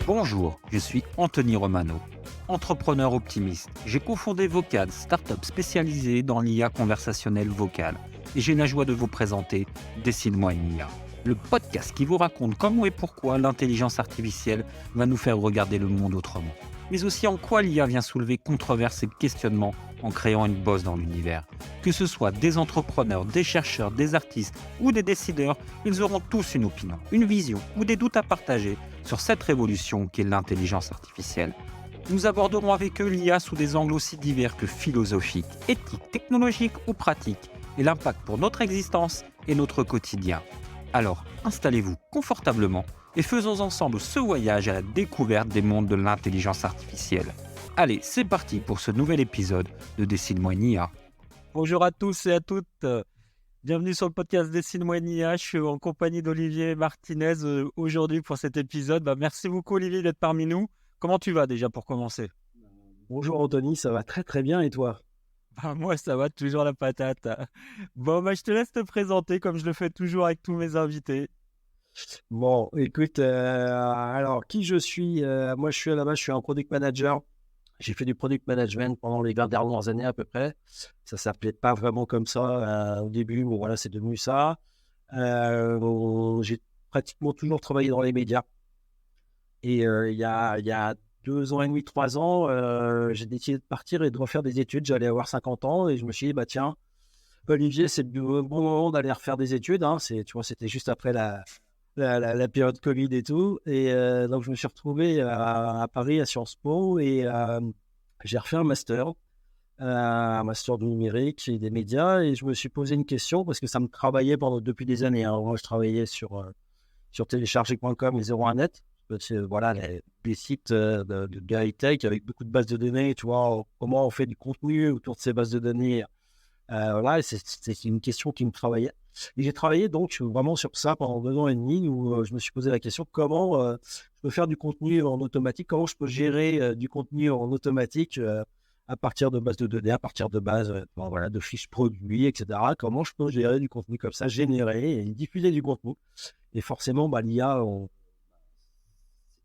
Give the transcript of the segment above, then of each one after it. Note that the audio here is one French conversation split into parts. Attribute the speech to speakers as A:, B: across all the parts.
A: Bonjour, je suis Anthony Romano, entrepreneur optimiste. J'ai cofondé Vocad, start-up spécialisée dans l'IA conversationnelle vocale. Et j'ai la joie de vous présenter Décide-moi une IA, le podcast qui vous raconte comment et pourquoi l'intelligence artificielle va nous faire regarder le monde autrement. Mais aussi en quoi l'IA vient soulever controverses et questionnements en créant une bosse dans l'univers. Que ce soit des entrepreneurs, des chercheurs, des artistes ou des décideurs, ils auront tous une opinion, une vision ou des doutes à partager sur cette révolution qu'est l'intelligence artificielle. Nous aborderons avec eux l'IA sous des angles aussi divers que philosophiques, éthiques, technologiques ou pratiques, et l'impact pour notre existence et notre quotidien. Alors, installez-vous confortablement et faisons ensemble ce voyage à la découverte des mondes de l'intelligence artificielle. Allez, c'est parti pour ce nouvel épisode de Décide-moi une IA. Bonjour à tous et à toutes. Bienvenue sur le podcast Décide-moi une IA. Je suis en compagnie d'Olivier Martinez aujourd'hui pour cet épisode. Merci beaucoup Olivier d'être parmi nous. Comment tu vas déjà pour commencer?
B: Bonjour Anthony, ça va très très bien et toi?
A: Moi ça va, toujours la patate. Je te laisse te présenter comme je le fais toujours avec tous mes invités.
B: Bon, écoute, alors qui je suis? Moi je suis à la base, je suis un product manager. J'ai fait du product management pendant les 20 dernières années à peu près. Ça s'appelait pas vraiment comme ça au début, mais voilà, c'est devenu ça. J'ai pratiquement toujours travaillé dans les médias. Et il y a 2 ans et demi, 3 ans, j'ai décidé de partir et de refaire des études. J'allais avoir 50 ans et je me suis dit, bah tiens, Olivier, c'est le bon moment d'aller refaire des études. Hein. Tu vois, c'était juste après la période Covid et tout. Et donc, je me suis retrouvé à Paris, à Sciences Po, et j'ai refait un master du numérique et des médias. Et je me suis posé une question parce que ça me travaillait depuis des années. Hein. Moi, je travaillais sur télécharger.com et 01net. Voilà, des sites de high-tech avec beaucoup de bases de données. Tu vois, comment on fait du contenu autour de ces bases de données. Voilà, c'est une question qui me travaillait. Et j'ai travaillé donc vraiment sur ça pendant 2 ans et demi où je me suis posé la question comment je peux faire du contenu en automatique, comment je peux gérer du contenu en automatique à partir de bases de données, à partir de bases voilà, de fiches produits, etc. Comment je peux gérer du contenu comme ça, générer et diffuser du contenu. Et forcément, l'IA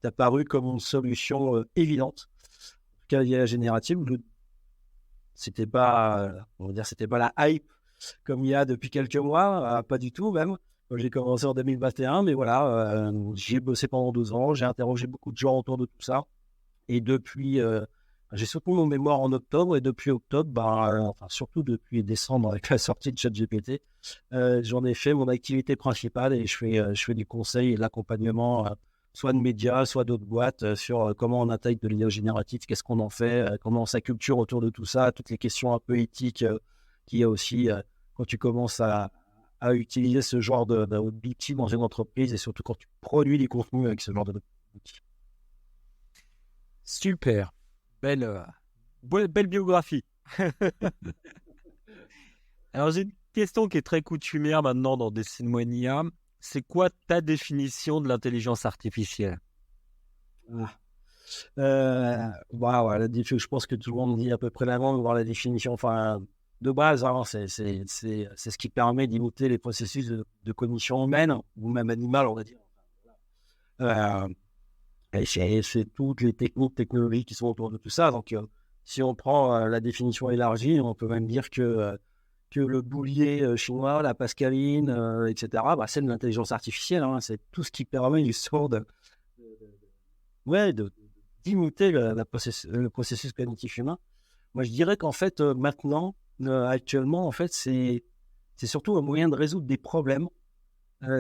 B: c'est apparu comme une solution évidente. En tout cas, l'IA générative, c'était pas, on va dire, c'était pas la hype comme il y a depuis quelques mois, pas du tout même. J'ai commencé en 2021, mais voilà, j'y ai bossé pendant 2 ans, j'ai interrogé beaucoup de gens autour de tout ça. Et depuis, j'ai soutenu mon mémoire en octobre, et depuis octobre, enfin surtout depuis décembre avec la sortie de ChatGPT, j'en ai fait mon activité principale et je fais du conseil et de l'accompagnement, soit de médias, soit d'autres boîtes, sur comment on intègre de l'IA générative, qu'est-ce qu'on en fait, comment on s'acculture autour de tout ça, toutes les questions un peu éthiques qu'il y a aussi quand tu commences à utiliser ce genre d'outils dans une entreprise et surtout quand tu produis des contenus avec ce genre d'outils.
A: Super, belle biographie. Alors j'ai une question qui est très coutumière maintenant dans Décide-moi une IA. C'est quoi ta définition de l'intelligence artificielle?
B: Je pense que tout le monde dit à peu près la même, voir la définition. Enfin, de base, hein, c'est ce qui permet d'imiter les processus de cognition humaine ou même animale, on va dire. Et c'est toutes les technologies qui sont autour de tout ça. Donc, si on prend la définition élargie, on peut même dire que le boulier chinois, la pascaline, etc., c'est de l'intelligence artificielle. Hein. C'est tout ce qui permet justement d'imiter le processus cognitif humain. Moi, je dirais qu'en fait, maintenant, actuellement, en fait, c'est surtout un moyen de résoudre des problèmes que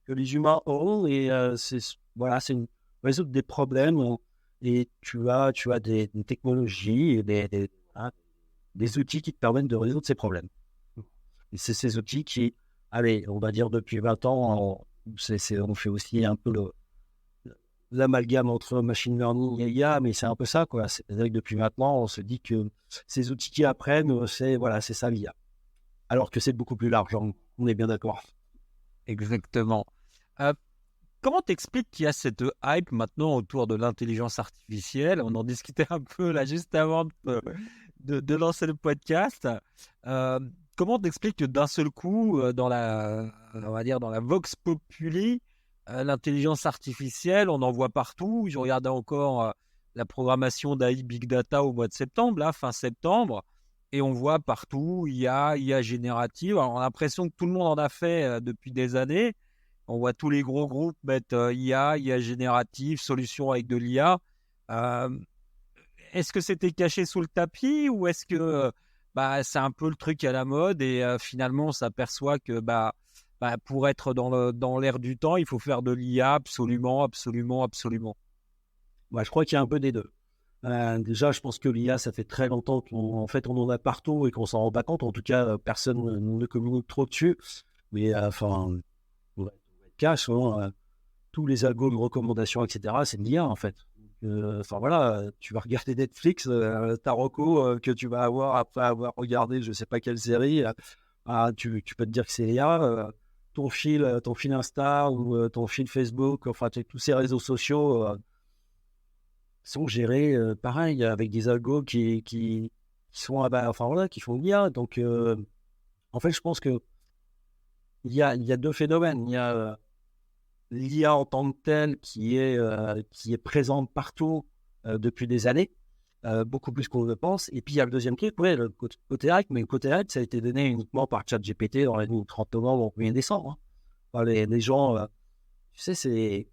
B: les humains ont. Et c'est résoudre des problèmes. Et tu as des technologies et des outils qui te permettent de résoudre ces problèmes. Et c'est ces outils qui, allez, on va dire depuis 20 ans, on fait aussi un peu l'amalgame entre machine learning et IA, mais c'est un peu ça, quoi. C'est-à-dire que depuis maintenant, on se dit que ces outils qui apprennent, c'est ça l'IA. Alors que c'est beaucoup plus large, on est bien d'accord.
A: Exactement. Comment t'expliques qu'il y a cette hype maintenant autour de l'intelligence artificielle? On en discutait un peu là juste avant de lancer le podcast. comment t'expliques que d'un seul coup, on va dire dans la vox populi, l'intelligence artificielle, on en voit partout. Je regardais encore la programmation d'AI Big Data au mois de septembre, là, fin septembre, et on voit partout IA générative. Alors, on a l'impression que tout le monde en a fait depuis des années. On voit tous les gros groupes mettre IA générative, solution avec de l'IA. Euh, Est-ce que c'était caché sous le tapis ou est-ce que c'est un peu le truc à la mode et finalement on s'aperçoit que pour être dans l'air du temps, il faut faire de l'IA absolument, absolument, absolument.
B: Moi, je crois qu'il y a un peu des deux. Déjà, je pense que l'IA, ça fait très longtemps qu'en fait, on en a partout et qu'on s'en rend pas compte. En tout cas, personne ne communique trop dessus. Mais enfin, pour être cash, tous les algos de recommandation, etc., c'est de l'IA, en fait. Enfin voilà, tu vas regarder Netflix, ta reco que tu vas avoir après avoir regardé je sais pas quelle série, tu peux te dire que c'est l'IA. Ton fil Insta ou ton fil Facebook, enfin tous ces réseaux sociaux sont gérés pareil avec des algos qui sont enfin voilà, qui font l'IA. Donc en fait, je pense que il y a deux phénomènes. Il y a l'IA en tant que telle qui est présente partout depuis des années, beaucoup plus qu'on le pense. Et puis il y a le deuxième truc, ouais, le côté hype, mais le côté hype, ça a été donné uniquement par ChatGPT dans les 30 novembre ou 1er décembre. Hein. Enfin, les gens, tu sais,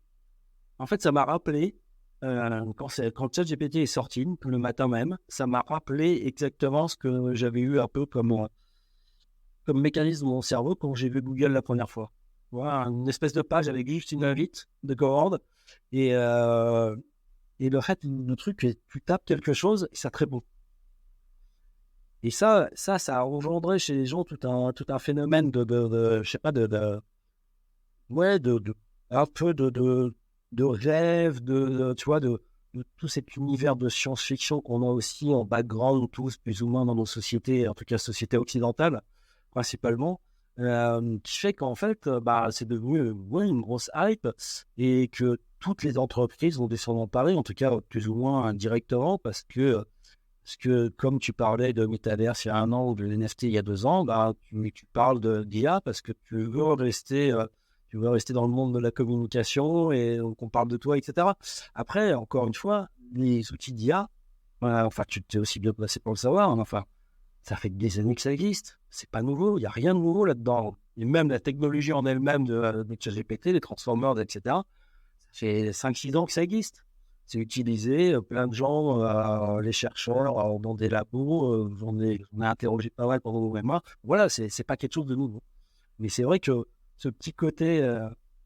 B: en fait, ça m'a rappelé, quand ChatGPT est sorti, le matin même, ça m'a rappelé exactement ce que j'avais eu un peu comme mécanisme dans mon cerveau quand j'ai vu Google la première fois. Voilà, une espèce de page avec juste une invite de commande et le fait, le truc, tu tapes quelque chose et ça te répond. Et ça a engendré chez les gens tout un phénomène je sais pas, un peu de rêve, tu vois, de tout cet univers de science-fiction qu'on a aussi en background tous, plus ou moins dans nos sociétés, en tout cas sociétés occidentales, principalement, qui fait qu'en fait, c'est devenu une grosse hype et que toutes les entreprises vont descendre en Paris, en tout cas plus ou moins indirectement, parce que comme tu parlais de Metaverse il y a 1 an ou de l'NFT il y a 2 ans, tu parles d'IA parce que tu veux rester dans le monde de la communication et qu'on parle de toi, etc. Après, encore une fois, les outils d'IA, enfin, tu t'es aussi bien placé pour le savoir, hein, enfin, ça fait des années que ça existe. C'est pas nouveau, il n'y a rien de nouveau là-dedans. Et même la technologie en elle-même de ChatGPT, les transformers, etc., ça fait 5-6 ans que ça existe. C'est utilisé, plein de gens, les chercheurs, dans des labos, j'en ai interrogé pas mal pendant mon mémoire. Voilà, c'est pas quelque chose de nouveau. Mais c'est vrai que ce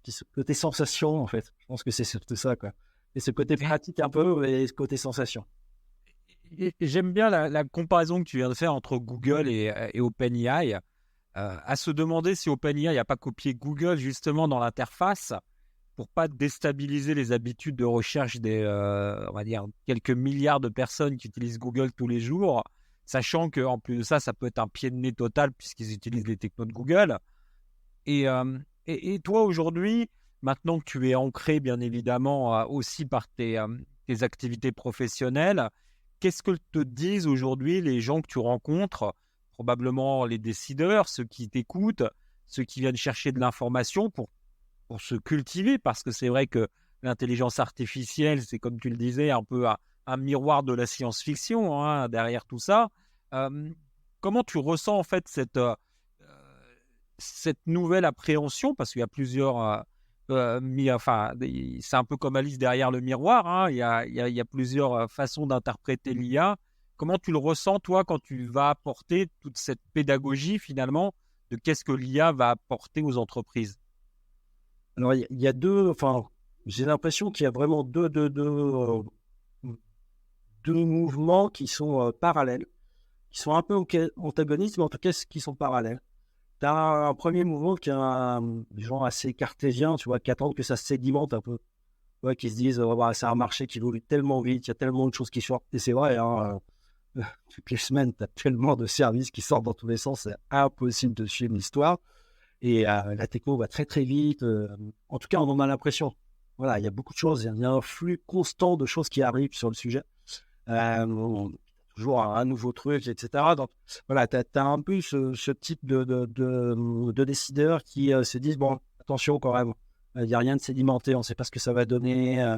B: ce côté sensation, en fait, je pense que c'est surtout ça, quoi. Et ce côté pratique un peu et ce côté sensation.
A: Et j'aime bien la comparaison que tu viens de faire entre Google et OpenAI. À se demander si OpenAI n'a pas copié Google justement dans l'interface pour pas déstabiliser les habitudes de recherche on va dire, quelques milliards de personnes qui utilisent Google tous les jours, sachant qu'en plus de ça, ça peut être un pied de nez total puisqu'ils utilisent les technos de Google. Et toi, aujourd'hui, maintenant que tu es ancré, bien évidemment, aussi par tes activités professionnelles, qu'est-ce que te disent aujourd'hui les gens que tu rencontres, probablement les décideurs, ceux qui t'écoutent, ceux qui viennent chercher de l'information pour se cultiver, parce que c'est vrai que l'intelligence artificielle, c'est comme tu le disais, un peu un miroir de la science-fiction hein, derrière tout ça. Comment tu ressens en fait cette nouvelle appréhension, parce qu'il y a plusieurs, c'est un peu comme Alice derrière le miroir, hein, il y a plusieurs façons d'interpréter l'IA. Comment tu le ressens, toi, quand tu vas apporter toute cette pédagogie, finalement, de qu'est-ce que l'IA va apporter aux entreprises?
B: Alors, il y a deux, enfin, j'ai l'impression qu'il y a vraiment deux mouvements qui sont parallèles, qui sont un peu antagonistes, mais en tout cas, qui sont parallèles. Tu as un premier mouvement qui est des gens assez cartésiens, tu vois, qui attendent que ça se sédimente un peu. Ouais, qui se disent, c'est un marché qui évolue tellement vite, il y a tellement de choses qui sortent. Et c'est vrai, hein, toutes les semaines, tu as tellement de services qui sortent dans tous les sens, c'est impossible de suivre l'histoire. Et la techno va très très vite. En tout cas, on en a l'impression. Voilà, il y a beaucoup de choses. Il y a un flux constant de choses qui arrivent sur le sujet. toujours un nouveau truc, etc. Donc, voilà, tu as un peu ce type de décideurs qui se disent, bon, attention quand même, il n'y a rien de sédimenté, on ne sait pas ce que ça va donner.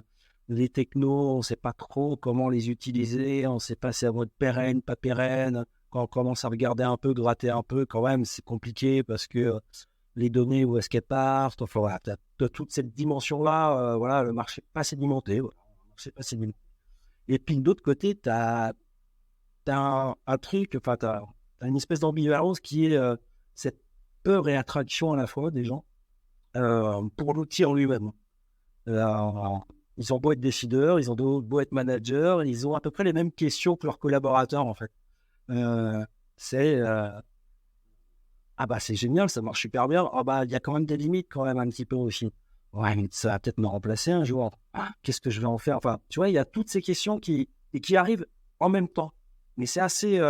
B: Les technos, on ne sait pas trop comment les utiliser, on ne sait pas si c'est en mode pérenne, pas pérenne. Quand on commence à regarder un peu, gratter un peu, quand même, c'est compliqué parce que les données, où est-ce qu'elles partent? Enfin, voilà, tu as toute cette dimension-là. Voilà, le marché n'est pas sédimenté. Voilà, le marché n'est pas sédimenté. Et puis, de l'autre côté, tu as un truc, enfin, tu as une espèce d'ambivalence qui est cette peur et attraction à la fois des gens pour l'outil en lui-même. Ils ont beau être décideurs, ils ont beau être managers, ils ont à peu près les mêmes questions que leurs collaborateurs, en fait. C'est ah bah c'est génial, ça marche super bien. Ah bah il y a quand même des limites quand même un petit peu aussi. Ouais, mais ça va peut-être me remplacer un jour. Ah, qu'est-ce que je vais en faire? Enfin, tu vois, il y a toutes ces questions qui arrivent en même temps. Mais c'est assez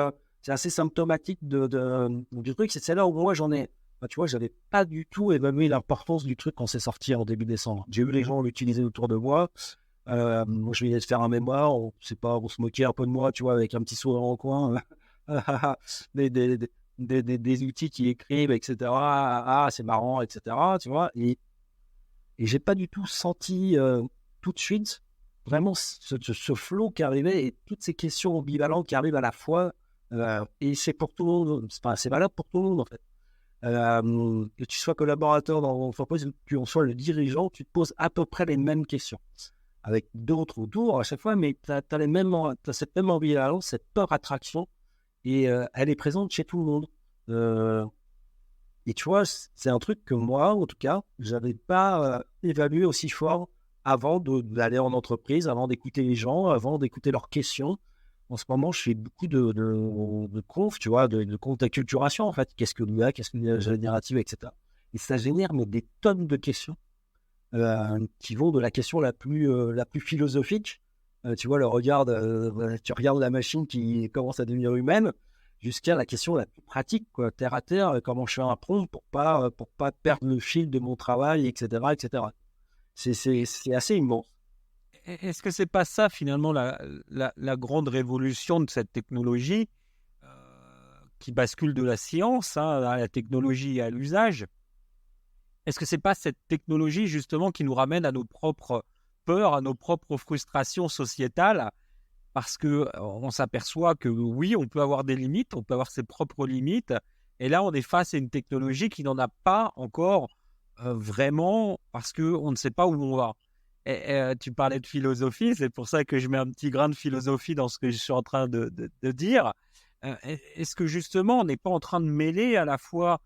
B: symptomatique du truc. C'est là où moi j'en ai. Bah, tu vois, j'avais pas du tout évalué l'importance du truc quand c'est sorti en début décembre. J'ai vu les gens l'utiliser autour de moi. Moi, je venais de faire un mémoire. On se moquait un peu de moi, tu vois, avec un petit sourire en coin. des, des, des outils qui écrivent, etc. Ah, c'est marrant, etc. Tu vois, et j'ai pas du tout senti tout de suite vraiment ce flow qui arrivait et toutes ces questions ambivalentes qui arrivent à la fois. Et c'est pour tout le monde, enfin, c'est valable pour tout le monde en fait. Que tu sois collaborateur dans l'entreprise ou que tu en sois le dirigeant, tu te poses à peu près les mêmes questions. Avec d'autres autour à chaque fois, mais tu as cette même ambivalence, cette peur attraction, et elle est présente chez tout le monde. Et tu vois, c'est un truc que moi, en tout cas, je n'avais pas évalué aussi fort avant d'aller en entreprise, avant d'écouter les gens, avant d'écouter leurs questions. En ce moment, je fais beaucoup de conf, tu vois, de conf d'acculturation, en fait. Qu'est-ce que l'IA, qu'est-ce que l'IA générative, etc. Et ça génère mais, des tonnes de questions qui vont de la question la plus philosophique. Tu vois, tu regardes la machine qui commence à devenir humaine, jusqu'à la question la plus pratique, quoi, terre à terre, comment je fais un prompt pour pas perdre le fil de mon travail, etc., etc. C'est assez immense.
A: Est-ce que c'est pas ça finalement la grande révolution de cette technologie euh, qui bascule de la science à la technologie et à l'usage? Est-ce que c'est pas cette technologie justement qui nous ramène à nos propres peurs, à nos propres frustrations sociétales? Parce que on s'aperçoit que oui, on peut avoir des limites, on peut avoir ses propres limites. Et là, on est face à une technologie qui n'en a pas encore vraiment parce qu'on ne sait pas où on va. Et, tu parlais de philosophie, c'est pour ça que je mets un petit grain de philosophie dans ce que je suis en train de dire. Est-ce que justement, on n'est pas en train de mêler à la fois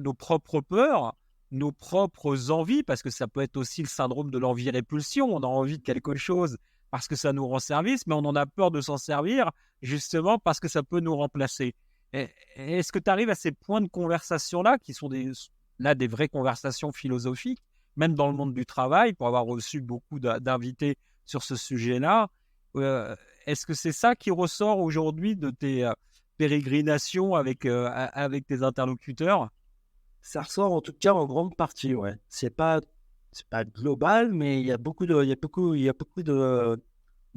A: nos propres peurs, nos propres envies, parce que ça peut être aussi le syndrome de l'envie-répulsion, on a envie de quelque chose parce que ça nous rend service, mais on en a peur de s'en servir justement parce que ça peut nous remplacer. Est-ce que tu arrives à ces points de conversation-là, qui sont des vraies conversations philosophiques, même dans le monde du travail, pour avoir reçu beaucoup d'invités sur ce sujet-là, est-ce que c'est ça qui ressort aujourd'hui de tes pérégrinations avec tes interlocuteurs?
B: Ça ressort en tout cas en grande partie, ouais. C'est pas global, mais il y a beaucoup de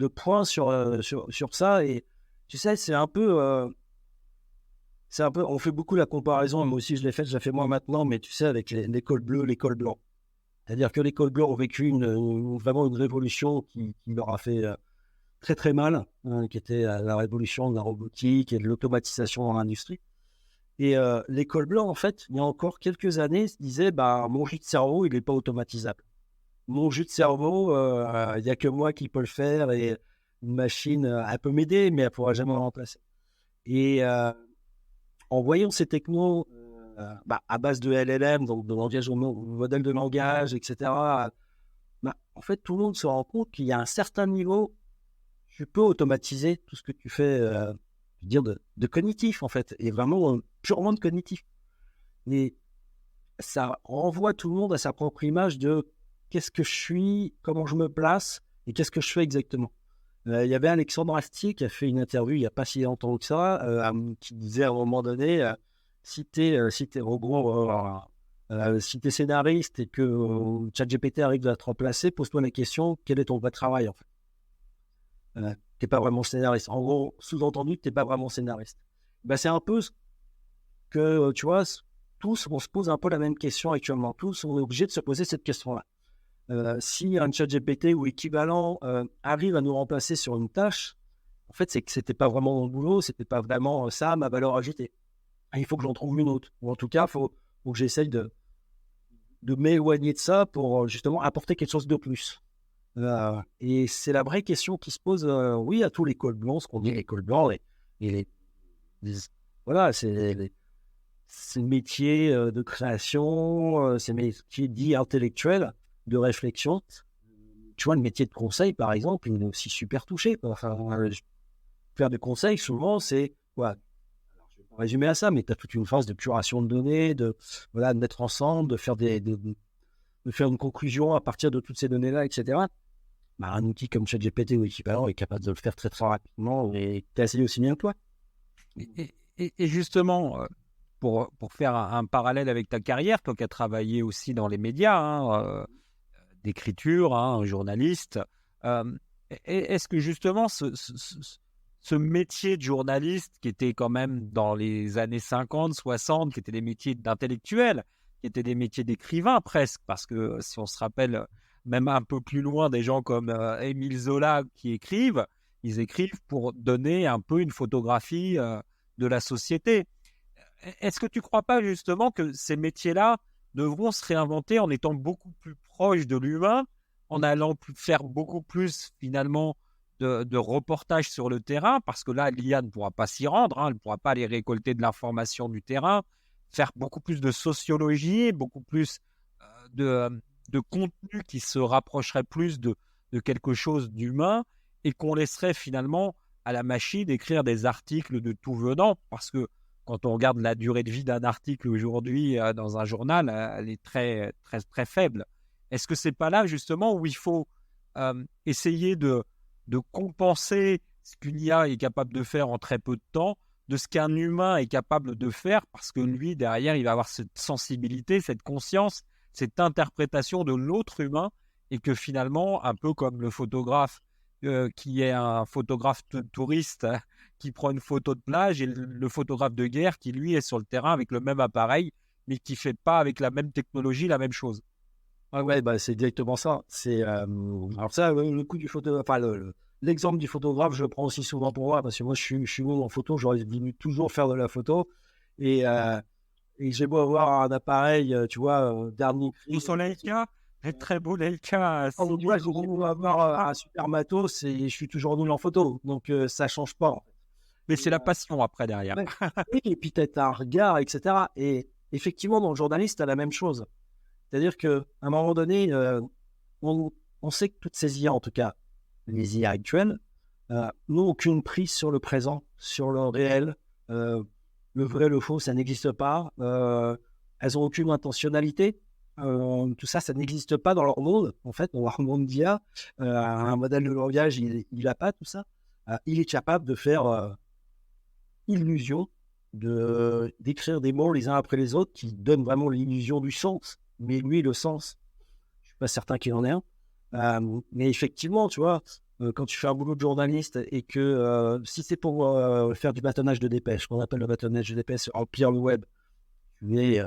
B: points sur ça. Et tu sais, on fait beaucoup la comparaison, moi aussi je l'ai fait, je la fais moi maintenant, mais tu sais, avec l'école bleue, l'école blanc. C'est-à-dire que l'école blanc ont vécu vraiment une révolution qui leur a fait très très mal, hein, qui était la révolution de la robotique et de l'automatisation dans l'industrie. Et l'école blanc, en fait, il y a encore quelques années, se disait, bah, mon jus de cerveau, il n'est pas automatisable. Mon jus de cerveau, il n'y a que moi qui peux le faire et une machine, elle peut m'aider, mais elle ne pourra jamais me remplacer. Et en voyant ces technos à base de LLM, donc de langage modèle de langage, etc., en fait, tout le monde se rend compte qu'il y a un certain niveau, tu peux automatiser tout ce que tu fais, je veux dire, de cognitif, en fait, et vraiment purement de cognitif. Et ça renvoie tout le monde à sa propre image de qu'est-ce que je suis, comment je me place et qu'est-ce que je fais exactement. Il y avait Alexandre Astier qui a fait une interview il n'y a pas si longtemps que ça, qui disait à un moment donné, si tu es, si t'es scénariste et que ChatGPT arrive à te remplacer, pose-toi la question, quel est ton vrai travail en fait? tu n'es pas vraiment scénariste. En gros, sous-entendu que tu n'es pas vraiment scénariste. Ben, c'est un peu ce que, tu vois, tous, on se pose un peu la même question actuellement. Tous, on est obligé de se poser cette question-là. Si un chat GPT ou équivalent arrive à nous remplacer sur une tâche, en fait, c'est que c'était pas vraiment mon boulot, c'était pas vraiment ça ma valeur ajoutée. Et il faut que j'en trouve une autre. Ou en tout cas, faut que j'essaye de m'éloigner de ça pour justement apporter quelque chose de plus. Et c'est la vraie question qui se pose, oui, à tous les cols blancs, ce qu'on dit les cols blancs, et les- voilà, ces métiers de création, ces métiers dits intellectuels, de réflexion. Tu vois, le métier de conseil, par exemple, il est aussi super touché, quoi. Enfin, faire du conseil, souvent, c'est quoi? Alors, je vais pas résumer à ça, mais tu as toute une phase de curation de données, voilà, de mettre ensemble, de faire de faire une conclusion à partir de toutes ces données-là, etc. Bah, un outil comme ChatGPT ou équivalent est capable de le faire très très rapidement et quasi aussi bien que toi.
A: Et justement, pour faire un parallèle avec ta carrière, toi qui as travaillé aussi dans les médias, d'écriture, un journaliste, est-ce que justement ce métier de journaliste qui était quand même dans les années 50, 60, qui étaient des métiers d'intellectuels, qui étaient des métiers d'écrivains presque, parce que si on se rappelle même un peu plus loin des gens comme Émile Zola qui écrivent, ils écrivent pour donner un peu une photographie de la société. Est-ce que tu ne crois pas justement que ces métiers-là devront se réinventer en étant beaucoup plus proches de l'humain, en allant faire beaucoup plus finalement de reportages sur le terrain, parce que là, l'IA ne pourra pas s'y rendre, elle ne pourra pas aller récolter de l'information du terrain, faire beaucoup plus de sociologie, beaucoup plus de contenu qui se rapprocherait plus de quelque chose d'humain et qu'on laisserait finalement à la machine d'écrire des articles de tout venant, parce que quand on regarde la durée de vie d'un article aujourd'hui dans un journal, elle est très, très, très faible. Est-ce que c'est pas là justement où il faut essayer de compenser ce qu'une IA est capable de faire en très peu de temps de ce qu'un humain est capable de faire, parce que lui, derrière, il va avoir cette sensibilité, cette conscience, cette interprétation de l'autre humain, et que finalement, un peu comme le photographe qui est un photographe touriste qui prend une photo de plage, et le photographe de guerre qui, lui, est sur le terrain avec le même appareil, mais qui ne fait pas avec la même technologie la même chose.
B: Ouais, bah, c'est directement ça. Alors ça, le coup du photographe, enfin, l'exemple du photographe, je le prends aussi souvent pour moi, parce que moi, je suis bon en photo, j'aurais voulu toujours faire de la photo. Et, euh, et j'ai beau avoir un appareil, tu vois, dernier cri.
A: Son Leica, très beau Leica.
B: Tu vois, j'ai beau avoir un super matos et je suis toujours nul en photo. Donc, ça change pas.
A: Mais c'est la passion après derrière.
B: Ouais. Et puis, tu as un regard, etc. Et effectivement, dans le journaliste, tu as la même chose. C'est-à-dire qu'à un moment donné, on sait que toutes ces IA, en tout cas les IA actuelles, n'ont aucune prise sur le présent, sur le réel. Le vrai, le faux, ça n'existe pas. Elles n'ont aucune intentionnalité. Tout ça, ça n'existe pas dans leur monde. En fait, dans leur monde d'IA, un modèle de langage, il n'a pas tout ça. Il est capable de faire illusion, d'écrire des mots les uns après les autres qui donnent vraiment l'illusion du sens. Mais lui, le sens, je ne suis pas certain qu'il en ait un. Mais effectivement, tu vois, quand tu fais un boulot de journaliste et que si c'est pour faire du bâtonnage de dépêche, qu'on appelle le bâtonnage de dépêche, remplir le web, tu es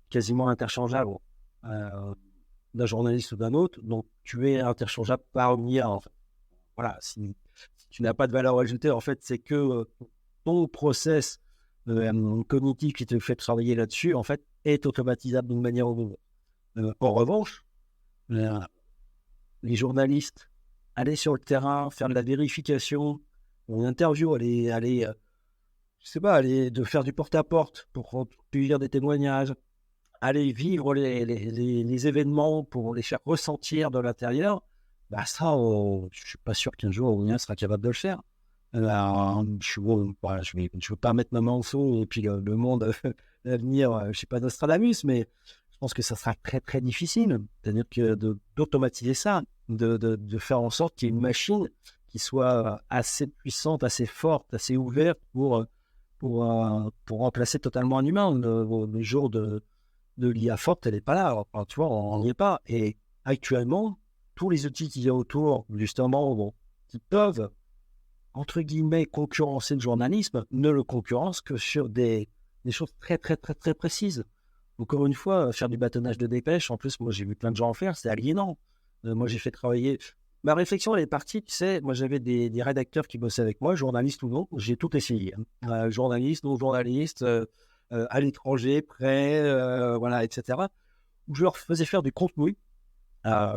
B: quasiment interchangeable d'un journaliste ou d'un autre, donc tu es interchangeable par une IA, en fait. Voilà, si tu n'as pas de valeur ajoutée, en fait, c'est que ton process cognitif qui te fait travailler là-dessus, en fait, est automatisable d'une manière ou d'une autre. En revanche, les journalistes, aller sur le terrain, faire de la vérification, une interview, je sais pas, de faire du porte-à-porte pour recueillir des témoignages, aller vivre les événements pour les faire ressentir de l'intérieur, bah ça, je suis pas sûr qu'un jour on sera capable de le faire. Voilà, je veux pas mettre ma main au feu et puis le monde, l'avenir, je sais pas Nostradamus, mais je pense que ça sera très très difficile. C'est-à-dire que d'automatiser ça, de faire en sorte qu'il y ait une machine qui soit assez puissante, assez forte, assez ouverte pour remplacer totalement un humain. Le jour de l'IA forte, elle n'est pas là. Enfin, tu vois, on n'y est pas. Et actuellement, tous les outils qu'il y a autour, justement, bon, qui peuvent entre guillemets, concurrencer le journalisme, ne le concurrence que sur des choses très, très, très, très précises. Encore une fois, faire du bâtonnage de dépêche, en plus, moi, j'ai vu plein de gens en faire, c'est aliénant. Moi, j'ai fait travailler... Ma réflexion, elle est partie, tu sais, moi, j'avais des rédacteurs qui bossaient avec moi, journalistes ou non, j'ai tout essayé. Journalistes, non-journalistes, à l'étranger, prêt, voilà, etc. Où je leur faisais faire du contenu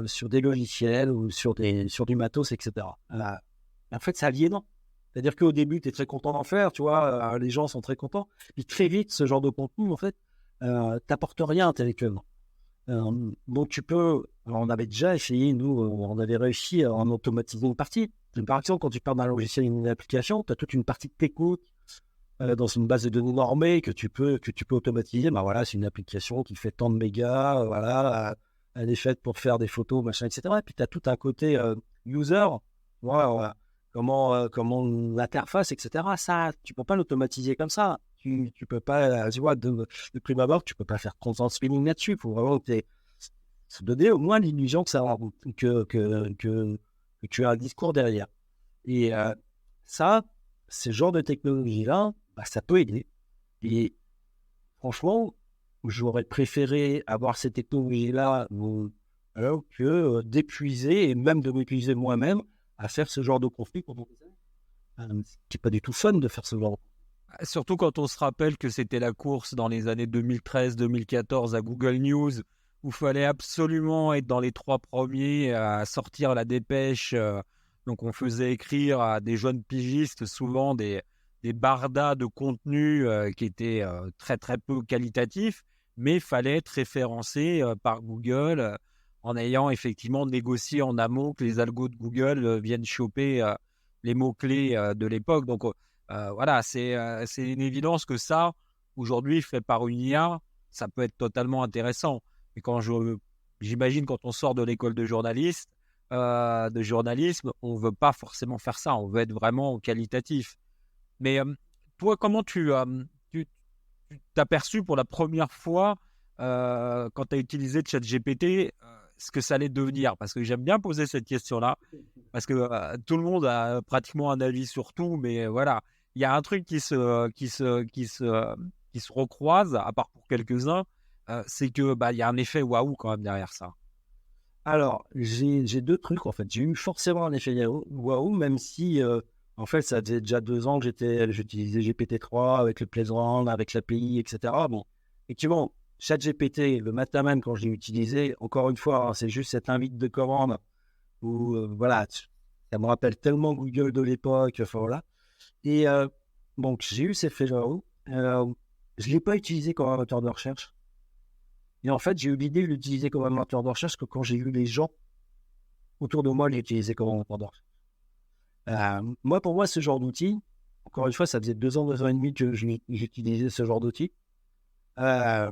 B: sur des logiciels ou sur du matos, etc. En fait, c'est aliénant. C'est-à-dire qu'au début, tu es très content d'en faire, tu vois, les gens sont très contents. Puis très vite, ce genre de contenu, en fait, t'apporte rien intellectuellement. Donc tu peux, alors, on avait déjà essayé, nous, on avait réussi à en automatiser une partie. Par exemple, quand tu parles d'un logiciel, une application, tu as toute une partie technique dans une base de données normée que tu peux automatiser. Ben voilà, c'est une application qui fait tant de mégas, voilà, elle est faite pour faire des photos, machin, etc. Et puis tu as tout un côté user, voilà, comment l'interface, etc. Ça, tu peux pas l'automatiser comme ça. Tu peux pas, tu vois, de prime abord, tu peux pas faire constant spinning là-dessus. Il faut vraiment se donner au moins l'illusion que tu as un discours derrière. Et ça, ce genre de technologie-là, bah, ça peut aider. Et franchement, j'aurais préféré avoir ces technologies-là alors que d'épuiser et même de m'épuiser moi-même à faire ce genre de conflit pendant des années. C'est pas du tout fun de faire ce genre.
A: Surtout quand on se rappelle que c'était la course dans les années 2013-2014 à Google News, où il fallait absolument être dans les 3 premiers à sortir la dépêche. Donc on faisait écrire à des jeunes pigistes souvent des bardas de contenu qui étaient très très peu qualitatifs, mais il fallait être référencé par Google en ayant effectivement négocié en amont que les algos de Google viennent choper les mots-clés de l'époque. Donc voilà, c'est une évidence que ça, aujourd'hui, fait par une IA, ça peut être totalement intéressant. Et j'imagine quand on sort de l'école de journalisme, on ne veut pas forcément faire ça, on veut être vraiment qualitatif. Mais toi, comment tu t'as perçu pour la première fois, quand tu as utilisé ChatGPT, ce que ça allait devenir? Parce que j'aime bien poser cette question-là. Parce que tout le monde a pratiquement un avis sur tout, mais voilà, il y a un truc qui se recroise, à part pour quelques-uns, c'est que il y a un effet waouh quand même derrière ça.
B: Alors, j'ai deux trucs en fait. J'ai eu forcément un effet waouh, même si en fait ça faisait déjà 2 ans que j'utilisais GPT-3 avec le Playground, avec l'API, etc. Bon, effectivement, ChatGPT, le matin même quand je l'ai utilisé, encore une fois, hein, c'est juste cette invite de commande où voilà, ça me rappelle tellement Google de l'époque. Enfin voilà. Et donc j'ai eu cet effet waouh. Je ne l'ai pas utilisé comme un moteur de recherche. Et en fait, j'ai eu l'idée de l'utiliser comme un moteur de recherche que quand j'ai vu les gens autour de moi l'utiliser comme un moteur de recherche. Moi, pour moi, ce genre d'outil, encore une fois, ça faisait 2 ans et demi que j'utilisais ce genre d'outils. Je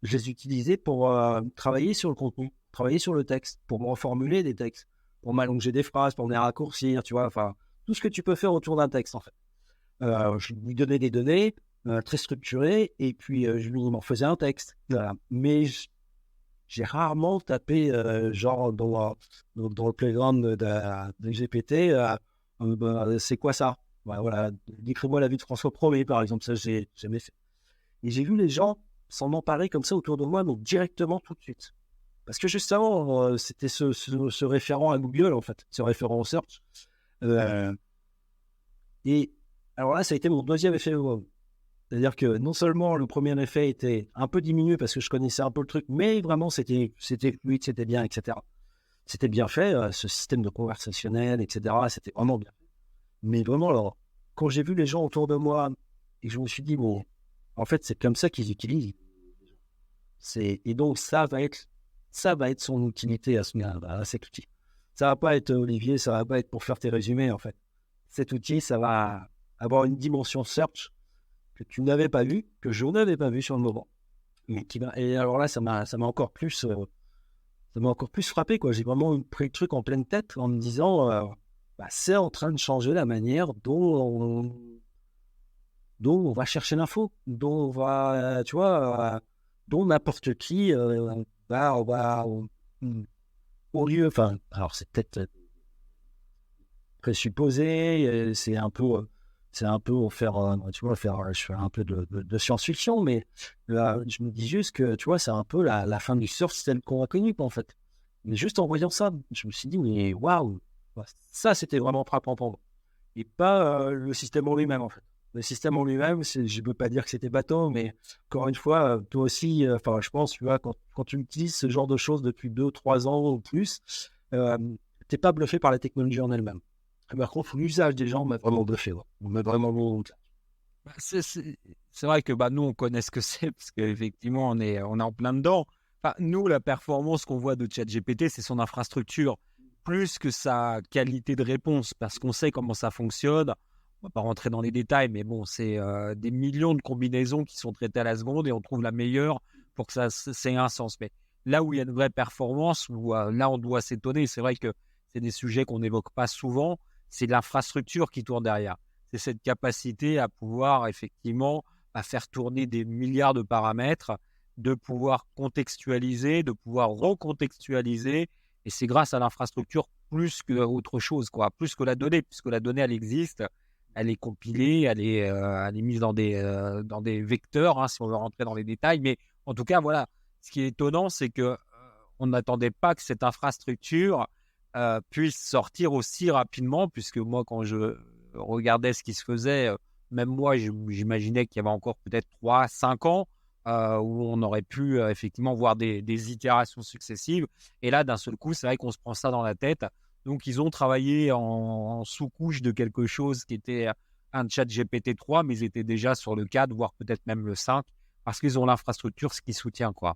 B: les utilisais pour travailler sur le contenu, travailler sur le texte, pour me reformuler des textes, pour m'allonger des phrases, pour les raccourcir, tu vois, enfin, tout ce que tu peux faire autour d'un texte, en fait. Je lui donnais des données très structurées et puis je lui m'en faisais un texte. Voilà. Mais j'ai rarement tapé genre dans le playground de GPT, c'est quoi ça? Voilà, décris-moi la vie de François Ier, par exemple, ça j'ai jamais fait. Et j'ai vu les gens s'en emparer comme ça autour de moi, donc directement tout de suite. Parce que justement, c'était ce référent à Google, en fait, ce référent au search. Et alors là, ça a été mon deuxième effet wow. C'est-à-dire que non seulement le premier effet était un peu diminué parce que je connaissais un peu le truc, mais vraiment c'était fluide, c'était bien, etc. C'était bien fait, ce système de conversationnel, etc. C'était vraiment bien. Mais vraiment, alors, quand j'ai vu les gens autour de moi et que je me suis dit, bon, en fait, c'est comme ça qu'ils utilisent. Et donc, ça va être son utilité à cet outil. Ça va pas être Olivier, ça va pas être pour faire tes résumés, en fait. Cet outil, ça va avoir une dimension search que tu n'avais pas vu, que je n'avais pas vu sur le moment. Et alors là, ça m'a encore plus frappé, quoi. J'ai vraiment pris le truc en pleine tête en me disant, c'est en train de changer la manière dont on va chercher l'info, dont on va, tu vois, dont n'importe qui au lieu, enfin, alors c'est peut-être présupposés. C'est un peu faire, tu vois, je fais un peu de science-fiction, mais je me dis juste que, tu vois, c'est un peu la fin du surf tel qu'on a connu, quoi, en fait. Mais juste en voyant ça, je me suis dit, mais waouh, ça, c'était vraiment frappant pour moi. Et pas le système en lui-même, en fait. Le système en lui-même, je ne peux pas dire que c'était bateau, mais encore une fois, toi aussi, je pense, tu vois, quand tu utilises ce genre de choses depuis 2, 3 ans ou plus, tu n'es pas bluffé par la technologie en elle-même. Par contre, l'usage des gens m'a vraiment bluffé. Ouais. M'a vraiment...
A: Bah, c'est vrai que nous, on connaît ce que c'est, parce qu'effectivement, on est en plein dedans. Enfin, nous, la performance qu'on voit de ChatGPT, c'est son infrastructure, plus que sa qualité de réponse, parce qu'on sait comment ça fonctionne. On va pas rentrer dans les détails, mais bon, c'est des millions de combinaisons qui sont traitées à la seconde et on trouve la meilleure pour que ça ait un sens. Mais là où il y a une vraie performance, où là, on doit s'étonner, c'est vrai que c'est des sujets qu'on n'évoque pas souvent, c'est l'infrastructure qui tourne derrière. C'est cette capacité à pouvoir effectivement à faire tourner des milliards de paramètres, de pouvoir contextualiser, de pouvoir recontextualiser. Et c'est grâce à l'infrastructure plus qu'autre chose, quoi, plus que la donnée, puisque la donnée, elle existe, elle est compilée, elle est mise dans des vecteurs, hein, si on veut rentrer dans les détails. Mais en tout cas, voilà, ce qui est étonnant, c'est que on n'attendait pas que cette infrastructure puisse sortir aussi rapidement, puisque moi, quand je regardais ce qui se faisait, même moi, j'imaginais qu'il y avait encore peut-être 3, 5 ans où on aurait pu effectivement voir des itérations successives. Et là, d'un seul coup, c'est vrai qu'on se prend ça dans la tête. Donc, ils ont travaillé en sous-couche de quelque chose qui était un chat GPT-3, mais ils étaient déjà sur le 4, voire peut-être même le 5, parce qu'ils ont l'infrastructure, ce qui soutient, quoi.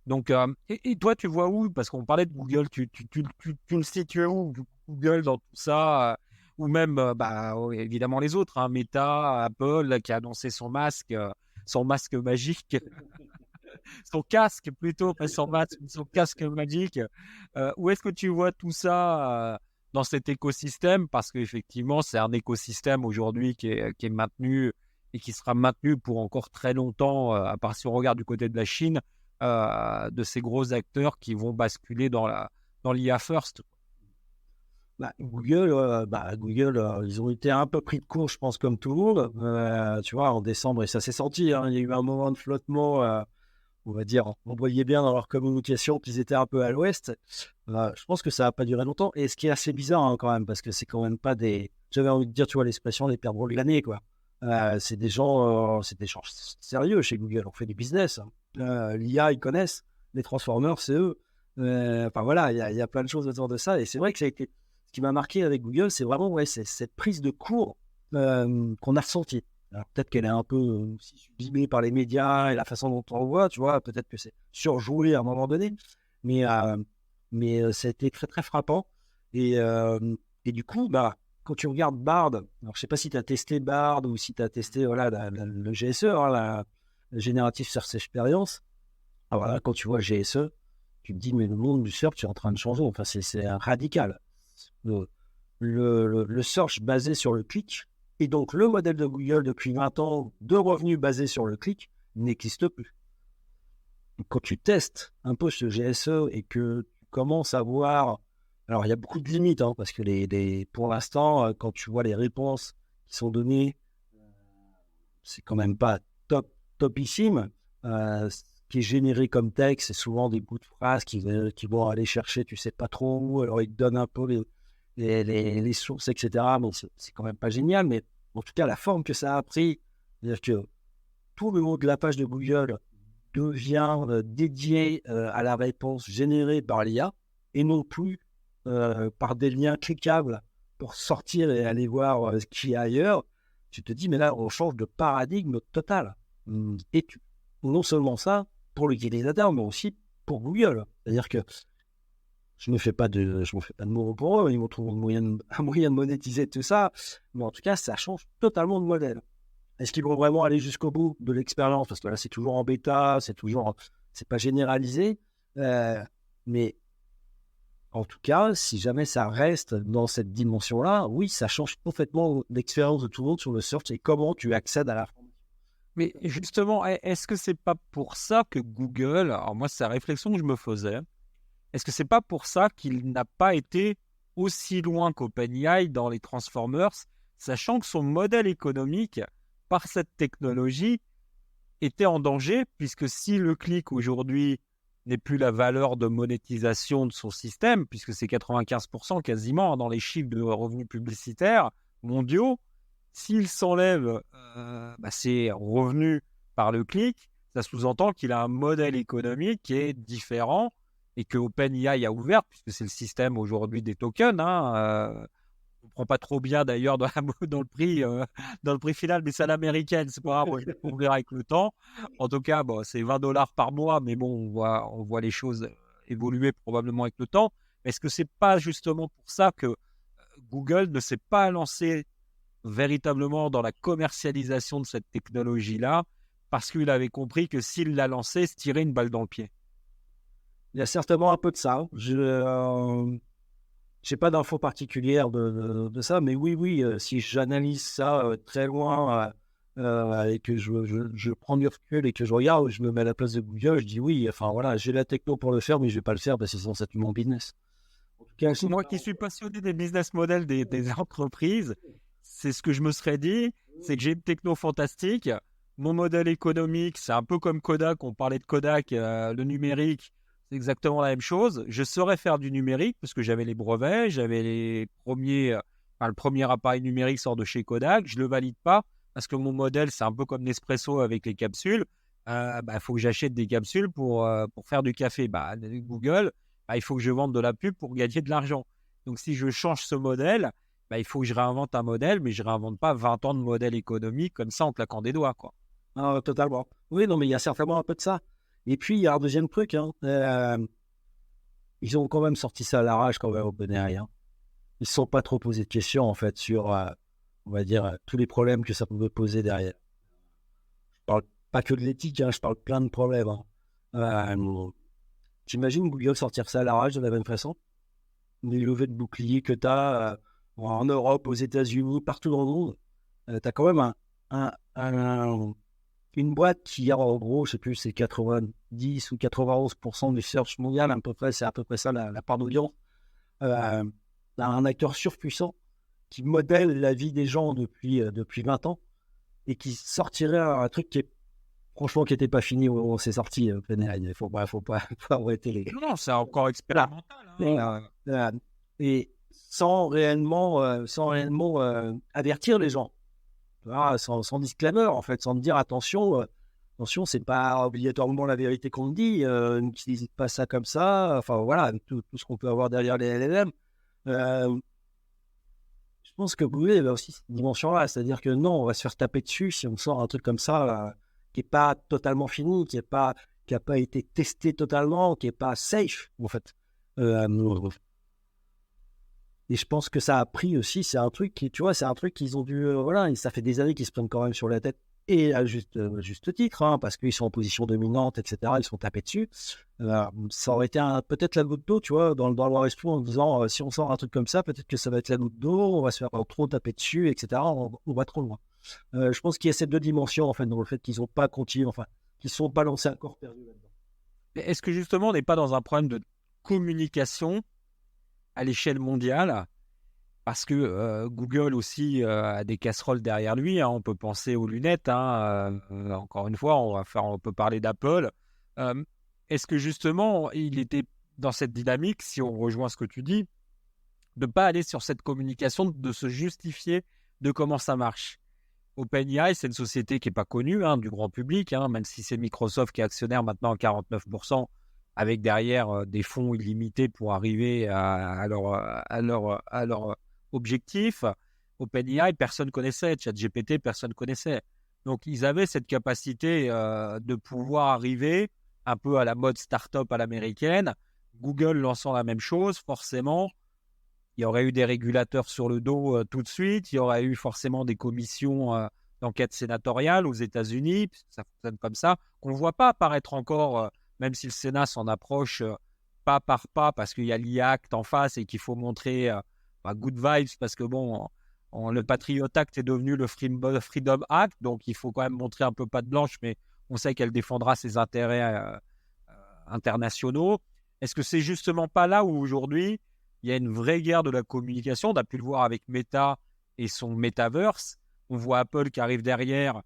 A: Donc, et toi, tu vois où? Parce qu'on parlait de Google, tu le situes où, Google, dans tout ça ou même, évidemment, les autres, hein, Meta, Apple, qui a annoncé son masque magique, son casque plutôt, pas son masque, son casque magique. Où est-ce que tu vois tout ça dans cet écosystème? Parce qu'effectivement, c'est un écosystème aujourd'hui qui est maintenu et qui sera maintenu pour encore très longtemps, à part si on regarde du côté de la Chine, de ces gros acteurs qui vont basculer dans l'IA first.
B: Google, ils ont été un peu pris de court, je pense, comme tout le monde. Tu vois, en décembre, et ça s'est senti. Hein, il y a eu un moment de flottement, on va dire. On voyait bien dans leur communication qu'ils étaient un peu à l'ouest. Je pense que ça n'a pas duré longtemps. Et ce qui est assez bizarre, hein, quand même, parce que c'est quand même pas des. J'avais envie de dire, tu vois, l'expression des perdreaux de l'année, quoi. C'est des gens sérieux chez Google. On fait du business. Hein. L'IA, ils connaissent. Les transformers, c'est eux. Enfin voilà, il y a plein de choses autour de ça. Et c'est vrai que ça a été. Ce qui m'a marqué avec Google, c'est vraiment c'est cette prise de cours qu'on a ressentie. Alors peut-être qu'elle est un peu aussi sublimée par les médias et la façon dont on le voit, tu vois, peut-être que c'est surjoué à un moment donné, mais ça a été très très frappant. Et du coup, quand tu regardes Bard, alors je ne sais pas si tu as testé Bard ou si tu as testé voilà, le GSE, hein, la Generative Search Experience. Alors voilà, quand tu vois GSE, tu te dis, mais le monde du search est en train de changer, enfin c'est radical. Le search basé sur le clic, et donc le modèle de Google depuis 20 ans de revenus basés sur le clic n'existe plus. Quand tu testes un peu ce GSE et que tu commences à voir, alors il y a beaucoup de limites, hein, parce que pour l'instant, quand tu vois les réponses qui sont données, c'est quand même pas topissime. Ce qui est généré comme texte, c'est souvent des bouts de phrases qui vont aller chercher, tu sais pas trop où, alors ils te donnent un peu les sources, etc. Bon, c'est quand même pas génial, mais en tout cas, la forme que ça a pris, c'est-à-dire que tout le haut de la page de Google devient dédié à la réponse générée par l'IA et non plus par des liens cliquables pour sortir et aller voir ce qu'il y a ailleurs. Tu te dis, mais là, on change de paradigme total. Et non seulement ça, pour l'utilisateur, mais aussi pour Google. C'est-à-dire que je ne me fais pas de mots pour eux, ils vont trouver un moyen de monétiser tout ça, mais en tout cas, ça change totalement de modèle. Est-ce qu'ils vont vraiment aller jusqu'au bout de l'expérience? Parce que là, c'est toujours en bêta, c'est pas généralisé, mais en tout cas, si jamais ça reste dans cette dimension-là, oui, ça change complètement l'expérience de tout le monde sur le search et comment tu accèdes à la formation.
A: Mais justement, est-ce que c'est pas pour ça que Google, alors moi, c'est la réflexion que je me faisais, est-ce que c'est pas pour ça qu'il n'a pas été aussi loin qu'OpenAI dans les Transformers, sachant que son modèle économique, par cette technologie, était en danger, puisque si le clic aujourd'hui n'est plus la valeur de monétisation de son système, puisque c'est 95% quasiment dans les chiffres de revenus publicitaires mondiaux, s'il s'enlève ces revenus par le clic, ça sous-entend qu'il a un modèle économique qui est différent et que OpenAI a ouvert, puisque c'est le système aujourd'hui des tokens. On ne prend pas trop bien d'ailleurs dans le prix final, mais c'est à l'américaine, c'est pas grave, on verra avec le temps. En tout cas, c'est $20 par mois, mais bon, on voit les choses évoluer probablement avec le temps. Mais est-ce que c'est pas justement pour ça que Google ne s'est pas lancé véritablement dans la commercialisation de cette technologie-là, parce qu'il avait compris que s'il la lançait, se tirer une balle dans le pied?
B: Il y a certainement un peu de ça. Je n'ai pas d'infos particulières de ça, mais oui, si j'analyse ça très loin et que je prends du recul et que je regarde, je me mets à la place de Google, je dis oui, enfin voilà, j'ai la techno pour le faire, mais je ne vais pas le faire parce que c'est censé être mon business. En tout cas,
A: Moi qui suis passionné des business models des entreprises, c'est ce que je me serais dit, c'est que j'ai une techno fantastique. Mon modèle économique, c'est un peu comme Kodak, on parlait de Kodak, le numérique, c'est exactement la même chose. Je saurais faire du numérique parce que j'avais les brevets, j'avais le premier appareil numérique sort de chez Kodak, je ne le valide pas parce que mon modèle, c'est un peu comme Nespresso avec les capsules. Faut que j'achète des capsules pour faire du café. Google, il faut que je vende de la pub pour gagner de l'argent. Donc, si je change ce modèle, il faut que je réinvente un modèle, mais je ne réinvente pas 20 ans de modèle économique comme ça en claquant des doigts, quoi.
B: Ah, totalement. Oui, non, mais il y a certainement un peu de ça. Et puis, il y a un deuxième truc. Ils ont quand même sorti ça à l'arrache quand même au OpenAI. Ils ne se sont pas trop posé de questions, en fait, sur, on va dire, tous les problèmes que ça pouvait poser derrière. Je parle pas que de l'éthique, je parle plein de problèmes. J'imagine Google sortir ça à l'arrache de la même façon. Les levées de boucliers que tu as en Europe, aux États-Unis, partout dans le monde. Tu as quand même une boîte qui a en gros, je sais plus, c'est 90 ou 91% du search mondial, à peu près, c'est à peu près ça la part d'audience. Un acteur surpuissant qui modèle la vie des gens depuis 20 ans et qui sortirait un truc qui n'était pas fini où c'est sorti. Il faut pas arrêter les...
A: Non, c'est encore expérimental.
B: Et sans réellement avertir les gens. Sans disclaimer, en fait, sans me dire attention, c'est pas obligatoirement la vérité qu'on dit, n'utilise pas ça comme ça, enfin voilà, tout ce qu'on peut avoir derrière les LLM. Je pense que Google il a aussi cette dimension-là, c'est-à-dire que non, on va se faire taper dessus si on sort un truc comme ça qui n'est pas totalement fini, qui n'a pas été testé totalement, qui n'est pas safe, en fait. Et je pense que ça a pris aussi, c'est un truc qu'ils ont dû, et ça fait des années qu'ils se prennent quand même sur la tête, et à juste titre, parce qu'ils sont en position dominante, etc., ils sont tapés dessus. Ça aurait été peut-être la goutte d'eau, tu vois, dans leur esprit, en disant, si on sort un truc comme ça, peut-être que ça va être la goutte d'eau, on va se faire trop taper dessus, etc., on va trop loin. Je pense qu'il y a ces deux dimensions, en fait, dans le fait qu'ils n'ont pas continué, qu'ils ne sont pas lancés un corps perdu là-dedans.
A: Est-ce que justement, on n'est pas dans un problème de communication à l'échelle mondiale, parce que Google aussi a des casseroles derrière lui, on peut penser aux lunettes, encore une fois, on peut parler d'Apple. Est-ce que justement, il était dans cette dynamique, si on rejoint ce que tu dis, de ne pas aller sur cette communication, de se justifier de comment ça marche? OpenAI, c'est une société qui n'est pas connue du grand public, même si c'est Microsoft qui est actionnaire maintenant à 49%, avec derrière des fonds illimités pour arriver à leur objectif. OpenAI, personne ne connaissait. ChatGPT, personne ne connaissait. Donc, ils avaient cette capacité de pouvoir arriver un peu à la mode start-up à l'américaine. Google lançant la même chose, forcément, il y aurait eu des régulateurs sur le dos tout de suite. Il y aurait eu forcément des commissions d'enquête sénatoriale aux États-Unis. Ça fonctionne comme ça. Qu'on ne voit pas apparaître encore... même si le Sénat s'en approche pas par pas, parce qu'il y a l'IACT en face et qu'il faut montrer good vibes, parce que le Patriot Act est devenu le Freedom Act, donc il faut quand même montrer un peu patte blanche, mais on sait qu'elle défendra ses intérêts internationaux. Est-ce que c'est justement pas là où aujourd'hui, il y a une vraie guerre de la communication. On a pu le voir avec Meta et son Metaverse. On voit Apple qui arrive derrière,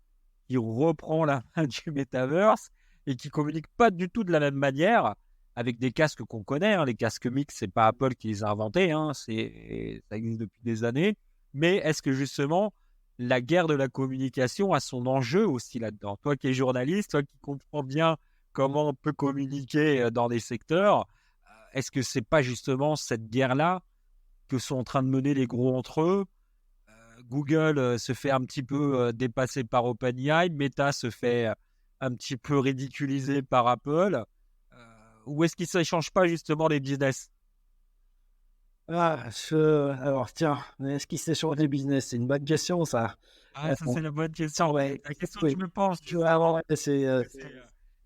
A: qui reprend la main du Metaverse et qui communique pas du tout de la même manière avec des casques qu'on connaît. Les casques mixtes, c'est pas Apple qui les a inventés, ça existe depuis des années. Mais est-ce que justement, la guerre de la communication a son enjeu aussi là-dedans? Toi qui es journaliste, toi qui comprends bien comment on peut communiquer dans des secteurs, est-ce que c'est pas justement cette guerre-là que sont en train de mener les gros entre eux? Google se fait un petit peu dépasser par OpenAI, Meta se fait un petit peu ridiculiser par Apple. Ou est-ce qu'ils ne s'échangent pas justement les business?
B: Alors, tiens, est-ce qu'il sait sur les business? C'est une bonne question, ça.
A: Ça c'est la bonne question.
B: Ouais,
A: La question
B: oui.
A: que je me pense.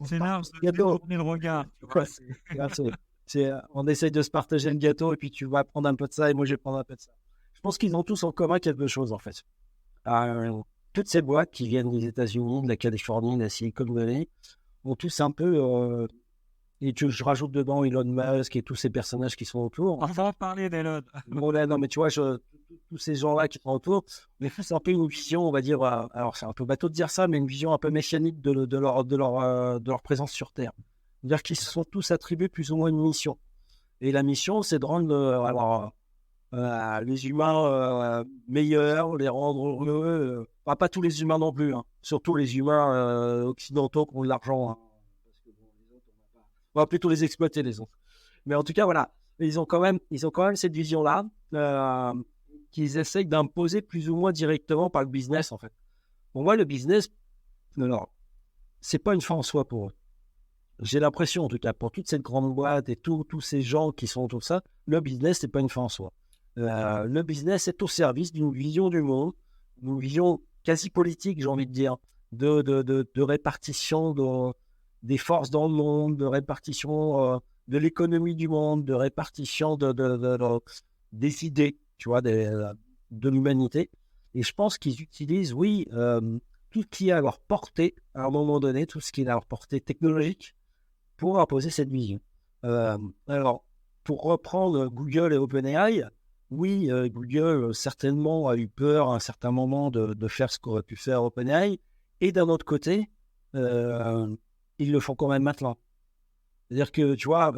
B: C'est
A: large de
B: gâteau.
A: tourner le regard.
B: On essaye de se partager le gâteau et puis tu vas prendre un peu de ça et moi je vais prendre un peu de ça. Je pense qu'ils ont tous en commun quelque chose en fait. Toutes ces boîtes qui viennent des États-Unis, de la Californie, de la Silicon Valley, ont tous un peu. Et je rajoute dedans Elon Musk et tous ces personnages qui sont autour.
A: On va en parler d'Elon.
B: Bon, là, non, mais tu vois, tous ces gens-là qui sont autour, mais c'est un peu une vision, on va dire, alors c'est un peu bateau de dire ça, mais une vision un peu messianique de leur présence sur Terre. C'est-à-dire qu'ils se sont tous attribués plus ou moins une mission. Et la mission, c'est de rendre les humains meilleurs, les rendre heureux. Pas tous les humains non plus, surtout les humains occidentaux qui ont de l'argent. Parce que, bon, les autres, on va plutôt les exploiter, les autres. Mais en tout cas, voilà, ils ont quand même cette vision-là qu'ils essayent d'imposer plus ou moins directement par le business, en fait. Pour moi, le business, alors, c'est pas une fin en soi pour eux. J'ai l'impression, en tout cas, pour toute cette grande boîte et tous ces gens qui sont autour de ça, le business, c'est pas une fin en soi. Le business est au service d'une vision du monde, d'une vision quasi politique, j'ai envie de dire, de répartition des forces dans le monde, de répartition de l'économie du monde, de répartition des idées, tu vois, de l'humanité. Et je pense qu'ils utilisent, oui, tout ce qui est à leur portée, à un moment donné, tout ce qui est à leur portée technologique, pour imposer cette vision. Alors, pour reprendre Google et OpenAI, oui, Google certainement a eu peur à un certain moment de faire ce qu'aurait pu faire OpenAI, et d'un autre côté, ils le font quand même maintenant. C'est-à-dire que, tu vois,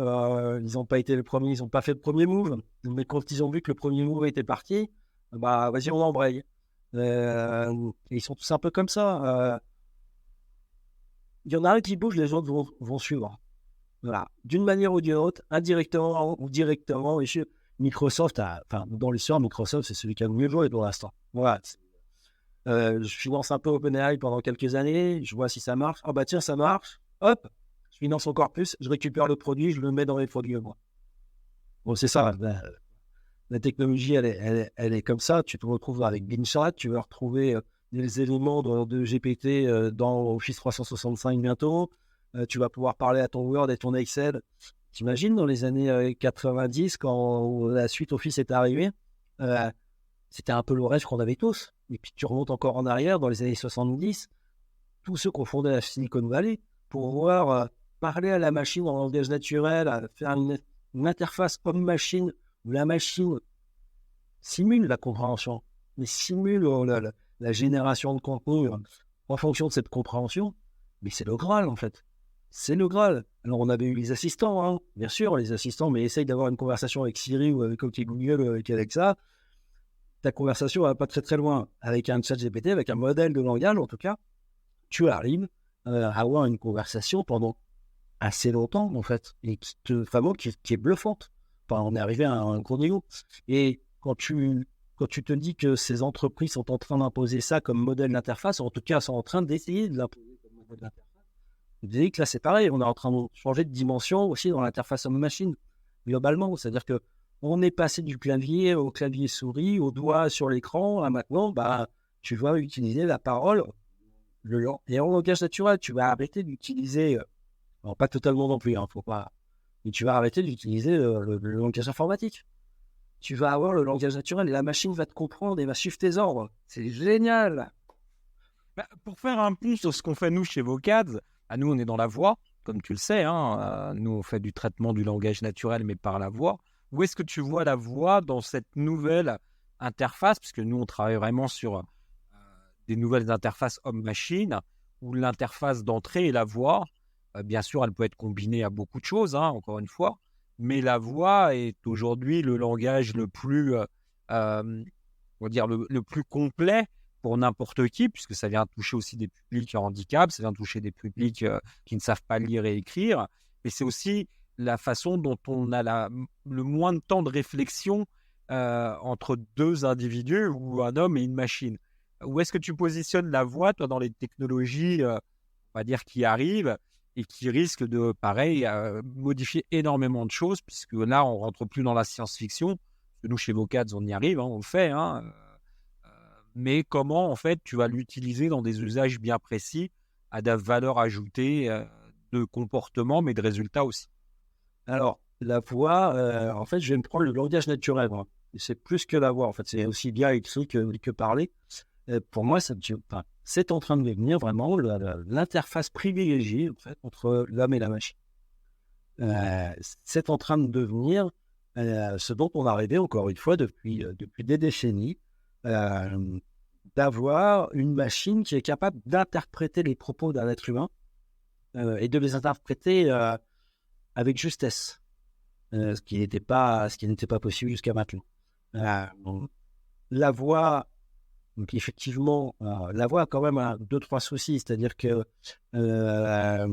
B: ils n'ont pas été les premiers, ils n'ont pas fait le premier move, mais quand ils ont vu que le premier move était parti, bah vas-y, on embraye. Et ils sont tous un peu comme ça. Il y en a un qui bouge, les autres vont suivre. Voilà. D'une manière ou d'une autre, indirectement ou directement. Et Microsoft, dans l'histoire, Microsoft, c'est celui qui a le mieux joué pour l'instant. Voilà. Je finance un peu OpenAI pendant quelques années, je vois si ça marche. Ah bah tiens, ça marche. Hop, je finance encore plus, je récupère le produit, je le mets dans mes produits moi. Bon, c'est ça. La technologie, elle est comme ça. Tu te retrouves avec Bing-Chat, tu vas retrouver des éléments de GPT dans Office 365 bientôt. Tu vas pouvoir parler à ton Word et ton Excel. T'imagines dans les années 90, quand la suite Office est arrivée, c'était un peu le rêve qu'on avait tous. Et puis tu remontes encore en arrière, dans les années 70, tous ceux qui ont fondé la Silicon Valley, pour pouvoir parler à la machine en langage naturel, faire une interface homme-machine, où la machine simule la compréhension, mais simule la génération de contenu en fonction de cette compréhension. Mais c'est le Graal, en fait. C'est le Graal. Alors, on avait eu les assistants, bien sûr, les assistants, mais essaye d'avoir une conversation avec Siri ou avec Google ou avec Alexa. Ta conversation va pas très très loin. Avec un chat GPT, avec un modèle de langage, en tout cas, tu arrives à avoir une conversation pendant assez longtemps, en fait, et qui est bluffante. Enfin, on est arrivé à un gros niveau. Et quand tu te dis que ces entreprises sont en train d'imposer ça comme modèle d'interface, en tout cas, sont en train d'essayer de l'imposer comme modèle d'interface, vous dites que là, c'est pareil, on est en train de changer de dimension aussi dans l'interface homme-machine, globalement. C'est-à-dire que on est passé du clavier au clavier souris, au doigt sur l'écran, à maintenant, tu vas utiliser la parole et en langage naturel. Tu vas arrêter d'utiliser, alors pas totalement non plus, faut pas, mais tu vas arrêter d'utiliser le langage informatique. Tu vas avoir le langage naturel et la machine va te comprendre et va suivre tes ordres. C'est génial.
A: Pour faire un pont sur ce qu'on fait nous chez Vocad, nous on est dans la voix, comme tu le sais, nous on fait du traitement du langage naturel mais par la voix. Où est-ce que tu vois la voix dans cette nouvelle interface? Parce que nous, on travaille vraiment sur des nouvelles interfaces homme-machine, où l'interface d'entrée est la voix. Bien sûr, elle peut être combinée à beaucoup de choses, hein, encore une fois, mais la voix est aujourd'hui le langage le plus, on va dire le plus complet pour n'importe qui, puisque ça vient toucher aussi des publics en handicap, ça vient toucher des publics qui ne savent pas lire et écrire, mais c'est aussi la façon dont on a le moins de temps de réflexion entre deux individus ou un homme et une machine. Où est-ce que tu positionnes la voix, toi, dans les technologies, on va dire, qui arrivent et qui risquent de, pareil, modifier énormément de choses, puisque là, on rentre plus dans la science-fiction. Parce que nous, chez Vocads, on y arrive, hein, on le fait. Hein, mais comment, en fait, tu vas l'utiliser dans des usages bien précis, à de la valeur ajoutée de comportement, mais de résultats aussi.
B: Alors, la voix, en fait, je vais me prendre le langage naturel, moi. C'est plus que la voix, en fait. C'est aussi bien écrit que parlé. Pour moi, c'est en train de devenir vraiment l'interface privilégiée, en fait, entre l'homme et la machine. C'est en train de devenir ce dont on a rêvé, encore une fois, depuis des décennies, d'avoir une machine qui est capable d'interpréter les propos d'un être humain et de les interpréter avec justesse, ce qui n'était pas possible jusqu'à maintenant. La voix, donc effectivement, la voix a quand même 2-3 soucis, c'est-à-dire que la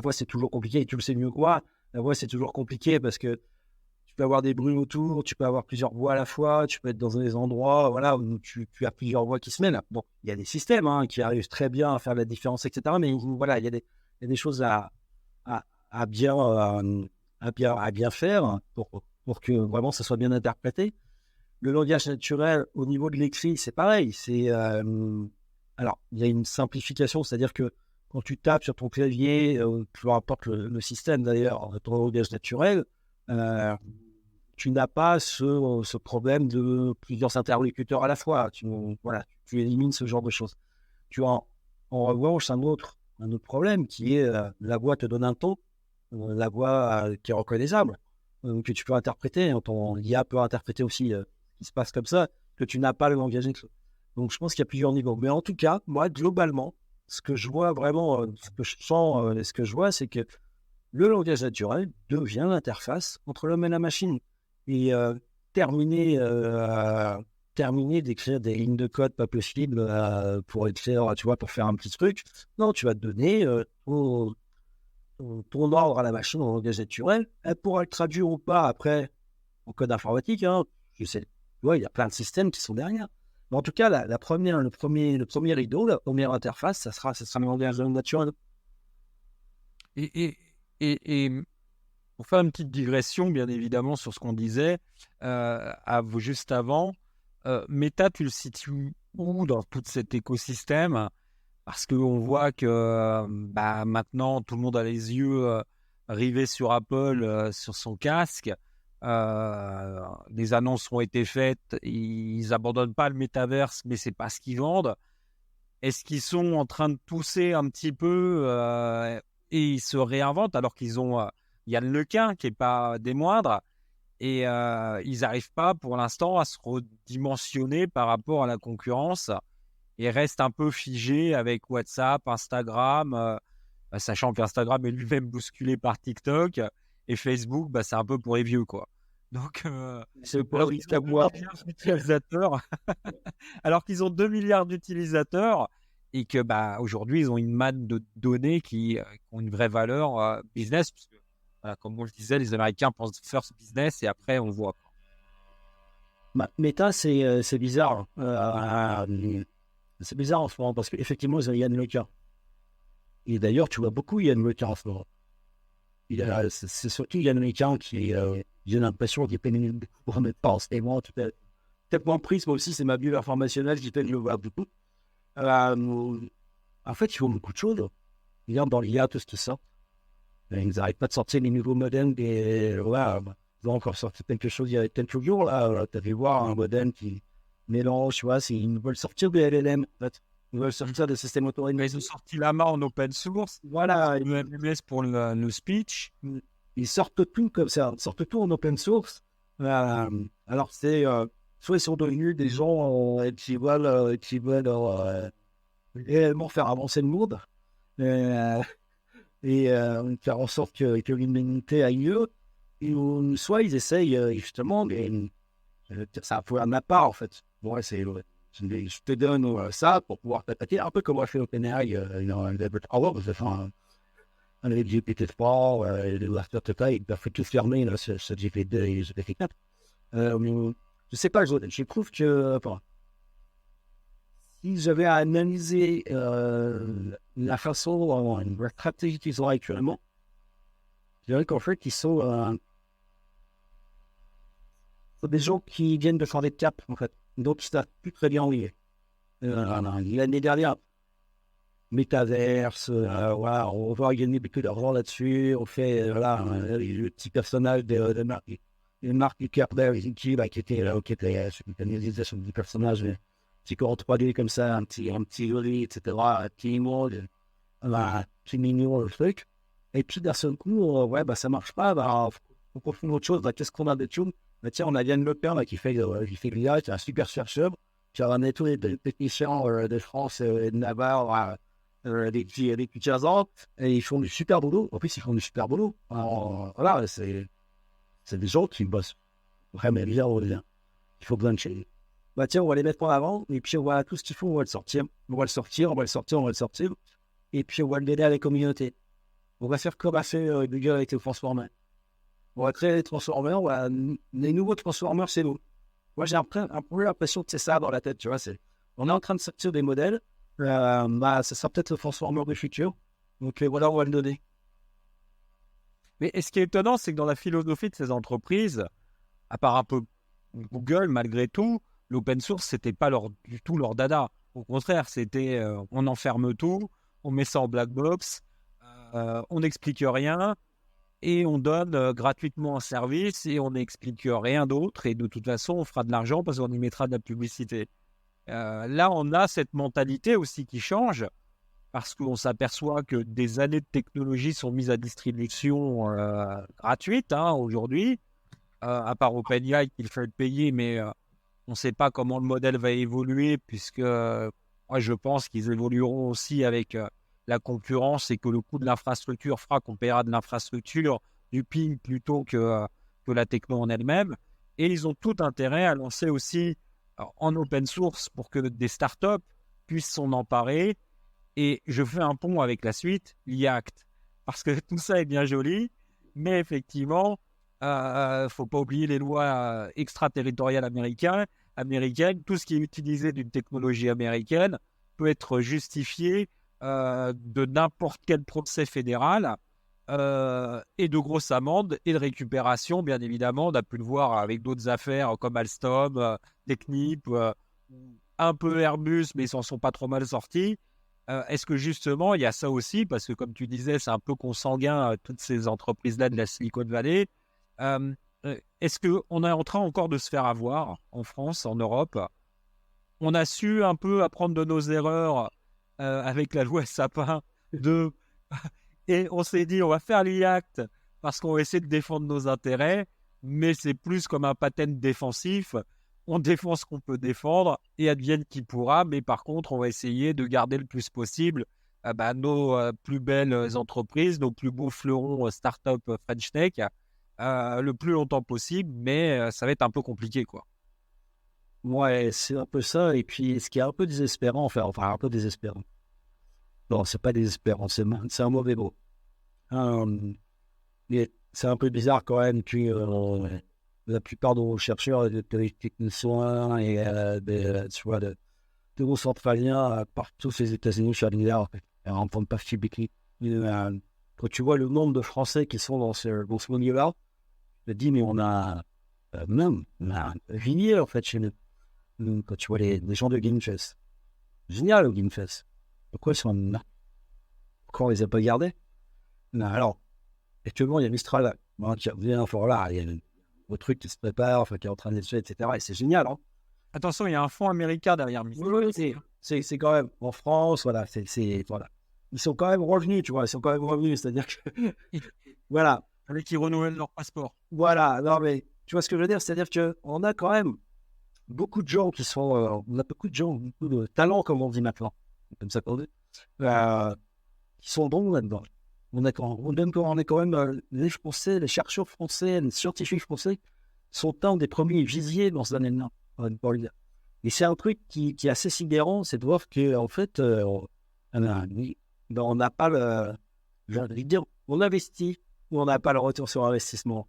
B: voix c'est toujours compliqué, et tu le sais mieux que moi, la voix c'est toujours compliqué parce que tu peux avoir des bruits autour, tu peux avoir plusieurs voix à la fois, tu peux être dans des endroits voilà, où tu as plusieurs voix qui se mêlent. Bon, il y a des systèmes qui arrivent très bien à faire la différence, etc. Mais voilà, il y a des choses à bien faire pour que vraiment ça soit bien interprété. Le langage naturel au niveau de l'écrit, c'est pareil. Alors, il y a une simplification, c'est-à-dire que quand tu tapes sur ton clavier, peu importe le système d'ailleurs, ton langage naturel, tu n'as pas ce problème de plusieurs interlocuteurs à la fois. Tu élimines ce genre de choses. Tu as en revanche un autre problème qui est la voix te donne un ton, la voix qui est reconnaissable, que tu peux interpréter. L'IA peut interpréter aussi ce qui se passe comme ça, que tu n'as pas le langage écrit. Donc je pense qu'il y a plusieurs niveaux. Mais en tout cas, moi, globalement, ce que je vois vraiment, ce que je sens, ce que je vois, c'est que le langage naturel devient l'interface entre l'homme et la machine. Et terminer d'écrire des lignes de code pas possibles pour écrire, tu vois, pour faire un petit truc. Non, tu vas te donner ton ordre à la machine en langage naturel. Elle pourra le traduire ou pas après en code informatique. Je sais, tu vois, il y a plein de systèmes qui sont derrière. Mais en tout cas, le premier rideau, la première interface, ça sera le langage naturel.
A: Et pour faire une petite digression, bien évidemment, sur ce qu'on disait juste avant, Meta, tu le situes où dans tout cet écosystème? Parce qu'on voit que maintenant, tout le monde a les yeux rivés sur Apple, sur son casque. Les annonces ont été faites, ils n'abandonnent pas le métaverse, mais c'est pas ce qu'ils vendent. Est-ce qu'ils sont en train de pousser un petit peu et ils se réinventent alors qu'ils ont Yann Lequin qui n'est pas des moindres et ils n'arrivent pas pour l'instant à se redimensionner par rapport à la concurrence et restent un peu figés avec WhatsApp, Instagram, sachant qu'Instagram est lui-même bousculé par TikTok et Facebook, c'est un peu pour les vieux, quoi. Donc,
B: c'est pour le risque à boire.
A: Alors qu'ils ont 2 milliards d'utilisateurs et que aujourd'hui, ils ont une manne de données qui ont une vraie valeur business. Puisque, comme on le disait, les Américains pensent first business et après, on voit.
B: Meta, c'est bizarre. C'est bizarre en ce moment parce qu'effectivement, ils ont Yann Lequin. Et d'ailleurs, tu vois beaucoup Yann Lequin en ce moment. C'est surtout Yann Lequin qui j'ai l'impression qu'il est pénible pour mes penses. Et moi, peut-être moins prise, moi aussi, c'est ma bulle informationnelle qui fait que je le vois beaucoup. En fait, ils font beaucoup de choses. Regarde dans l'IA, tout ce qui sort. Ils n'arrêtent pas de sortir les nouveaux modèles. Ils ont encore sorti quelque chose il y a quelques jours. Là, tu avais voir un modèle qui mélange, tu vois, ils veulent sortir de LLM, en fait. Ils veulent sortir des systèmes auto-réalisés.
A: Ils ont sorti Llama en open source.
B: Voilà.
A: Le MMS pour le speech.
B: ils sortent tout comme ça, ils sortent tout en open source. Alors, soit ils sont devenus des gens qui veulent réellement faire avancer le monde euh, faire en sorte que l'humanité aille mieux, ou soit ils essayent justement, c'est un peu à ma part en fait. Bon, je te donne ça pour pouvoir t'attaquer, un peu comme moi je fais au PNI, un GPT-3, la startup, il a fait tout fermer, là, ce GPT-2 et ce GPT-4. Je sais pas, je trouve que, enfin, si j'avais à analyser la façon, la stratégie qu'ils ont actuellement, je dirais qu'en fait, ils sont des gens qui viennent de changer de cap, en fait. Donc, ça plus très bien lié. L'année dernière, Metaverse, voilà, on va gagner beaucoup d'argent là-dessus. On fait, le petit personnage de Mark Zuckerberg qui était l'utilisation du personnage, petit corps en 3D comme ça, un petit joli, etc., un petit mode, un petit mignon, le truc. Et puis d'un seul coup, ça marche pas, faut qu'on fasse autre chose. Qu'est-ce qu'on a de tout? Tiens, on a Yann Lepin là, qui fait l'IA, qui est un super chercheur, qui a ramené tous les techniciens de France et de Navarre, des petits 15 ans, et ils font du super boulot. En plus, ils font du super boulot. Alors, voilà, c'est des gens qui bossent vraiment bien, bien. Il faut besoin de chez. Tiens, on va les mettre en avant, et puis on va tout ce qu'il faut, on va le sortir. On va le sortir, on va le sortir, on va le sortir. Et puis on va l'aider à la communauté. On va faire comme a fait Google avec les Transformers. On va créer les Transformers, les nouveaux Transformers, c'est nous. Moi, j'ai un peu l'impression que c'est ça dans la tête, tu vois. On est en train de sortir des modèles, ça sera peut-être le Transformer du futur. Donc voilà, on va le donner.
A: Mais ce qui est étonnant, c'est que dans la philosophie de ces entreprises, à part un peu Google, malgré tout, l'open source, c'était pas du tout leur dada. Au contraire, c'était on enferme tout, on met ça en black box, on n'explique rien et on donne gratuitement un service et on n'explique rien d'autre. Et de toute façon, on fera de l'argent parce qu'on y mettra de la publicité. Là, on a cette mentalité aussi qui change parce qu'on s'aperçoit que des années de technologie sont mises à distribution gratuite aujourd'hui. À part OpenAI qu'il faut payer, mais on ne sait pas comment le modèle va évoluer, puisque moi, je pense qu'ils évolueront aussi avec la concurrence et que le coût de l'infrastructure fera qu'on paiera de l'infrastructure du ping plutôt que la techno en elle-même. Et ils ont tout intérêt à lancer aussi en open source pour que des startups puissent s'en emparer. Et je fais un pont avec la suite, l'IACT, parce que tout ça est bien joli, mais effectivement, faut pas oublier les lois extraterritoriales américaines. Tout ce qui est utilisé d'une technologie américaine peut être justifié de n'importe quel procès fédéral et de grosses amendes et de récupération, bien évidemment. On a pu le voir avec d'autres affaires comme Alstom, Technip, un peu Airbus, mais ils s'en sont pas trop mal sortis. Est-ce que justement, il y a ça aussi, parce que comme tu disais, c'est un peu consanguin, toutes ces entreprises-là de la Silicon Valley. Est-ce qu'on est en train encore de se faire avoir en France, en Europe? On a su un peu apprendre de nos erreurs avec la loi Sapin 2 et on s'est dit on va faire l'IACT parce qu'on va essayer de défendre nos intérêts, mais c'est plus comme un pattern défensif. On défend ce qu'on peut défendre et advienne qui pourra, mais par contre, on va essayer de garder le plus possible nos plus belles entreprises, nos plus beaux fleurons start-up French Tech, le plus longtemps possible, mais ça va être un peu compliqué, quoi.
B: Ouais, c'est un peu ça. Et puis, ce qui est un peu désespérant, enfin un peu désespérant. Non, c'est pas désespérant, c'est un mauvais mot. Mais c'est un peu bizarre quand même que la plupart de nos chercheurs, de techniciens et tu vois, de gros centraliens partout aux États-Unis, je suis allé là, en train de pas Québec. Quand tu vois le nombre de Français qui sont dans ce milieu-là, je te dis, mais on a même un vivier en fait chez nous. Quand tu vois les gens de GameFest, génial le GameFest. Pourquoi ils sont là? Pourquoi on les a pas gardés? Alors, actuellement, il y a Mistral qui revient fort là. Il y a le truc qui se prépare, enfin, qui est en train d'être fait, etc. Et c'est génial. Hein.
A: Attention, il y a un fonds américain derrière Mistral.
B: Oui, c'est quand même en France, voilà, voilà. Ils sont quand même revenus, tu vois. Ils sont quand même revenus, c'est-à-dire que voilà.
A: Fallait qu'ils renouvellent leur passeport.
B: Voilà, non mais tu vois ce que je veux dire? C'est-à-dire qu'on a quand même beaucoup de gens qui sont, on a beaucoup de gens, beaucoup de talents, comme on dit maintenant, comme ça qu'on dit, qui sont bons là-dedans. On est quand même, les Français, les chercheurs français, les scientifiques français sont un des premiers viviers dans ce domaine-là. Et c'est un truc qui est assez sidérant, c'est de voir qu'en fait, on n'a pas j'ai envie de dire, on investit ou on n'a pas le retour sur investissement.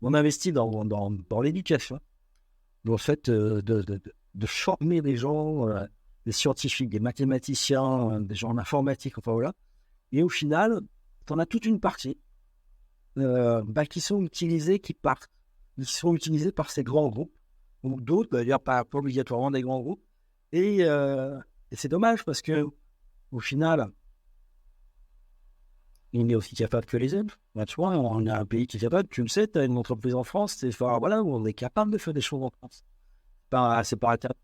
B: On investit dans l'éducation, dans le fait de former des gens, des scientifiques, des mathématiciens, des gens en informatique, enfin voilà. Et au final, tu en as toute une partie qui sont utilisés, qui sont utilisés par ces grands groupes, ou d'autres, d'ailleurs pas obligatoirement des grands groupes. Et c'est dommage parce que au final, il est aussi capable que les autres. Bah, tu vois, on a un pays qui est capable, tu le sais, tu as une entreprise en France, voilà, on est capable de faire des choses en France. C'est pas intéressant.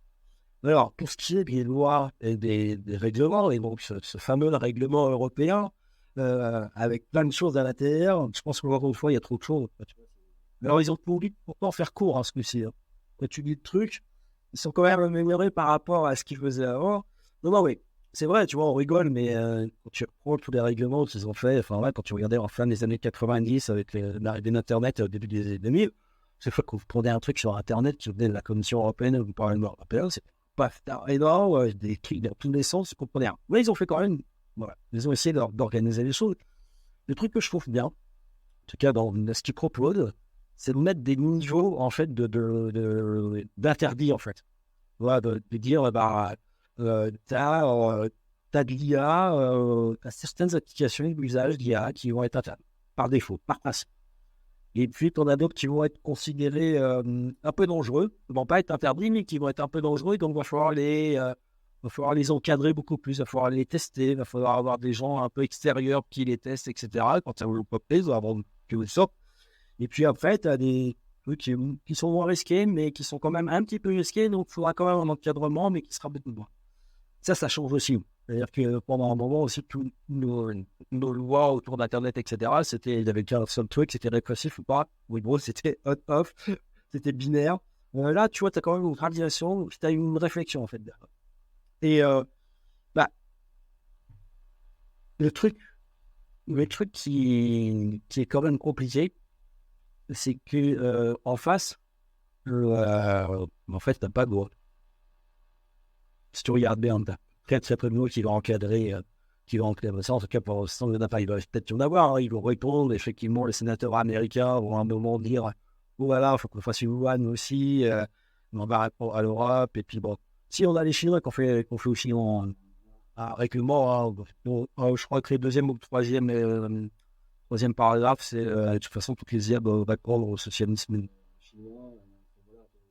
B: Alors, pour ce qui est des lois et des règlements, et donc ce fameux règlement européen, avec plein de choses à l'intérieur, je pense qu'encore une fois, il y a trop de choses. Alors, ils ont voulu pourtant faire court, ce coup-ci. Quand tu lis le truc, ils sont quand même améliorés par rapport à ce qu'ils faisaient avant. Non, oui, c'est vrai, tu vois, on rigole, mais quand tu reprends tous les règlements qu'ils ont fait, enfin, ouais, quand tu regardais en fin des années 90 avec l'arrivée d'Internet au début des années 2000, c'est fois que vous prenez un truc sur Internet qui venait de la Commission européenne ou du Parlement européen, c'est pas énorme, des trucs dans tous les sens, vous comprenez rien. Mais ils ont fait quand même, voilà, ils ont essayé d'organiser les choses. Le truc que je trouve bien, en tout cas dans ce qu'ils proposent, c'est de mettre des niveaux, en fait, d'interdits, en fait. Voilà, de dire, t'as de l'IA, t'as certaines applications d'usage d'IA qui vont être interdites, par défaut, par principe. Et puis, tu en as d'autres qui vont être considérés un peu dangereux. Ils ne vont pas être interdits, mais qui vont être un peu dangereux. Donc, il va falloir les encadrer beaucoup plus. Il va falloir les tester. Il va falloir avoir des gens un peu extérieurs qui les testent, etc. Quand ça ne vous pas plaît, ils vont avoir que vous sorte. Et puis après, tu as des trucs qui sont moins risqués, mais qui sont quand même un petit peu risqués. Donc, il faudra quand même un encadrement, mais qui sera beaucoup moins. Ça change aussi. C'est-à-dire que pendant un moment aussi, toutes nos lois autour d'Internet, etc., il y avait qu'un seul truc, c'était répressif ou pas. Oui, bon, c'était on-off, c'était binaire. Là, tu vois, tu as quand même une radiation, tu as une réflexion, en fait. Et le truc qui est quand même compliqué, c'est que en face, en fait, tu n'as pas de loi. Si tu regardes bien, très peu de mots qui vont encadrer ça. En tout cas, pour l'instant, il va peut-être y en avoir. Ils vont répondre. Effectivement, les sénateurs américains vont à un moment dire oh voilà, il faut qu'on fasse une loi nous aussi. On va répondre à l'Europe. Et puis bon, si on a les Chinois qu'on fait aussi un règlement, je crois que les deuxième ou troisième paragraphe, c'est de toute façon, toutes les IA doivent répondre au socialisme chinois.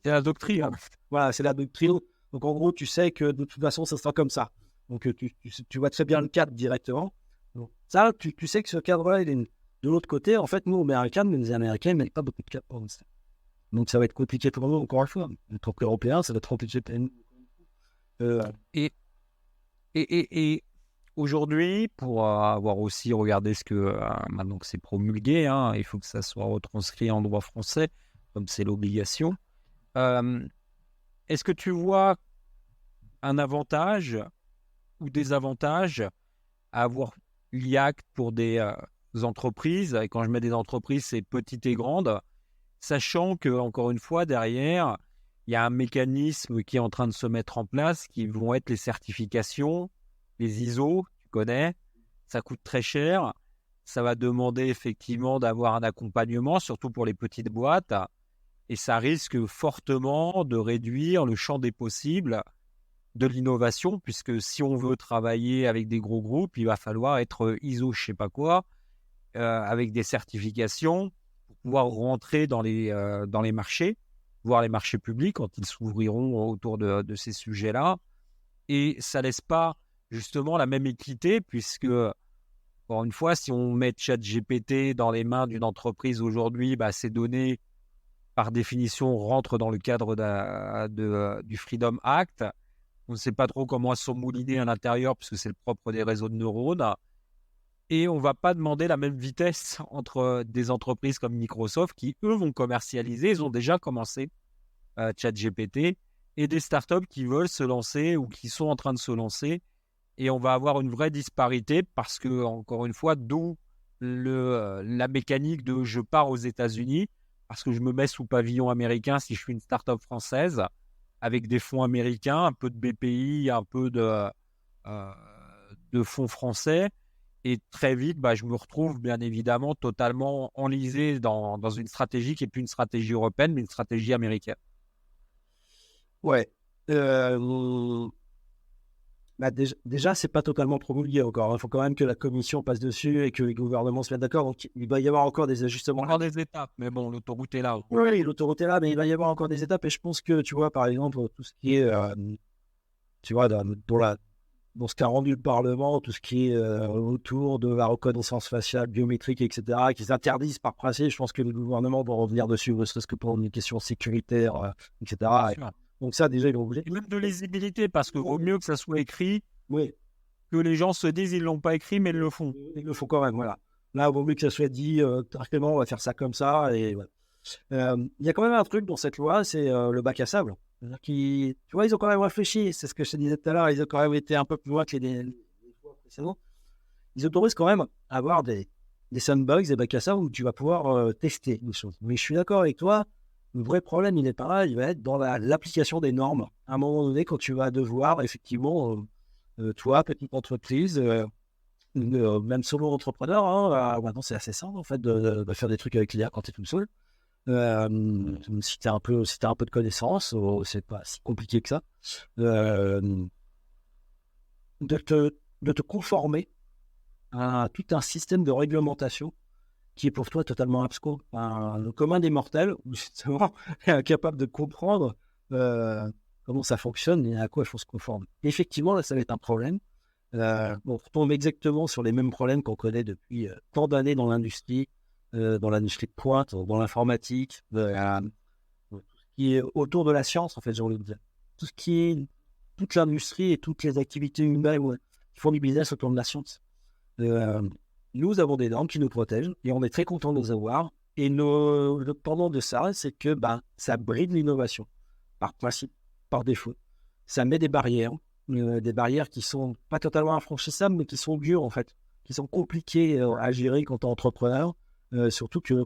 A: C'est la doctrine.
B: Voilà, c'est la doctrine. Donc, en gros, tu sais que de toute façon, ça sera comme ça. Donc, tu vois très bien le cadre directement. Donc, ça, tu sais que ce cadre-là, il est de l'autre côté. En fait, nous, Américains, les Américains, ils ne mettent pas beaucoup de cadre pour ça. Donc, ça va être compliqué pour nous, encore une fois. En tant qu'Européens, ça va être compliqué pour nous.
A: Et aujourd'hui, pour avoir aussi regardé ce que maintenant que c'est promulgué, il faut que ça soit retranscrit en droit français, comme c'est l'obligation. Est-ce que tu vois un avantage ou des avantages à avoir l'IA pour des entreprises? Et quand je mets des entreprises, c'est petites et grandes, sachant que, encore une fois, derrière, il y a un mécanisme qui est en train de se mettre en place, qui vont être les certifications, les ISO, tu connais, ça coûte très cher. Ça va demander effectivement d'avoir un accompagnement, surtout pour les petites boîtes. Et ça risque fortement de réduire le champ des possibles de l'innovation, puisque si on veut travailler avec des gros groupes, il va falloir être ISO je ne sais pas quoi, avec des certifications pour pouvoir rentrer dans les marchés, voire les marchés publics quand ils s'ouvriront autour de ces sujets-là. Et ça ne laisse pas justement la même équité, puisque, encore une fois, si on met ChatGPT dans les mains d'une entreprise aujourd'hui, ces données par définition, rentrent dans le cadre du Freedom Act. On ne sait pas trop comment elles sont moulinées à l'intérieur, puisque c'est le propre des réseaux de neurones. Et on ne va pas demander la même vitesse entre des entreprises comme Microsoft qui, eux, vont commercialiser. Ils ont déjà commencé ChatGPT et des startups qui veulent se lancer ou qui sont en train de se lancer. Et on va avoir une vraie disparité parce que, encore une fois, d'où la mécanique de je pars aux États-Unis parce que je me mets sous pavillon américain si je suis une startup française avec des fonds américains, un peu de BPI, un peu de fonds français. Et très vite, je me retrouve bien évidemment totalement enlisé dans une stratégie qui n'est plus une stratégie européenne, mais une stratégie américaine.
B: Ouais. Déjà, c'est pas totalement promulgué encore. Il faut quand même que la commission passe dessus et que les gouvernements se mettent d'accord. Donc, il va y avoir encore des ajustements.
A: Encore des étapes, mais bon, l'autoroute est là.
B: Oui, l'autoroute est là, mais il va y avoir encore des étapes. Et je pense que, tu vois, par exemple, tout ce qui est, tu vois, dans ce qu'a rendu le Parlement, tout ce qui est autour de la reconnaissance faciale, biométrique, etc., qu'ils interdisent par principe, je pense que le gouvernement va revenir dessus, ne serait-ce que pour une question sécuritaire, etc. Donc ça, déjà, ils vont bouger.
A: Et même de lisibilité, parce que vaut mieux que ça soit écrit
B: oui.
A: que les gens se disent ils ne l'ont pas écrit, mais ils le font.
B: Ils le font quand même, voilà. Là, il vaut mieux que ça soit dit, tranquillement, on va faire ça comme ça. Et voilà. Il y a quand même un truc dans cette loi, c'est le bac à sable. Tu vois, ils ont quand même réfléchi, c'est ce que je te disais tout à l'heure, ils ont quand même été un peu plus loin que les fois précédentes. Ils autorisent quand même à avoir des sandbox, des bacs à sable où tu vas pouvoir tester les choses. Mais je suis d'accord avec toi, le vrai problème, il n'est pas là, il va être dans l'application des normes. À un moment donné, quand tu vas devoir, effectivement, toi, petite entreprise, même solo entrepreneur, hein, maintenant c'est assez simple en fait de faire des trucs avec l'IA quand tu es tout seul. Si tu as un peu de connaissances, c'est pas si compliqué que ça. De te conformer à tout un système de réglementation qui est pour toi totalement absco. Le commun des mortels, justement, est incapable de comprendre comment ça fonctionne et à quoi il faut se conformer. Effectivement, là, ça va être un problème. On retombe exactement sur les mêmes problèmes qu'on connaît depuis tant d'années dans l'industrie de pointe, dans l'informatique, tout ce qui est autour de la science, en fait, j'ai envie de dire. Tout ce qui est toute l'industrie et toutes les activités humaines qui font du business autour de la science. Nous avons des normes qui nous protègent et on est très content de les avoir. Et le pendant de ça, c'est que ça bride l'innovation, par principe, par défaut. Ça met des barrières qui sont pas totalement infranchissables, mais qui sont dures, en fait, qui sont compliquées à gérer quand tu es entrepreneur. Surtout que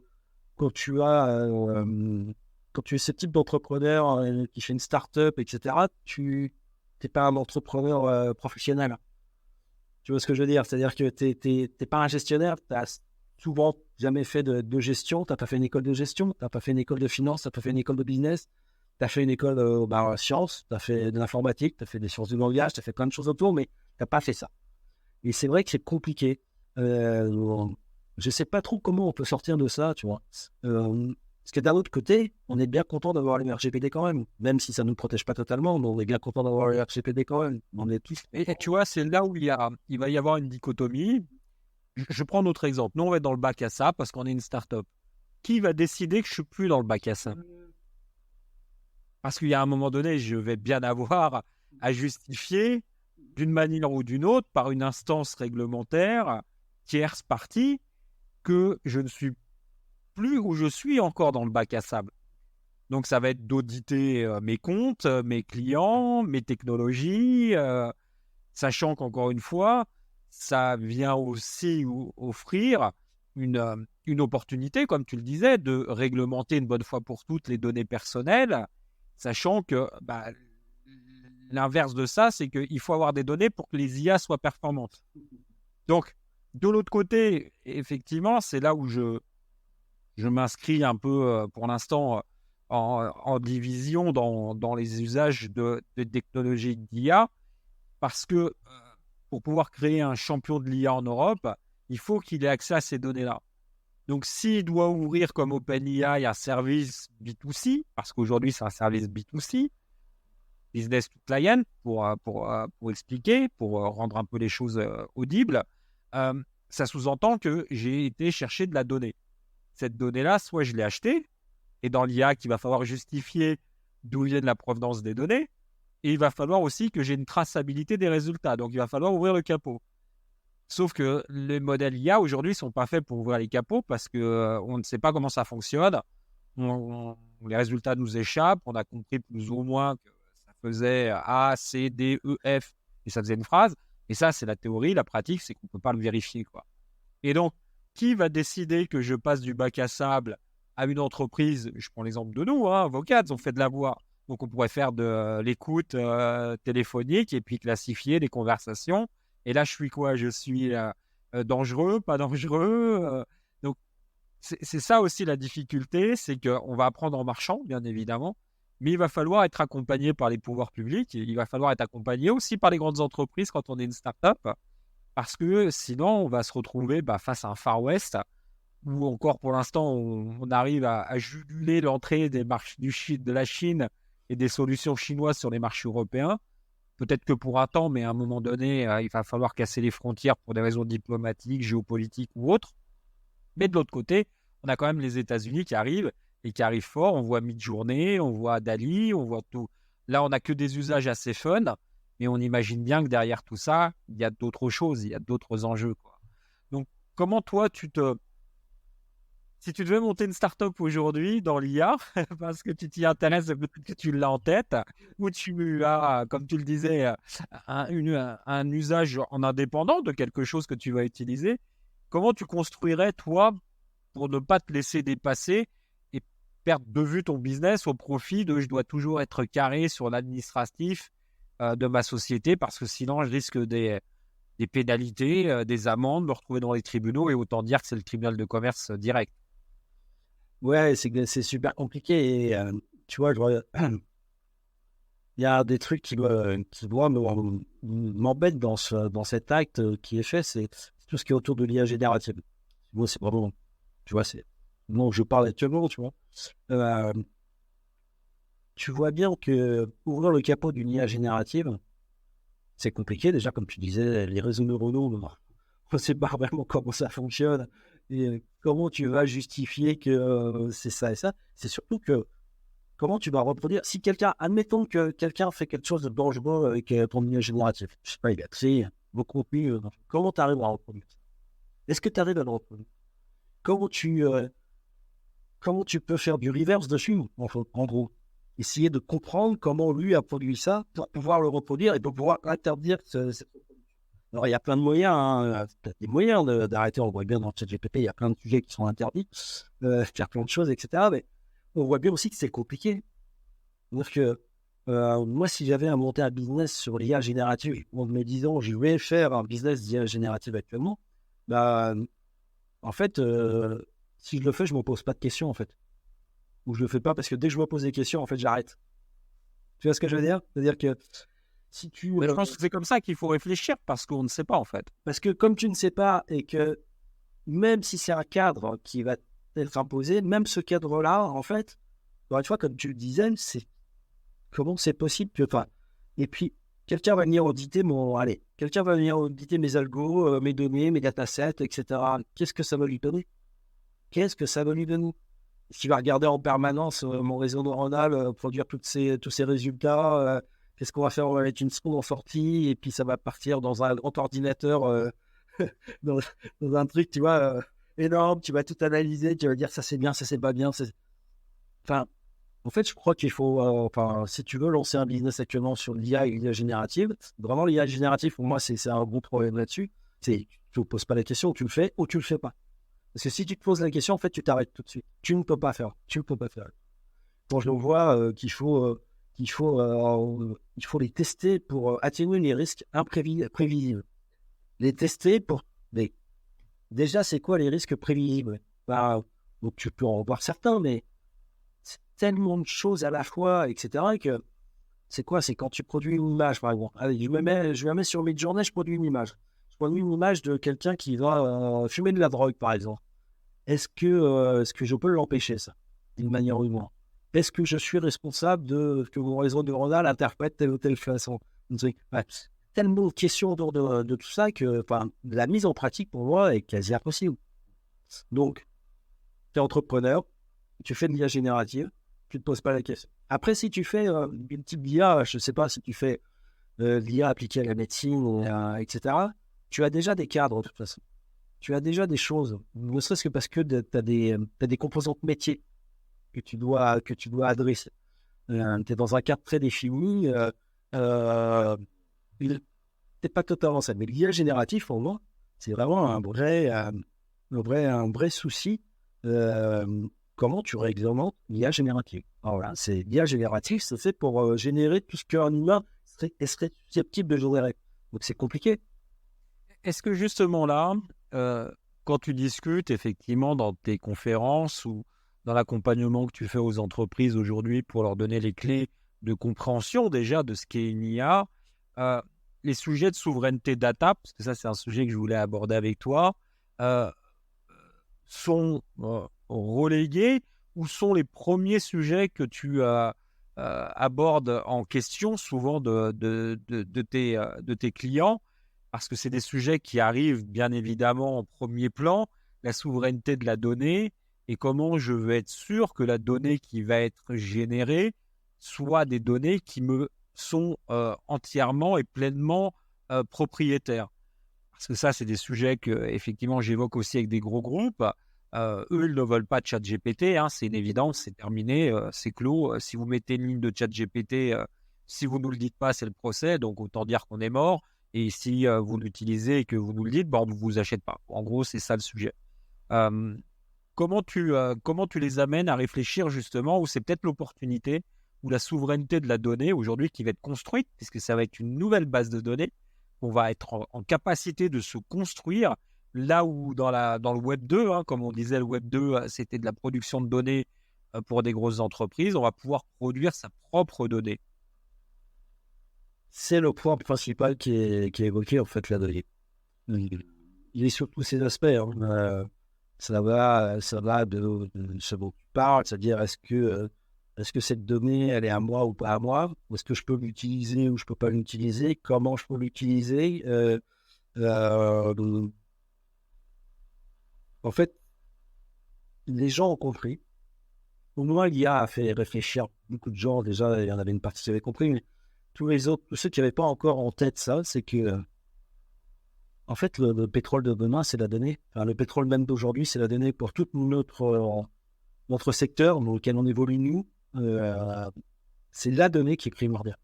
B: quand tu es ce type d'entrepreneur qui fait une start-up, etc., tu n'es pas un entrepreneur professionnel. Tu vois ce que je veux dire? C'est-à-dire que tu n'es pas un gestionnaire, tu n'as souvent jamais fait de gestion, tu n'as pas fait une école de gestion, tu n'as pas fait une école de finance, tu n'as pas fait une école de business, tu as fait une école de sciences, tu as fait de l'informatique, tu as fait des sciences du langage, tu as fait plein de choses autour, mais tu n'as pas fait ça. Et c'est vrai que c'est compliqué. Je ne sais pas trop comment on peut sortir de ça, tu vois. Parce que d'un autre côté, on est bien content d'avoir le RGPD quand même si ça ne nous protège pas totalement, mais on est bien content d'avoir le RGPD quand même. On est tous...
A: Et tu vois, c'est là où il va y avoir une dichotomie. Je prends notre exemple. Nous, on va être dans le bac à sable parce qu'on est une start-up. Qui va décider que je ne suis plus dans le bac à sable? Parce qu'il y a un moment donné, je vais bien avoir à justifier d'une manière ou d'une autre par une instance réglementaire, tierce partie, que je ne suis plus ou je suis encore dans le bac à sable. Donc, ça va être d'auditer mes comptes, mes clients, mes technologies, sachant qu'encore une fois, ça vient aussi offrir une opportunité, comme tu le disais, de réglementer une bonne fois pour toutes les données personnelles, sachant que l'inverse de ça, c'est qu'il faut avoir des données pour que les IA soient performantes. Donc, de l'autre côté, effectivement, c'est là où je m'inscris un peu, pour l'instant, en division dans les usages de technologies d'IA, parce que pour pouvoir créer un champion de l'IA en Europe, il faut qu'il ait accès à ces données-là. Donc, s'il doit ouvrir comme OpenAI un service B2C, parce qu'aujourd'hui, c'est un service B2C, business to client, pour expliquer, pour rendre un peu les choses audibles, ça sous-entend que j'ai été chercher de la donnée. Cette donnée-là, soit je l'ai achetée, et dans l'IA, il va falloir justifier d'où vient la provenance des données, et il va falloir aussi que j'ai une traçabilité des résultats. Donc, il va falloir ouvrir le capot. Sauf que les modèles IA aujourd'hui sont pas faits pour ouvrir les capots parce que, on ne sait pas comment ça fonctionne. Les résultats nous échappent. On a compris plus ou moins que ça faisait A, C, D, E, F et ça faisait une phrase. Et ça, c'est la théorie. La pratique, c'est qu'on peut pas le vérifier, quoi. Et donc, qui va décider que je passe du bac à sable à une entreprise? Je prends l'exemple de nous, hein, avocats, on fait de la voix. Donc, on pourrait faire de l'écoute téléphonique et puis classifier des conversations. Et là, je suis quoi? Je suis dangereux, pas dangereux? Donc, c'est ça aussi la difficulté, c'est qu'on va apprendre en marchant, bien évidemment, mais il va falloir être accompagné par les pouvoirs publics, et il va falloir être accompagné aussi par les grandes entreprises quand on est une start-up, parce que sinon, on va se retrouver face à un Far West où encore pour l'instant, on arrive à juguler l'entrée des marchés de la Chine et des solutions chinoises sur les marchés européens. Peut-être que pour un temps, mais à un moment donné, il va falloir casser les frontières pour des raisons diplomatiques, géopolitiques ou autres. Mais de l'autre côté, on a quand même les États-Unis qui arrivent et qui arrivent fort. On voit Midjourney, on voit Dali, on voit tout. Là, on n'a que des usages assez fun, mais on imagine bien que derrière tout ça, il y a d'autres choses, il y a d'autres enjeux, quoi. Donc, comment toi, si tu devais monter une start-up aujourd'hui dans l'IA, parce que tu t'y intéresses, peut-être que tu l'as en tête, ou tu as, comme tu le disais, un usage en indépendant de quelque chose que tu vas utiliser, comment tu construirais, toi, pour ne pas te laisser dépasser et perdre de vue ton business au profit de je dois toujours être carré sur l'administratif de ma société parce que sinon je risque des pénalités, des amendes, me retrouver dans les tribunaux et autant dire que c'est le tribunal de commerce direct.
B: Ouais, c'est super compliqué. Et tu vois, il y a des trucs qui m'embêtent dans cet acte qui est fait, c'est tout ce qui est autour de l'IA générative. Moi, c'est vraiment, tu vois, c'est dont je parle actuellement, tu vois. Euh, Tu vois bien que ouvrir le capot d'une IA générative, c'est compliqué. Déjà, comme tu disais, les réseaux neuronaux, on ne sait pas vraiment comment ça fonctionne et comment tu vas justifier que c'est ça et ça. C'est surtout que comment tu vas reproduire. Si quelqu'un, admettons que quelqu'un fait quelque chose de dangereux avec ton IA générative, je sais pas, il a créé vos contenus, comment tu arrives à reproduire ça? Est-ce que tu arrives à le reproduire? Comment comment tu peux faire du reverse dessus, en gros? Essayer de comprendre comment lui a produit ça pour pouvoir le reproduire et pour pouvoir interdire cette reproduction. Alors, il y a plein de moyens, hein. Peut-être des moyens d'arrêter. On voit bien dans ChatGPT, il y a plein de sujets qui sont interdits, faire plein de choses, etc. Mais on voit bien aussi que c'est compliqué. C'est-à-dire que moi, si j'avais à monter un business sur l'IA générative, en me disant je vais faire un business d'IA générative actuellement, bah, en fait, si je le fais, je ne me pose pas de questions, en fait. Ou je le fais pas parce que dès que je me pose des questions, en fait, j'arrête. Tu vois ce que je veux dire? C'est-à-dire que si tu...
A: Mais je pense que c'est comme ça qu'il faut réfléchir parce qu'on ne sait pas en fait.
B: Parce que comme tu ne sais pas et que même si c'est un cadre qui va être imposé, même ce cadre-là, en fait, encore une fois, comme tu le disais, c'est comment c'est possible que... Enfin, et puis, quelqu'un va venir auditer quelqu'un va venir auditer mes algos, mes données, mes datasets, etc. Qu'est-ce que ça va lui donner? Qu'est-ce que ça va lui donner? Qui va regarder en permanence mon réseau neuronal produire tous ces résultats. Qu'est-ce qu'on va faire? On va mettre une sonde en sortie et puis ça va partir dans un grand ordinateur, dans, dans un truc, tu vois, énorme. Tu vas tout analyser, tu vas dire ça c'est bien, ça c'est pas bien. Enfin, en fait, je crois qu'il faut, si tu veux lancer un business actuellement sur l'IA et l'IA générative, vraiment l'IA générative, pour moi, c'est un gros problème là-dessus. Tu ne poses pas la question, tu le fais ou tu le fais pas. Parce que si tu te poses la question, en fait, tu t'arrêtes tout de suite. Tu ne peux pas faire. Tu ne peux pas faire. Quand je vois qu'il faut les tester pour atténuer les risques imprévisibles. Les tester pour... Mais déjà, c'est quoi les risques prévisibles? Donc, tu peux en voir certains, mais c'est tellement de choses à la fois, etc. que c'est quoi? C'est quand tu produis une image, par exemple. Allez, je me mets sur Midjourney, je produis une image. Je produis une image de quelqu'un qui va fumer de la drogue, par exemple. Est-ce que je peux l'empêcher, ça, d'une manière ou d'une autre? Est-ce que je suis responsable de que mon réseau neuronal interprète telle ou telle façon? Ouais. Tellement de questions autour de tout ça que la mise en pratique, pour moi, est quasi impossible. Donc, tu es entrepreneur, tu fais de l'IA générative, tu ne te poses pas la question. Après, si tu fais une type d'IA, je ne sais pas si tu fais de l'IA appliquée à la médecine, etc., tu as déjà des cadres de toute façon. Tu as déjà des choses, ne serait-ce que parce que t'as des composantes métiers que tu dois adresser. Tu es dans un cadre très défini. Euh, il n'est pas totalement ça. Mais l'IA génératif, pour moi, c'est vraiment un vrai souci. Euh, Comment tu réglementes l'IA générative? Alors voilà, c'est l'IA générative, c'est fait pour générer tout ce qu'un humain serait susceptible de générer. Donc c'est compliqué.
A: Est-ce que justement là, quand tu discutes effectivement dans tes conférences ou dans l'accompagnement que tu fais aux entreprises aujourd'hui pour leur donner les clés de compréhension déjà de ce qu'est une IA, euh, les sujets de souveraineté data, parce que ça c'est un sujet que je voulais aborder avec toi, euh, sont relégués ou sont les premiers sujets que tu abordes en question souvent de tes clients, parce que c'est des sujets qui arrivent bien évidemment en premier plan, la souveraineté de la donnée et comment je veux être sûr que la donnée qui va être générée soit des données qui me sont entièrement et pleinement propriétaires. Parce que ça, c'est des sujets que effectivement j'évoque aussi avec des gros groupes. Eux, ils ne veulent pas de ChatGPT, hein, c'est une évidence, c'est terminé, c'est clos. Si vous mettez une ligne de ChatGPT, si vous ne nous le dites pas, c'est le procès, donc autant dire qu'on est mort. Et si vous l'utilisez et que vous nous le dites, on ne vous achète pas. En gros, c'est ça le sujet. Euh, comment tu les amènes à réfléchir justement, où c'est peut-être l'opportunité, ou la souveraineté de la donnée aujourd'hui qui va être construite, puisque ça va être une nouvelle base de données, on va être en capacité de se construire, là où dans le Web 2, hein, comme on disait, le Web 2, c'était de la production de données pour des grosses entreprises, on va pouvoir produire sa propre donnée.
B: C'est le point principal qui est évoqué en fait là-dedans. Il est sur tous ces aspects. Hein. Ça va de ce dont tu parles, c'est-à-dire est-ce que cette donnée, elle est à moi ou pas à moi? Ou est-ce que je peux l'utiliser ou je peux pas l'utiliser? Comment je peux l'utiliser? Euh, En fait, les gens ont compris. Au moins, l'IA a fait réfléchir beaucoup de gens. Déjà, il y en avait une partie qui avait compris, mais tous les autres, tous ceux qui n'avaient pas encore en tête ça, c'est que en fait, le pétrole de demain, c'est la donnée. Enfin, le pétrole même d'aujourd'hui, c'est la donnée pour tout notre secteur dans lequel on évolue nous. Euh, c'est la donnée qui est primordiale.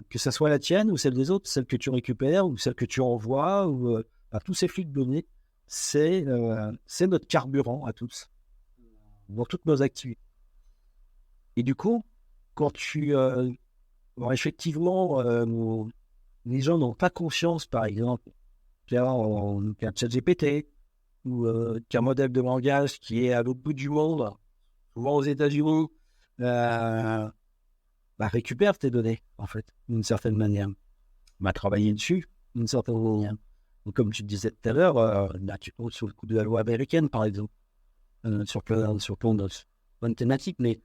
B: Que ce soit la tienne ou celle des autres, celle que tu récupères ou celle que tu envoies, ou tous ces flux de données, c'est notre carburant à tous, dans toutes nos activités. Et du coup, quand effectivement, les gens n'ont pas conscience, par exemple, qu'un ChatGPT ou qu'un modèle de langage qui est à l'autre bout du monde, souvent aux États-Unis, euh, récupère tes données, en fait, d'une certaine manière. Travailler dessus, d'une certaine manière. Donc, comme tu disais tout à l'heure, là, tu tombes sur le coup de la loi américaine, par exemple, sur plein de bonnes thématiques, mais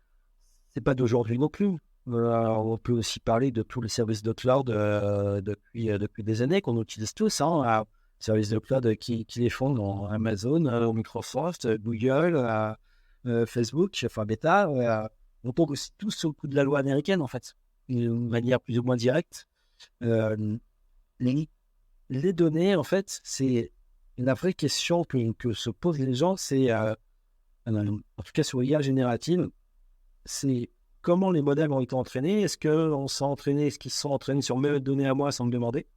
B: c'est pas d'aujourd'hui non plus. On peut aussi parler de tous les services de cloud depuis des années qu'on utilise tous. Hein, services de cloud qui les font dans Amazon, Microsoft, Google, Facebook, enfin Meta. On tombe aussi tous sur le coup de la loi américaine, en fait, d'une manière plus ou moins directe. Euh, les, les données, en fait, c'est la vraie question que se posent les gens, c'est, en tout cas sur l'IA générative, c'est comment les modèles ont été entraînés. Est-ce qu'ils se sont entraînés sur mes données à moi sans me demander?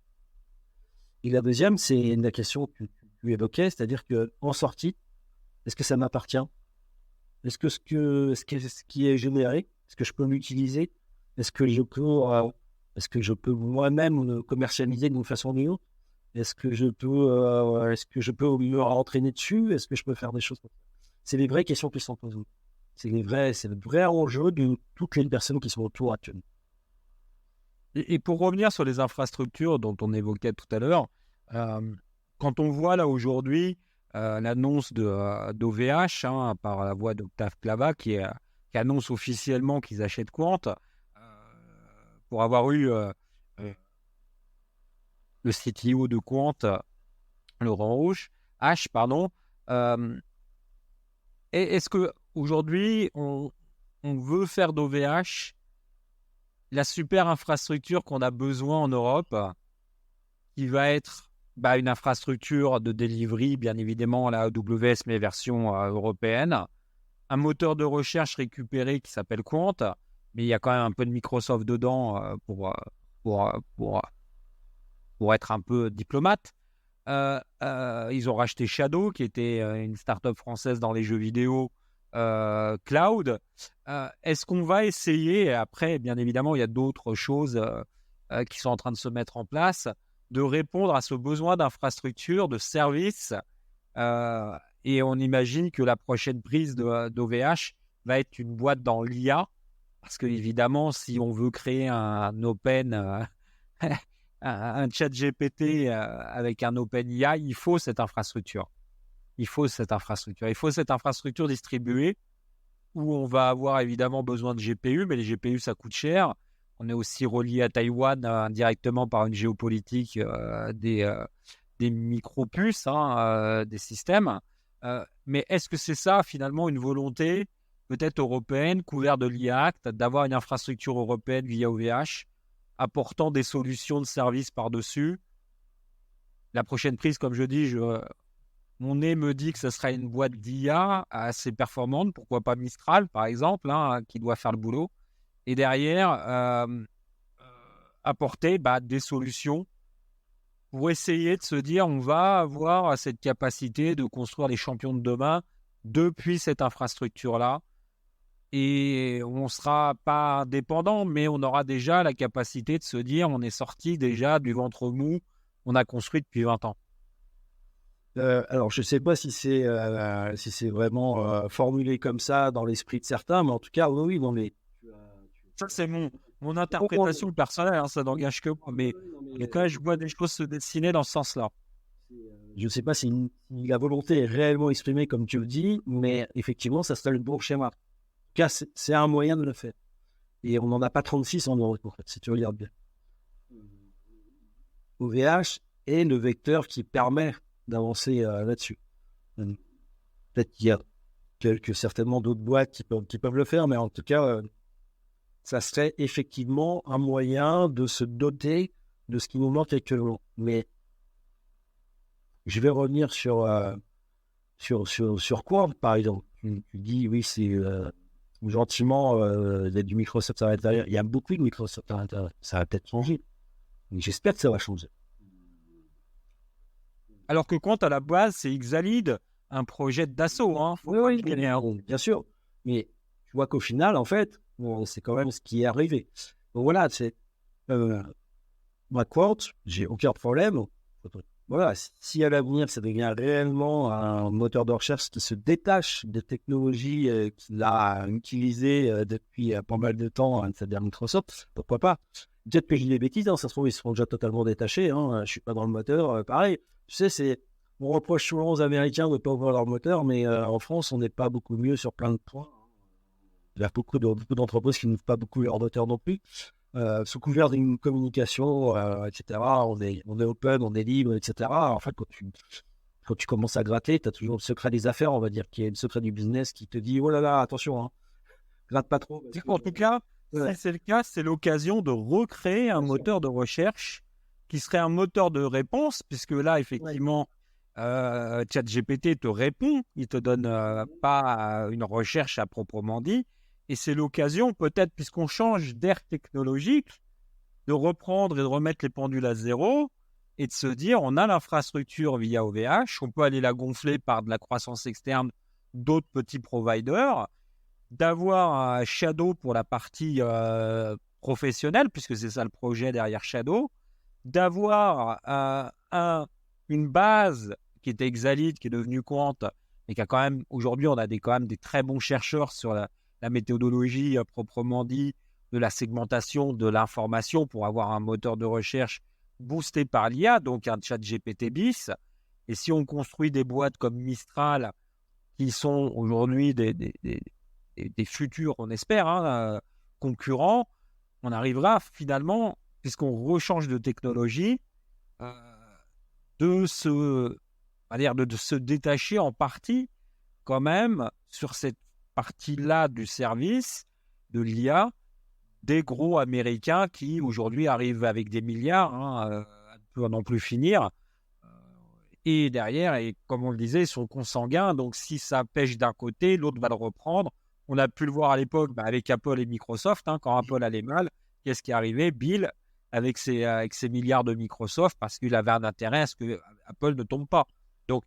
B: Et la deuxième, c'est la question que tu évoquais, c'est-à-dire qu'en sortie, est-ce que ça m'appartient? Ce qui est généré, est-ce que je peux l'utiliser? Est-ce que je peux, moi-même le commercialiser d'une façon ou d'une autre? Est-ce que je peux me entraîner dessus? Est-ce que je peux faire des choses comme ça? C'est les vraies questions qui sont posées. C'est le vrai enjeu de toutes les personnes qui sont autour actuellement.
A: Et pour revenir sur les infrastructures dont on évoquait tout à l'heure, quand on voit là aujourd'hui l'annonce d'OVH par la voix d'Octave Klava qui annonce officiellement qu'ils achètent Quant, pour avoir eu le CTO de Quant, Laurent H, pardon, est-ce qu'aujourd'hui on veut faire d'OVH la super infrastructure qu'on a besoin en Europe, qui va être une infrastructure de delivery, bien évidemment, la AWS, mais version européenne. Un moteur de recherche récupéré qui s'appelle Quant, mais il y a quand même un peu de Microsoft dedans pour, pour, pour être un peu diplomate. Ils ont racheté Shadow, qui était une start-up française dans les jeux vidéo cloud. Est-ce qu'on va essayer, après, bien évidemment, il y a d'autres choses qui sont en train de se mettre en place, de répondre à ce besoin d'infrastructure, de services et on imagine que la prochaine prise d'OVH va être une boîte dans l'IA, parce que évidemment, si on veut créer un open, un chat GPT avec un open IA, il faut cette infrastructure. Il faut cette infrastructure distribuée où on va avoir évidemment besoin de GPU, mais les GPU, ça coûte cher. On est aussi relié à Taïwan indirectement par une géopolitique des micro-puces, des systèmes. Mais est-ce que c'est ça, finalement, une volonté peut-être européenne, couverte de l'IA Act, d'avoir une infrastructure européenne via OVH, apportant des solutions de services par-dessus? La prochaine prise, comme je dis, mon nez me dit que ce sera une boîte d'IA assez performante, pourquoi pas Mistral, par exemple, qui doit faire le boulot. Et derrière, apporter des solutions pour essayer de se dire on va avoir cette capacité de construire les champions de demain depuis cette infrastructure-là. Et on ne sera pas dépendant, mais on aura déjà la capacité de se dire on est sorti déjà du ventre mou qu'on a construit depuis 20 ans.
B: Alors, je ne sais pas si c'est vraiment formulé comme ça dans l'esprit de certains, mais en tout cas, oui, non, mais
A: Ça, c'est mon interprétation personnelle, ça n'engage que moi, mais quand même, je vois des choses se dessiner dans ce sens-là.
B: Je ne sais pas si la volonté est réellement exprimée comme tu le dis, mais effectivement, ça serait le bon schéma. En tout cas, c'est un moyen de le faire. Et on n'en a pas 36 en Europe, en fait, si tu regardes bien. OVH est le vecteur qui permet d'avancer là-dessus. Peut-être qu'il y a certainement d'autres boîtes qui peuvent le faire, mais en tout cas, ça serait effectivement un moyen de se doter de ce qui nous manque actuellement. Mais je vais revenir sur Quant, par exemple. Tu dis, oui, c'est gentiment, il y a du Microsoft à l'intérieur. Il y a beaucoup de Microsoft à l'intérieur. Ça va peut-être changer. Mais j'espère que ça va changer.
A: Alors que Quant, à la base, c'est Xalid, un projet d'assaut.
B: Oui, bien sûr. Mais tu vois qu'au final, en fait, c'est quand même ce qui est arrivé. Donc voilà, c'est moi, Quant, j'ai aucun problème. Voilà, si à l'avenir, ça devient réellement un moteur de recherche qui se détache des technologies qu'il a utilisées depuis pas mal de temps, c'est-à-dire Microsoft, pourquoi pas? Peut-être que je dis des bêtises, ça se trouve, ils seront déjà totalement détachés. Je ne suis pas dans le moteur. Pareil, tu sais, on reproche souvent aux Américains de ne pas ouvrir leur moteur, mais en France, on n'est pas beaucoup mieux sur plein de points. Il y a beaucoup d'entreprises qui n'ouvrent pas beaucoup leur moteur non plus. Sous couvert d'une communication, etc. On est open, on est libre, etc. En fait, quand tu commences à gratter, tu as toujours le secret des affaires, on va dire, qui est le secret du business qui te dit, oh là là, attention, gratte pas trop.
A: En tout cas, si c'est le cas, c'est l'occasion de recréer un moteur de recherche qui serait un moteur de réponse, puisque là, effectivement, ChatGPT te répond, il ne te donne pas une recherche à proprement dit. Et c'est l'occasion, peut-être, puisqu'on change d'ère technologique, de reprendre et de remettre les pendules à zéro et de se dire, on a l'infrastructure via OVH, on peut aller la gonfler par de la croissance externe d'autres petits providers, d'avoir un Shadow pour la partie professionnelle, puisque c'est ça le projet derrière Shadow, d'avoir une base qui était Xalid, qui est devenue Quant, mais qui a quand même, aujourd'hui, on a quand même des très bons chercheurs sur la méthodologie proprement dit, de la segmentation de l'information pour avoir un moteur de recherche boosté par l'IA, donc un chat GPT bis. Et si on construit des boîtes comme Mistral, qui sont aujourd'hui des futurs, on espère, concurrents, on arrivera finalement, puisqu'on rechange de technologie, de se détacher en partie quand même sur cette partie-là du service de l'IA des gros Américains qui aujourd'hui arrivent avec des milliards, à ne plus finir, Et derrière, et comme on le disait, ils sont consanguins. Donc, si ça pêche d'un côté, l'autre va le reprendre. On a pu le voir à l'époque avec Apple et Microsoft. Quand Apple allait mal, qu'est-ce qui arrivait? Bill, avec ses milliards de Microsoft, parce qu'il avait un intérêt à ce que Apple ne tombe pas. Donc,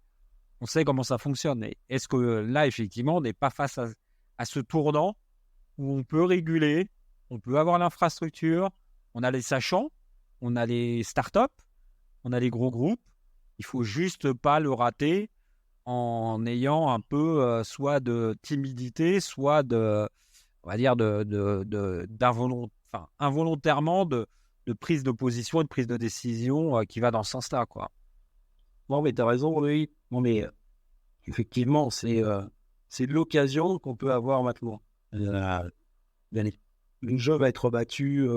A: on sait comment ça fonctionne. Et est-ce que là, effectivement, on n'est pas face à ce tournant où on peut réguler, on peut avoir l'infrastructure, on a les sachants, on a les startups, on a les gros groupes. Il faut juste pas le rater en ayant un peu soit de timidité, soit on va dire involontairement de prise de position et de prise de décision qui va dans ce sens-là, quoi.
B: Non, mais tu as raison, oui. Non, mais effectivement, c'est l'occasion qu'on peut avoir maintenant. Le jeu va être battu,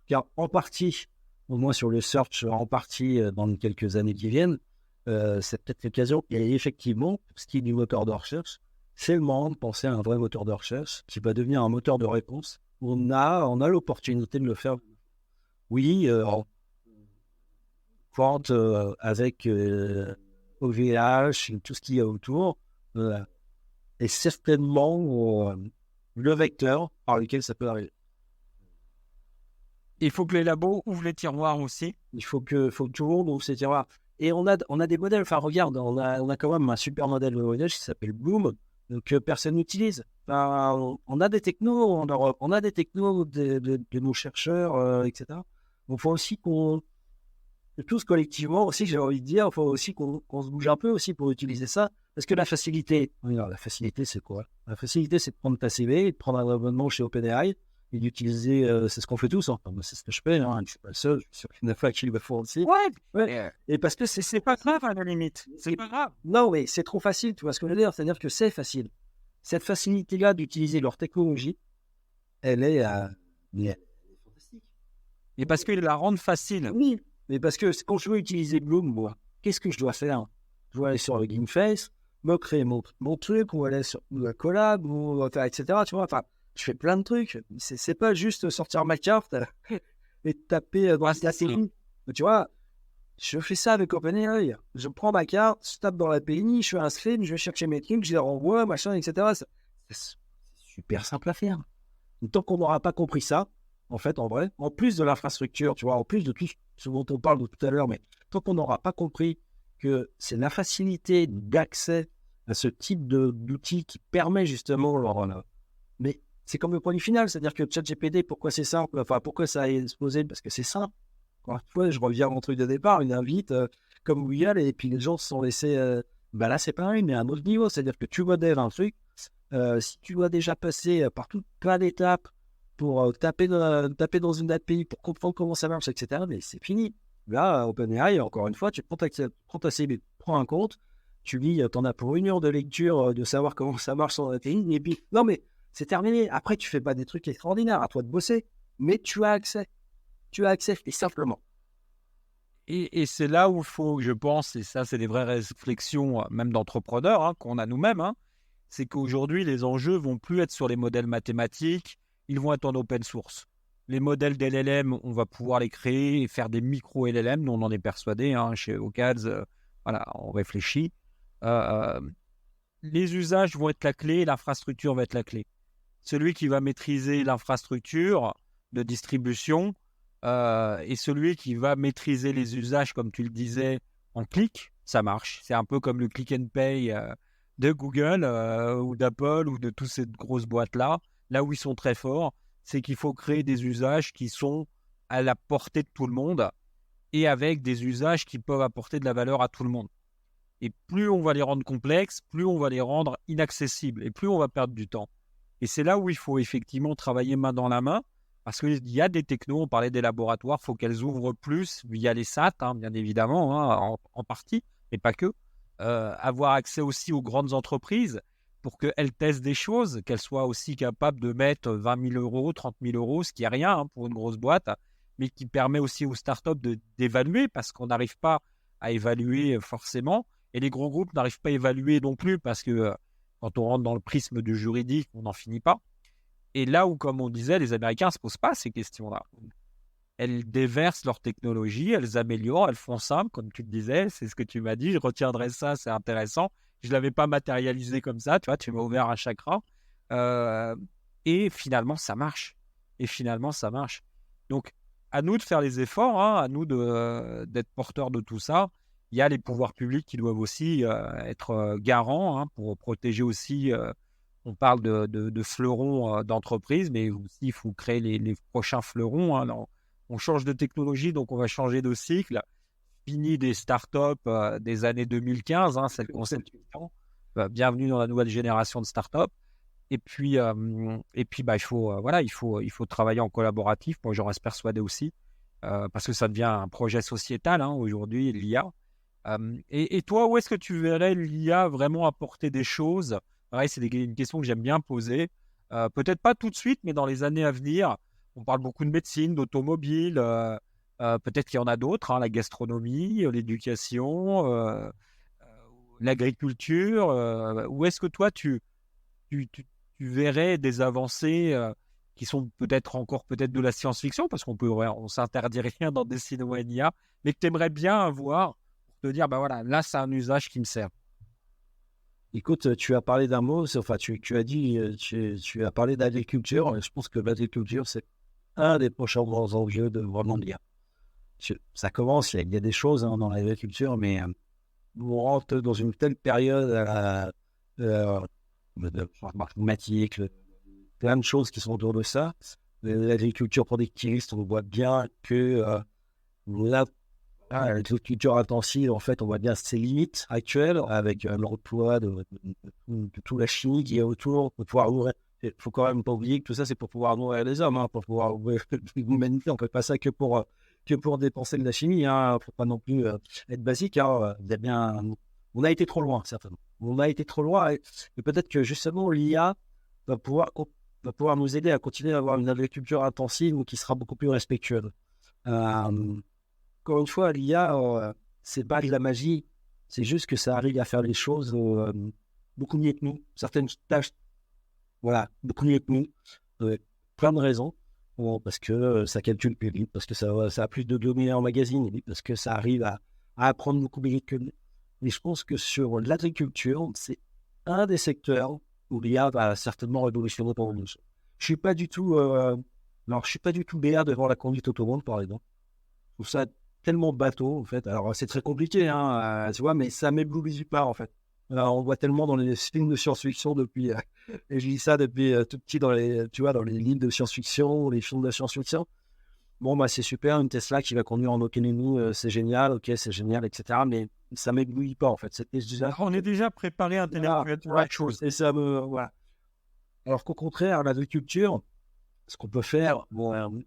B: car en partie, au moins sur le search, en partie dans les quelques années qui viennent, c'est peut-être l'occasion. Et effectivement, pour ce qui est du moteur de recherche, c'est le moment de penser à un vrai moteur de recherche qui va devenir un moteur de réponse. On a l'opportunité de le faire. Oui, quand avec OVH et tout ce qu'il y a autour, est certainement le vecteur par lequel ça peut arriver.
A: Il faut que les labos ouvrent les tiroirs aussi.
B: Il faut que tout le monde ouvre ses tiroirs. Et on a des modèles, enfin regarde, on a quand même un super modèle de voyage qui s'appelle Bloom, que personne n'utilise. Enfin, on a des technos en Europe, on a des technos de nos chercheurs, etc. Donc il faut aussi qu'on, tous collectivement aussi, j'ai envie de dire, il faut aussi qu'on se bouge un peu aussi pour utiliser ça. Parce que la facilité, c'est quoi? La facilité, c'est de prendre ta CV, de prendre un abonnement chez OpenAI et d'utiliser, c'est ce qu'on fait tous. Enfin, moi, c'est ce que je fais, je ne suis pas le seul, je suis sûr qu'il y en a qui le font aussi.
A: Ouais.
B: Et parce que
A: c'est pas grave à la limite. C'est pas grave.
B: Non, mais c'est trop facile, tu vois ce que je veux dire? C'est-à-dire que c'est facile. Cette facilité-là d'utiliser leur technologie, elle est fantastique.
A: Et parce qu'ils la rendent facile.
B: Oui, mais parce que quand je veux utiliser Bloom, moi, qu'est-ce que je dois faire? Je dois aller sur le GameFace, me créer mon truc, ou aller sur la collab, ou etc. Tu vois, enfin, je fais plein de trucs. C'est pas juste sortir ma carte et taper dans la API. Tu vois, je fais ça avec OpenAI. Je prends ma carte, je tape dans l'API, je fais un script, je vais chercher mes trucs, je les renvoie, machin, etc. C'est super simple à faire. Tant qu'on n'aura pas compris ça, en fait, en vrai, en plus de l'infrastructure, tu vois, en plus de tout ce dont on parle de tout à l'heure, mais tant qu'on n'aura pas compris que c'est la facilité d'accès à ce type d'outils qui permet justement mais c'est comme le produit final, c'est-à-dire que ChatGPT, pourquoi c'est simple? Enfin, pourquoi ça a explosé? Parce que c'est simple. Encore une fois, je reviens à mon truc de départ, une invite comme Google, et puis les gens se sont laissés... là, c'est pareil, mais à un autre niveau, c'est-à-dire que tu modèles un truc, si tu dois déjà passer par plein d'étapes pour taper dans une API, pour comprendre comment ça marche, etc., mais c'est fini. Là, OpenAI, encore une fois, tu prends ta CV, prends un compte, tu lis, tu en as pour 1 heure de lecture de savoir comment ça marche sur API, et puis, non, mais c'est terminé. Après, tu fais pas des trucs extraordinaires, à toi de bosser, mais tu as accès. Tu as accès, et simplement.
A: Et c'est là où il faut, je pense, et ça, c'est des vraies réflexions, même d'entrepreneurs, qu'on a nous-mêmes, c'est qu'aujourd'hui, les enjeux vont plus être sur les modèles mathématiques, ils vont être en open source. Les modèles d'LLM, on va pouvoir les créer et faire des micro-LLM, nous on en est persuadé, chez OCADS, voilà, on réfléchit. Les usages vont être la clé, l'infrastructure va être la clé. Celui qui va maîtriser l'infrastructure de distribution et celui qui va maîtriser les usages, comme tu le disais, en clic, ça marche. C'est un peu comme le click and pay de Google ou d'Apple ou de toutes ces grosses boîtes-là. Là où ils sont très forts, c'est qu'il faut créer des usages qui sont à la portée de tout le monde et avec des usages qui peuvent apporter de la valeur à tout le monde. Et plus on va les rendre complexes, plus on va les rendre inaccessibles et plus on va perdre du temps. Et c'est là où il faut effectivement travailler main dans la main parce qu'il y a des technos, on parlait des laboratoires, il faut qu'elles ouvrent plus via les SAT, bien évidemment, en partie, mais pas que. Avoir accès aussi aux grandes entreprises pour qu'elles testent des choses, qu'elles soient aussi capables de mettre 20 000 euros, 30 000 euros, ce qui n'est rien pour une grosse boîte, mais qui permet aussi aux startups d'évaluer parce qu'on n'arrive pas à évaluer forcément. Et les gros groupes n'arrivent pas à évaluer non plus parce que quand on rentre dans le prisme du juridique, on n'en finit pas. Et là où, comme on disait, les Américains ne se posent pas ces questions-là. elles déversent leur technologie, elles améliorent, elles font simple, comme tu le disais, c'est ce que tu m'as dit, je retiendrai ça, c'est intéressant. Je ne l'avais pas matérialisé comme ça, tu vois, tu m'as ouvert un chakra. Euh, et finalement, ça marche. Et finalement, ça marche. Donc, à nous de faire les efforts, hein, à nous d'être porteurs de tout ça. Il y a les pouvoirs publics qui doivent aussi être garants, hein, pour protéger aussi. On parle de fleurons d'entreprise, mais aussi il faut créer les prochains fleurons, hein. Alors, on change de technologie, donc on va changer de cycle. Fini des startups des années 2015, hein, c'est le concept. Bienvenue dans la nouvelle génération de startups. Et puis, bah, il faut travailler en collaboratif. Moi, j'en reste persuadé aussi, parce que ça devient un projet sociétal, hein, aujourd'hui, l'IA. Et toi, où est-ce que tu verrais l'IA vraiment apporter des choses? Pareil, c'est une question que j'aime bien poser. Peut-être pas tout de suite, mais dans les années à venir. On parle beaucoup de médecine, d'automobile. Peut-être qu'il y en a d'autres, hein, la gastronomie, l'éducation, l'agriculture. Où est-ce que toi, tu verrais des avancées qui sont peut-être encore peut-être de la science-fiction, parce on s'interdit rien dans Destinée IA, mais que tu aimerais bien avoir pour te dire, bah voilà, là, c'est un usage qui me sert.
B: Écoute, tu as parlé d'un mot, enfin, tu as dit, tu as parlé d'agriculture. Je pense que l'agriculture, c'est un des prochains grands enjeux de vraiment l'IA. Ça commence, il y a des choses, hein, dans l'agriculture, mais on rentre dans une telle période de changement climatique, plein de choses qui sont autour de ça. L'agriculture productiviste, on voit bien que là, l'agriculture intensive, en fait, on voit bien ses limites actuelles avec l'emploi de toute la chimie qui est autour pour pouvoir ouvrir. Il faut quand même pas oublier que tout ça, c'est pour pouvoir nourrir les hommes, hein, pour pouvoir ouvrir l'humanité. On ne fait pas ça que pour dépenser de la chimie. Il ne faut pas non plus être basique. Hein. On a été trop loin, certainement. On a été trop loin. Et peut-être que justement, l'IA va pouvoir nous aider à continuer à avoir une agriculture intensive ou qui sera beaucoup plus respectueuse. Encore une fois, l'IA, c'est pas de la magie, c'est juste que ça arrive à faire les choses beaucoup mieux que nous. Certaines tâches, voilà, beaucoup mieux que nous. Plein de raisons. Bon, parce que ça calcule plus vite, parce que ça a plus de données en magazine, parce que ça arrive à apprendre beaucoup plus vite que nous. Mais je pense que sur l'agriculture, c'est un des secteurs où l'IA va certainement révolutionner pour nous. Je suis pas du tout, je suis pas du tout BA devant la conduite autonome, par exemple. Je trouve ça tellement bateau, en fait. Alors, c'est très compliqué, hein, tu vois, mais ça m'éblouit pas, en fait. Alors, on voit tellement dans les films de science-fiction depuis, et je lis ça depuis tout petit dans dans les livres de science-fiction, les films de science-fiction. Bon, bah, c'est super, une Tesla qui va conduire en autonomie, c'est génial, ok, c'est génial, etc. Mais ça m'éblouit pas, en fait.
A: On est déjà préparé intellectuellement pour la chose.
B: Et ça me, voilà. Alors qu'au contraire, l'agriculture, ce qu'on peut faire, bon,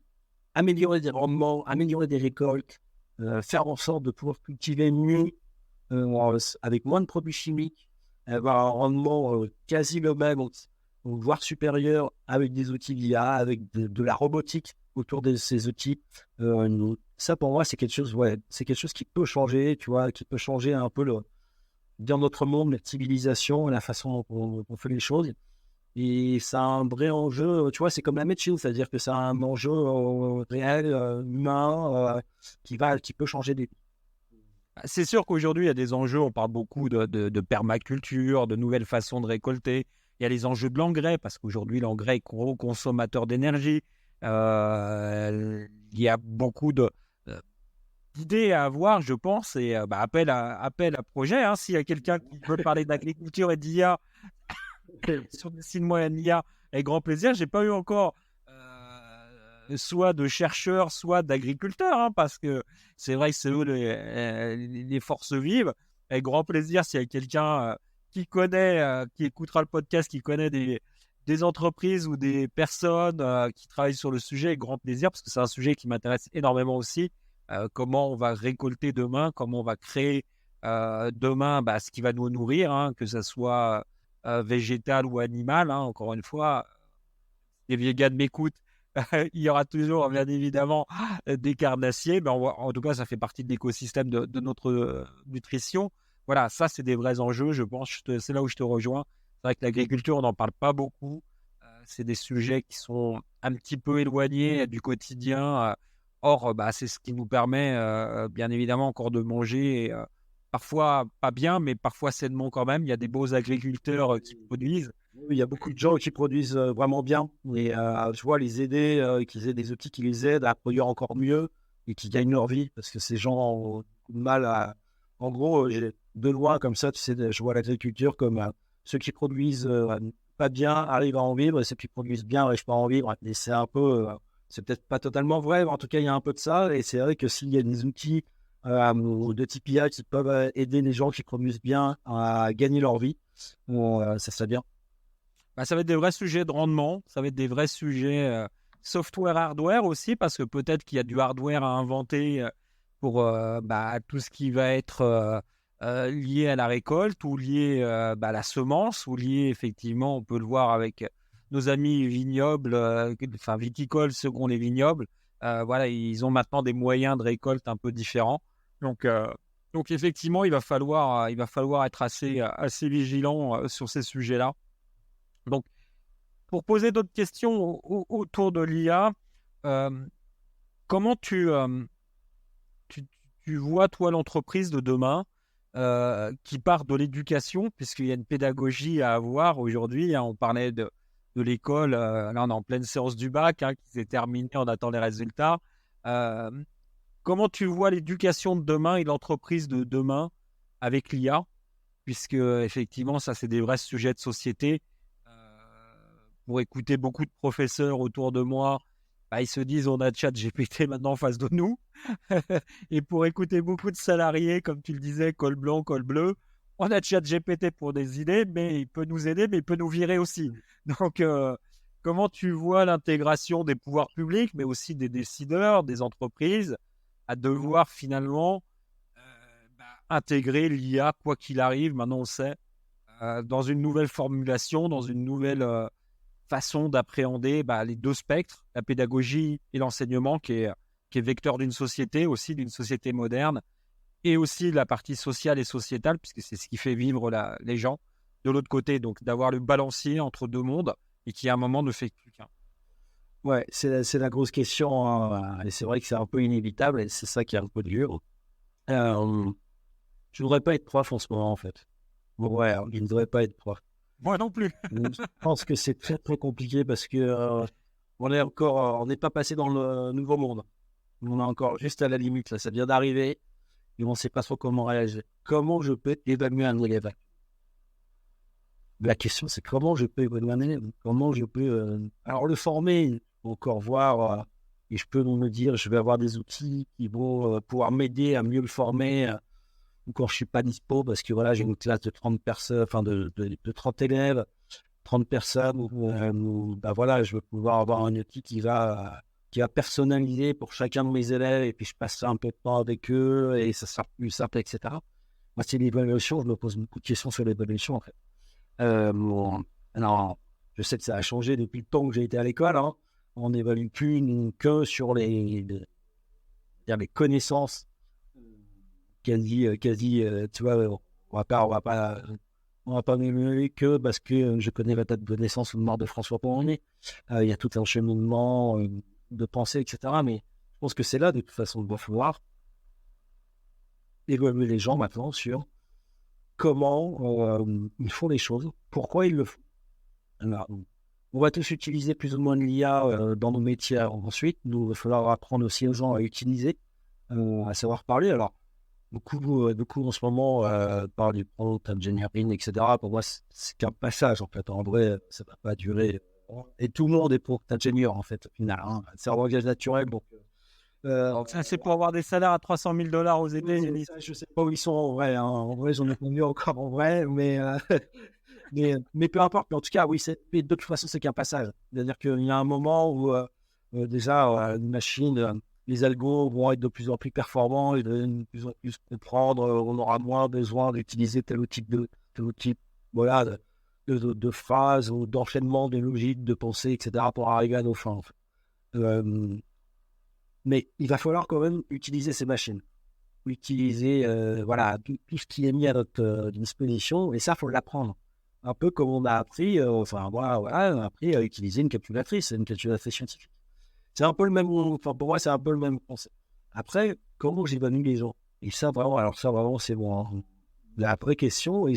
B: améliorer des rendements, améliorer des récoltes, faire en sorte de pouvoir cultiver mieux, avec moins de produits chimiques, avoir un rendement quasi le même, voire supérieur, avec des outils d'IA, avec de la robotique autour de ces outils. Ça, pour moi, c'est quelque chose qui peut changer, tu vois, qui peut changer un peu dans notre monde, la civilisation, la façon dont on fait les choses. Et ça a un vrai enjeu, tu vois, c'est comme la médecine, c'est-à-dire que ça a un enjeu réel, humain, qui peut changer des vies.
A: C'est sûr qu'aujourd'hui, il y a des enjeux. On parle beaucoup de permaculture, de nouvelles façons de récolter. Il y a les enjeux de l'engrais, parce qu'aujourd'hui, l'engrais est gros consommateur d'énergie. Il y a beaucoup d'idées à avoir, je pense, et appel à projet. Hein. S'il y a quelqu'un qui veut parler d'agriculture et d'IA sur Dessine-moi un IA, avec grand plaisir. J'ai pas eu encore soit de chercheurs, soit d'agriculteurs, hein, parce que c'est vrai que c'est eux les forces vives. Avec grand plaisir, s'il y a quelqu'un qui connaît, qui écoutera le podcast, qui connaît des entreprises ou des personnes qui travaillent sur le sujet, avec grand plaisir, parce que c'est un sujet qui m'intéresse énormément aussi. Comment on va récolter demain, comment on va créer demain ce qui va nous nourrir, hein, que ce soit végétal ou animal. Hein, encore une fois, les véganes m'écoutent, il y aura toujours, bien évidemment, des carnassiers, mais en tout cas, ça fait partie de l'écosystème de notre nutrition. Voilà, ça, c'est des vrais enjeux, je pense. C'est là où je te rejoins. C'est vrai que l'agriculture, on n'en parle pas beaucoup. C'est des sujets qui sont un petit peu éloignés du quotidien. Or, c'est ce qui nous permet, bien évidemment encore de manger, parfois pas bien, mais parfois sainement quand même. Il y a des beaux agriculteurs, qui produisent.
B: Oui, il y a beaucoup de gens qui produisent vraiment bien et je vois les aider, qu'ils aient des outils qui les aident à produire encore mieux et qui gagnent leur vie parce que ces gens ont beaucoup de mal à. En gros, de loin comme ça, tu sais, je vois l'agriculture comme ceux qui produisent pas bien arrivent à en vivre et ceux qui produisent bien n'arrivent pas à en vivre. Et c'est un peu, c'est peut-être pas totalement vrai, mais en tout cas, il y a un peu de ça. Et c'est vrai que s'il y a des outils de type IA qui peuvent aider les gens qui produisent bien à gagner leur vie, ça serait bien.
A: Ça va être des vrais sujets de rendement, ça va être des vrais sujets, software, hardware aussi, parce que peut-être qu'il y a du hardware à inventer, pour, tout ce qui va être, lié à la récolte ou lié, à la semence ou lié effectivement, on peut le voir avec nos amis vignobles, viticoles selon les vignobles. Voilà, ils ont maintenant des moyens de récolte un peu différents. Donc, heu, donc effectivement, il va falloir être assez vigilant, sur ces sujets-là. Donc, pour poser d'autres questions autour de l'IA, hem, comment tu tu vois, toi, l'entreprise de demain, qui part de l'éducation, puisqu'il y a une pédagogie à avoir aujourd'hui, hein? On parlait de l'école, là, on est en pleine séance du bac, hein, qui s'est terminée, on attend les résultats. Hem, Comment tu vois l'éducation de demain et l'entreprise de demain avec l'IA? Puisque, effectivement, ça, c'est des vrais sujets de société. Heu, pour écouter beaucoup de professeurs autour de moi, ils se disent: «On a ChatGPT maintenant en face de nous» et pour écouter beaucoup de salariés, comme tu le disais, col blanc, col bleu, on a ChatGPT pour des idées, mais il peut nous aider, mais il peut nous virer aussi. Donc, comment tu vois l'intégration des pouvoirs publics, mais aussi des décideurs, des entreprises, à devoir finalement, heu, intégrer l'IA quoi qu'il arrive, maintenant on le sait, dans une nouvelle formulation, dans une nouvelle, façon d'appréhender, les 2 spectres, la pédagogie et l'enseignement qui est vecteur d'une société aussi, d'une société moderne et aussi la partie sociale et sociétale puisque c'est ce qui fait vivre les gens. De l'autre côté, donc d'avoir le balancier entre 2 mondes et qui à un moment ne fait plus qu'un.
B: Ouais, c'est la grosse question, hein, et c'est vrai que c'est un peu inévitable et c'est ça qui est un peu dur. Je voudrais pas être prof en ce moment, en fait. Ouais, alors, je ne voudrais pas être prof.
A: Moi non plus.
B: Je pense que c'est très, très compliqué parce que, on n'est pas passé dans le nouveau monde. On est encore juste à la limite, là, ça vient d'arriver et on ne sait pas trop comment réagir. Comment je peux évaluer un élève? La question, c'est comment je peux évaluer un élève? Comment je peux, alors le former, encore voir, et je peux me dire, je vais avoir des outils qui vont, pouvoir m'aider à mieux le former, ou quand je suis pas dispo parce que voilà, j'ai une classe de 30 personnes, enfin de 30 élèves, 30 personnes, voilà, je veux pouvoir avoir un outil qui va personnaliser pour chacun de mes élèves et puis je passerai un peu de temps avec eux et ça sera plus simple, etc. Moi, c'est l'évaluation, je me pose beaucoup de questions sur l'évaluation, en fait. Alors, je sais que ça a changé depuis le temps que j'ai été à l'école, hein. On n'évalue plus que sur les connaissances quasi, tu vois, on va pas m'évaluer que parce que je connais la date de naissance ou de mort de François Ier. Il y a tout un cheminement de pensée, etc. Mais je pense que c'est là, de toute façon, il va falloir évaluer les gens maintenant sur comment ils font les choses, pourquoi ils le font. Alors, on va tous utiliser plus ou moins de l'IA dans nos métiers ensuite. Nous, il va falloir apprendre aussi aux gens à utiliser, à savoir parler. Alors, beaucoup en ce moment parlent du prompt engineering, etc. Pour moi, c'est qu'un passage, en fait. En vrai, ça ne va pas durer. Et tout le monde est prompt engineer, en fait, au final, hein. C'est un langage naturel. Donc,
A: Donc ça, c'est pour avoir des salaires à 300 000 $ aux États-Unis.
B: je ne sais pas où ils sont en vrai, hein. En vrai, j'en ai connu encore en vrai, mais, mais peu importe. Mais en tout cas, oui, mais de toute façon, c'est qu'un passage. C'est-à-dire qu'il y a un moment où déjà, une machine, les algos vont être de plus en plus performants et de plus en plus comprendre. On aura moins besoin d'utiliser tel ou type, voilà, de phrases ou d'enchaînement de logiques, de pensée, etc. pour arriver à nos fins, en fait. Mais il va falloir quand même utiliser ces machines, utiliser voilà, tout ce qui est mis à notre disposition, et ça, il faut l'apprendre. Un peu comme on a appris, on a appris à utiliser une calculatrice scientifique. C'est un peu le même, enfin, pour moi, c'est un peu le même concept. Après, comment j'évalue les gens? Et ça, vraiment, alors ça, vraiment, c'est bon, hein. La vraie question, et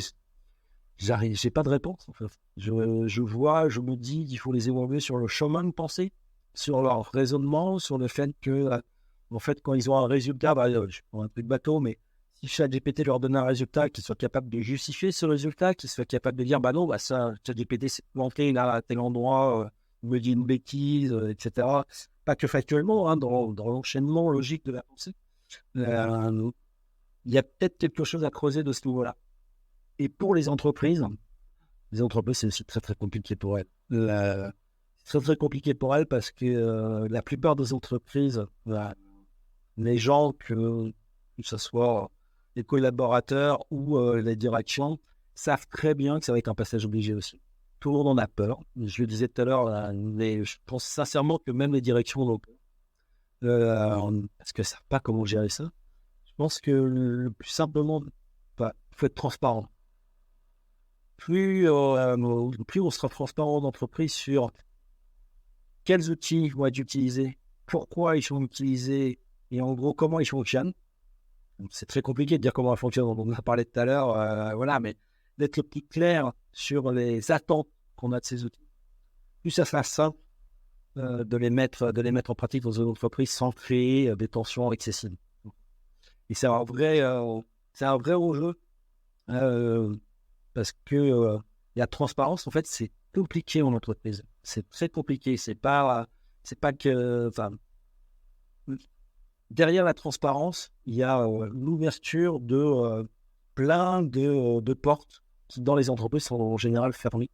B: j'ai pas de réponse, en fait. Je vois, je me dis qu'il faut les évaluer sur le chemin de pensée, sur leur raisonnement, sur le fait que, en fait, quand ils ont un résultat, je prends un peu de bateau, mais si ChatGPT leur donne un résultat, qu'ils soient capables de justifier ce résultat, qu'ils soient capables de dire, bah non, bah ça, ChatGPT s'est planté là, à tel endroit, il me dit une bêtise, etc. Pas que factuellement, hein, dans l'enchaînement logique de la pensée. Il y a peut-être quelque chose à creuser de ce niveau-là. Et pour les entreprises, c'est aussi très, très compliqué pour elles. C'est très, très compliqué pour elles parce que la plupart des entreprises, les gens, que ce soit les collaborateurs ou les directions, savent très bien que ça va être un passage obligé aussi. Tout le monde en a peur. Je le disais tout à l'heure, je pense sincèrement que même les directions en ont peur. Parce qu'elles ne savent pas comment gérer ça. Je pense que le plus simplement, il faut être transparent. Plus on sera transparent d'entreprise sur quels outils vont être utilisés, pourquoi ils sont utilisés et en gros comment ils fonctionnent. C'est très compliqué de dire comment ils fonctionnent, on en a parlé tout à l'heure, voilà, mais d'être le plus clair sur les attentes qu'on a de ces outils. Plus ça sera simple de les mettre en pratique dans une entreprise sans créer des tensions excessives. Et c'est un vrai enjeu. Parce que la transparence, en fait, c'est compliqué en entreprise. C'est très compliqué. C'est pas que, enfin, derrière la transparence, il y a l'ouverture de plein de portes qui, dans les entreprises, sont en général fermées.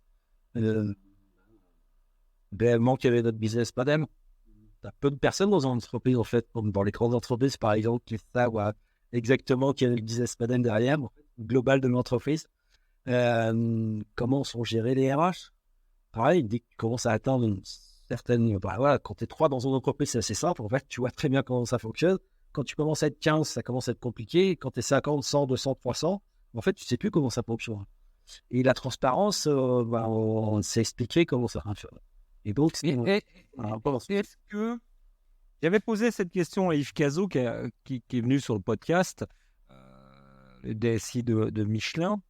B: Réellement, quel est notre business model? Il y a peu de personnes dans une entreprise, en fait, comme dans les grandes entreprises, par exemple, qui savent exactement quel est le business model derrière, global de l'entreprise. Comment sont gérés les RH? Pareil, dès que tu commences à atteindre une certaine... voilà, quand tu es 3 dans une entreprise, c'est assez simple. En fait, tu vois très bien comment ça fonctionne. Quand tu commences à être 15, ça commence à être compliqué. Quand tu es 50, 100, 200, 300, en fait, tu sais plus comment ça fonctionne. Et la transparence, on s'est expliqué comment ça fonctionne. Et donc,
A: Est-ce que... J'avais posé cette question à Yves Cazot qui est venu sur le podcast, le DSI de Michelin.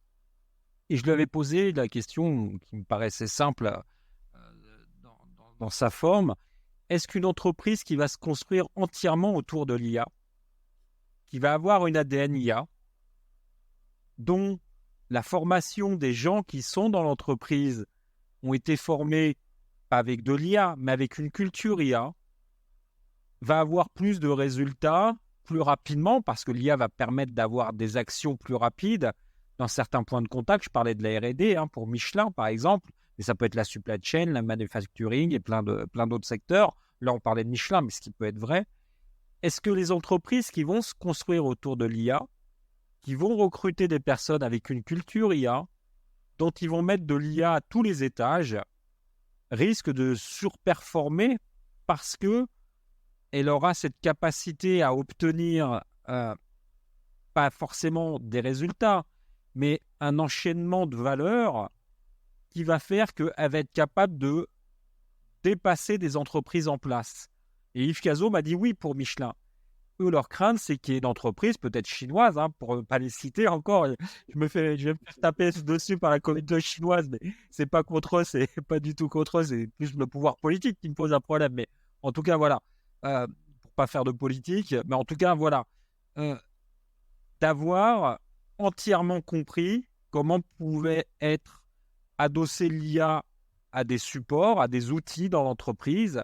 A: Et je lui avais posé la question qui me paraissait simple dans sa forme. Est-ce qu'une entreprise qui va se construire entièrement autour de l'IA, qui va avoir une ADN IA, dont la formation des gens qui sont dans l'entreprise ont été formés pas avec de l'IA, mais avec une culture IA, va avoir plus de résultats plus rapidement parce que l'IA va permettre d'avoir des actions plus rapides dans certains points de contact. Je parlais de la R&D pour Michelin, par exemple, mais ça peut être la supply chain, la manufacturing et plein d'autres secteurs. Là, on parlait de Michelin, mais ce qui peut être vrai. Est-ce que les entreprises qui vont se construire autour de l'IA, qui vont recruter des personnes avec une culture IA, dont ils vont mettre de l'IA à tous les étages, risquent de surperformer parce que elle aura cette capacité à obtenir pas forcément des résultats, mais un enchaînement de valeurs qui va faire qu'elle va être capable de dépasser des entreprises en place. Et Yves Cazot m'a dit oui pour Michelin. Eux, leur crainte, c'est qu'il y ait une entreprise, peut-être chinoise, pour ne pas les citer encore. Je vais me taper dessus par la communauté chinoise, mais c'est pas contre eux, c'est pas du tout contre eux, c'est plus le pouvoir politique qui me pose un problème. Mais en tout cas, voilà. Pour pas faire de politique, mais en tout cas, voilà. D'avoir entièrement compris comment pouvait être adossé l'IA à des supports, à des outils dans l'entreprise.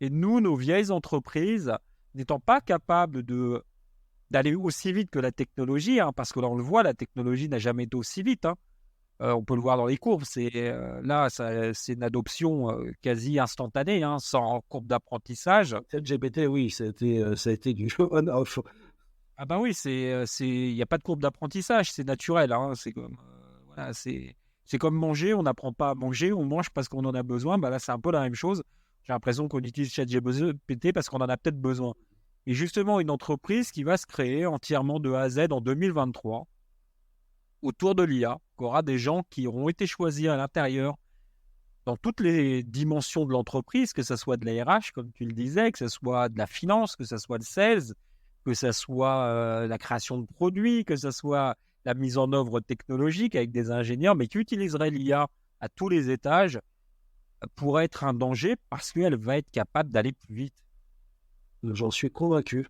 A: Et nous, nos vieilles entreprises, n'étant pas capables d'aller aussi vite que la technologie, parce que là, on le voit, la technologie n'a jamais été aussi vite. On peut le voir dans les courbes. C'est une adoption quasi instantanée, sans courbe d'apprentissage.
B: ChatGPT, oui, ça a été du on-off.
A: Ah ben oui, il n'y a pas de courbe d'apprentissage, c'est naturel. C'est comme manger, on n'apprend pas à manger, on mange parce qu'on en a besoin. Là, c'est un peu la même chose. J'ai l'impression qu'on utilise ChatGPT parce qu'on en a peut-être besoin. Et justement, une entreprise qui va se créer entièrement de A à Z en 2023, autour de l'IA, qui aura des gens qui auront été choisis à l'intérieur dans toutes les dimensions de l'entreprise, que ce soit de la RH, comme tu le disais, que ce soit de la finance, que ce soit le sales, que ce soit la création de produits, que ce soit la mise en œuvre technologique avec des ingénieurs, mais qui utiliseraient l'IA à tous les étages pour être un danger parce qu'elle va être capable d'aller plus vite.
B: J'en suis convaincu.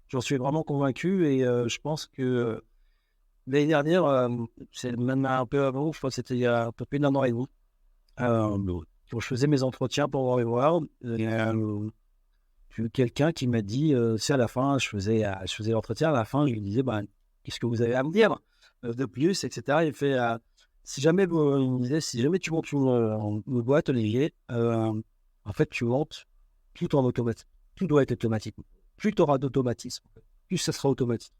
B: J'en suis vraiment convaincu et je pense que l'année dernière, c'est même un peu avant, je crois que c'était il y a un peu plus d'un an et demi, quand je faisais mes entretiens pour voir les voir, j'ai eu quelqu'un qui m'a dit, c'est à la fin, je faisais l'entretien, à la fin, je lui disais, ben, qu'est-ce que vous avez à me dire de plus, etc. Il fait, si jamais, il me disait, si jamais tu montes une boîte, Olivier, en fait, tu montes tout en automatique. Tout doit être automatique. Plus tu auras d'automatisme, plus ça sera automatique.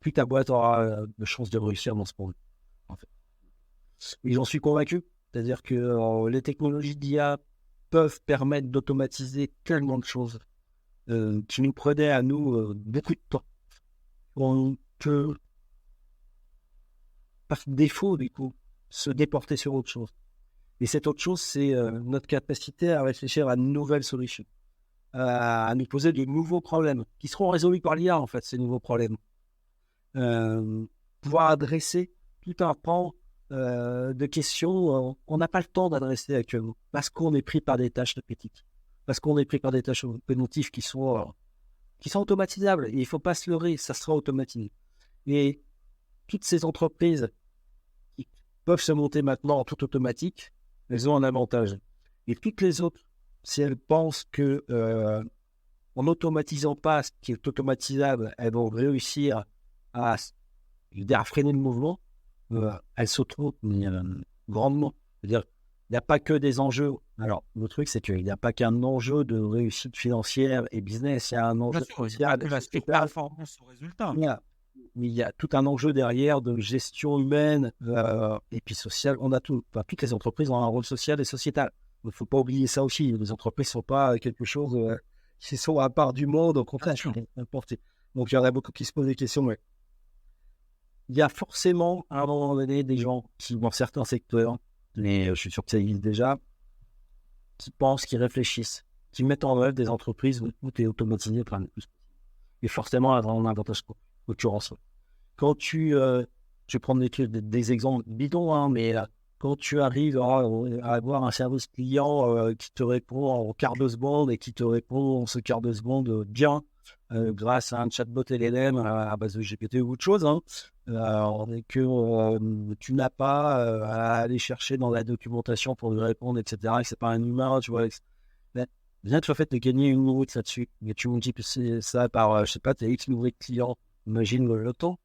B: Plus ta boîte aura de chances de réussir dans ce projet. En fait. Et j'en suis convaincu. C'est-à-dire que les technologies d'IA peuvent permettre d'automatiser tellement de choses qui nous prenaient à nous beaucoup de temps. On peut, par défaut, du coup, se déporter sur autre chose. Et cette autre chose, c'est notre capacité à réfléchir à de nouvelles solutions, à nous poser de nouveaux problèmes qui seront résolus par l'IA, en fait, ces nouveaux problèmes. Pouvoir adresser tout un pan de questions qu'on n'a pas le temps d'adresser actuellement, parce qu'on est pris par des tâches répétitives, parce qu'on est pris par des tâches cognitives qui sont automatisables. Et il ne faut pas se leurrer, ça sera automatisé. Et toutes ces entreprises qui peuvent se monter maintenant en tout automatique, elles ont un avantage. Et toutes les autres, si elles pensent que en n'automatisant pas ce qui est automatisable, elles vont réussir à freiner le mouvement, elles se trouvent grandement. C'est-à-dire, il n'y a pas que des enjeux. Alors, le truc, c'est qu'il n'y a pas qu'un enjeu de réussite financière et business, il y a un enjeu social.
A: De l'aspect performance au résultat.
B: Il y a tout un enjeu derrière de gestion humaine et puis sociale. On a tout. Enfin, toutes les entreprises ont un rôle social et sociétal. Il ne faut pas oublier ça aussi. Les entreprises ne sont pas quelque chose qui sont à part du monde, au contraire. Donc, il y en a beaucoup qui se posent des questions. Mais il y a forcément, à un moment donné, des gens qui, dans certains secteurs, mais je suis sûr que ça existe déjà, qui pensent, qui réfléchissent, qui mettent en œuvre des entreprises où tout est automatisé plein de plus. Et forcément, elles ont un avantage concurrence. Quand je vais prendre des exemples bidons, hein, mais quand tu arrives à avoir un service client qui te répond en quart de seconde et qui te répond en ce quart de seconde bien, grâce à un chatbot LLM à base de GPT ou autre chose, hein, et que tu n'as pas à aller chercher dans la documentation pour lui répondre, etc., et que c'est pas un humain, tu vois. Bien que tu as fait de gagner une route là-dessus, mais tu me dis que c'est ça par, je sais pas, tes X nouveaux clients, imagine le temps,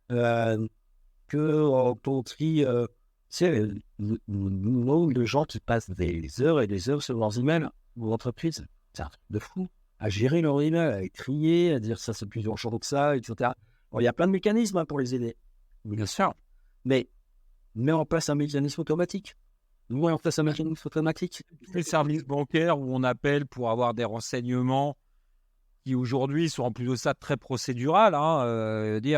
B: que ton tri, tu sais, le nombre de gens qui passent des heures et des heures sur leurs emails ou entreprises, c'est un truc de fou, à gérer leur email, à les trier, à dire ça c'est plus urgent que ça, etc. Bon, il y a plein de mécanismes pour les aider,
A: bien sûr,
B: mais mets en place un mécanisme automatique. Nous, on fait un mécanisme automatique.
A: Les services bancaires où on appelle pour avoir des renseignements qui aujourd'hui sont en plus de ça très procédural, il n'y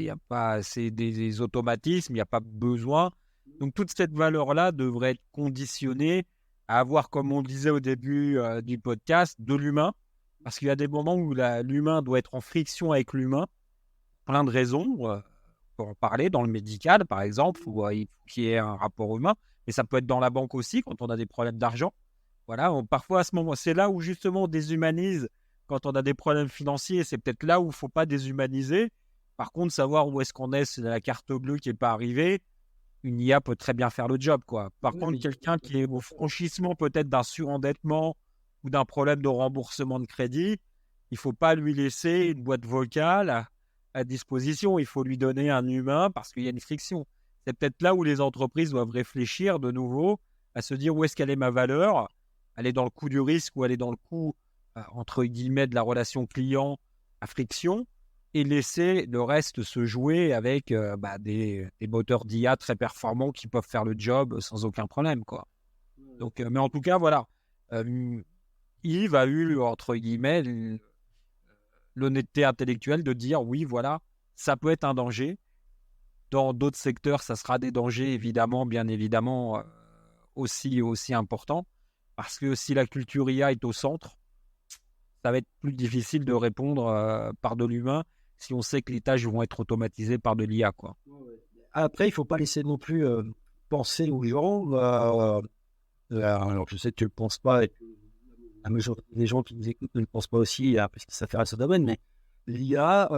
A: a pas assez des automatismes, il n'y a pas besoin. Donc toute cette valeur-là devrait être conditionnée à avoir, comme on le disait au début du podcast, de l'humain, parce qu'il y a des moments où l'humain doit être en friction avec l'humain, plein de raisons, pour en parler, dans le médical par exemple, où il faut qu'il y ait un rapport humain, mais ça peut être dans la banque aussi, quand on a des problèmes d'argent. Voilà, parfois à ce moment, c'est là où justement on déshumanise. Quand on a des problèmes financiers, c'est peut-être là où il ne faut pas déshumaniser. Par contre, savoir où est-ce qu'on est, c'est la carte bleue qui n'est pas arrivée, une IA peut très bien faire le job, quoi. Par contre, quelqu'un qui est au franchissement peut-être d'un surendettement ou d'un problème de remboursement de crédit, il ne faut pas lui laisser une boîte vocale à disposition. Il faut lui donner un humain parce qu'il y a une friction. C'est peut-être là où les entreprises doivent réfléchir de nouveau à se dire où est-ce qu'elle est ma valeur. Elle est dans le coût du risque ou elle est dans le coût entre guillemets de la relation client à friction et laisser le reste se jouer avec des moteurs d'IA très performants qui peuvent faire le job sans aucun problème, quoi. Donc, mais en tout cas, voilà, Yves a eu, entre guillemets, l'honnêteté intellectuelle de dire oui, voilà, ça peut être un danger. Dans d'autres secteurs, ça sera des dangers, évidemment, bien évidemment, aussi important. Parce que si la culture IA est au centre, ça va être plus difficile de répondre par de l'humain si on sait que les tâches vont être automatisées par de l'IA, quoi.
B: Après, il ne faut pas laisser non plus penser aux gens. Alors, je sais que tu ne le penses pas, et que la majorité des gens qui nous écoutent ne le pensent pas aussi, parce que ça fait à ce domaine, mais l'IA,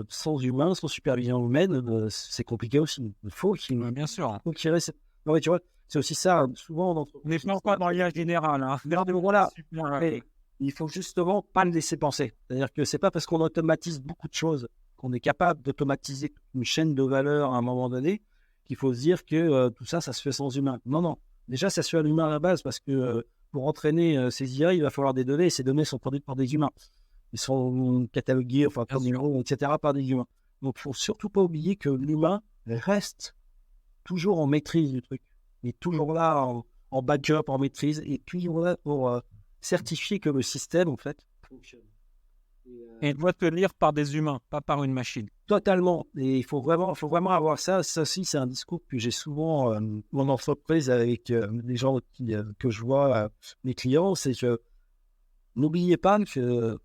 B: sans humain, sans supervision humaine, c'est compliqué aussi. Il faut qu'il
A: Ouais, bien sûr.
B: faut qu'il reste. Non, mais tu vois, c'est aussi ça, souvent en
A: On n'est pas dans l'IA générale. Hein.
B: Voilà.
A: Super.
B: Mais il faut justement pas le laisser penser. C'est-à-dire que c'est pas parce qu'on automatise beaucoup de choses qu'on est capable d'automatiser une chaîne de valeur à un moment donné qu'il faut se dire que tout ça, ça se fait sans humain. Non, non. Déjà, ça se fait à l'humain à la base parce que pour entraîner ces IA, il va falloir des données et ces données sont produites par des humains. Ils sont catalogués, enfin,
A: Bien sûr.
B: etc., par des humains. Donc, il ne faut surtout pas oublier que l'humain reste toujours en maîtrise du truc. Il est toujours là en backup, en maîtrise, et puis on là pour certifier que le système, en fait, fonctionne.
A: Et il doit tenir par des humains, pas par une machine.
B: Totalement. Et il faut vraiment avoir ça. Ça aussi, c'est un discours que j'ai souvent en entreprise avec les gens que je vois, mes clients, c'est que n'oubliez pas que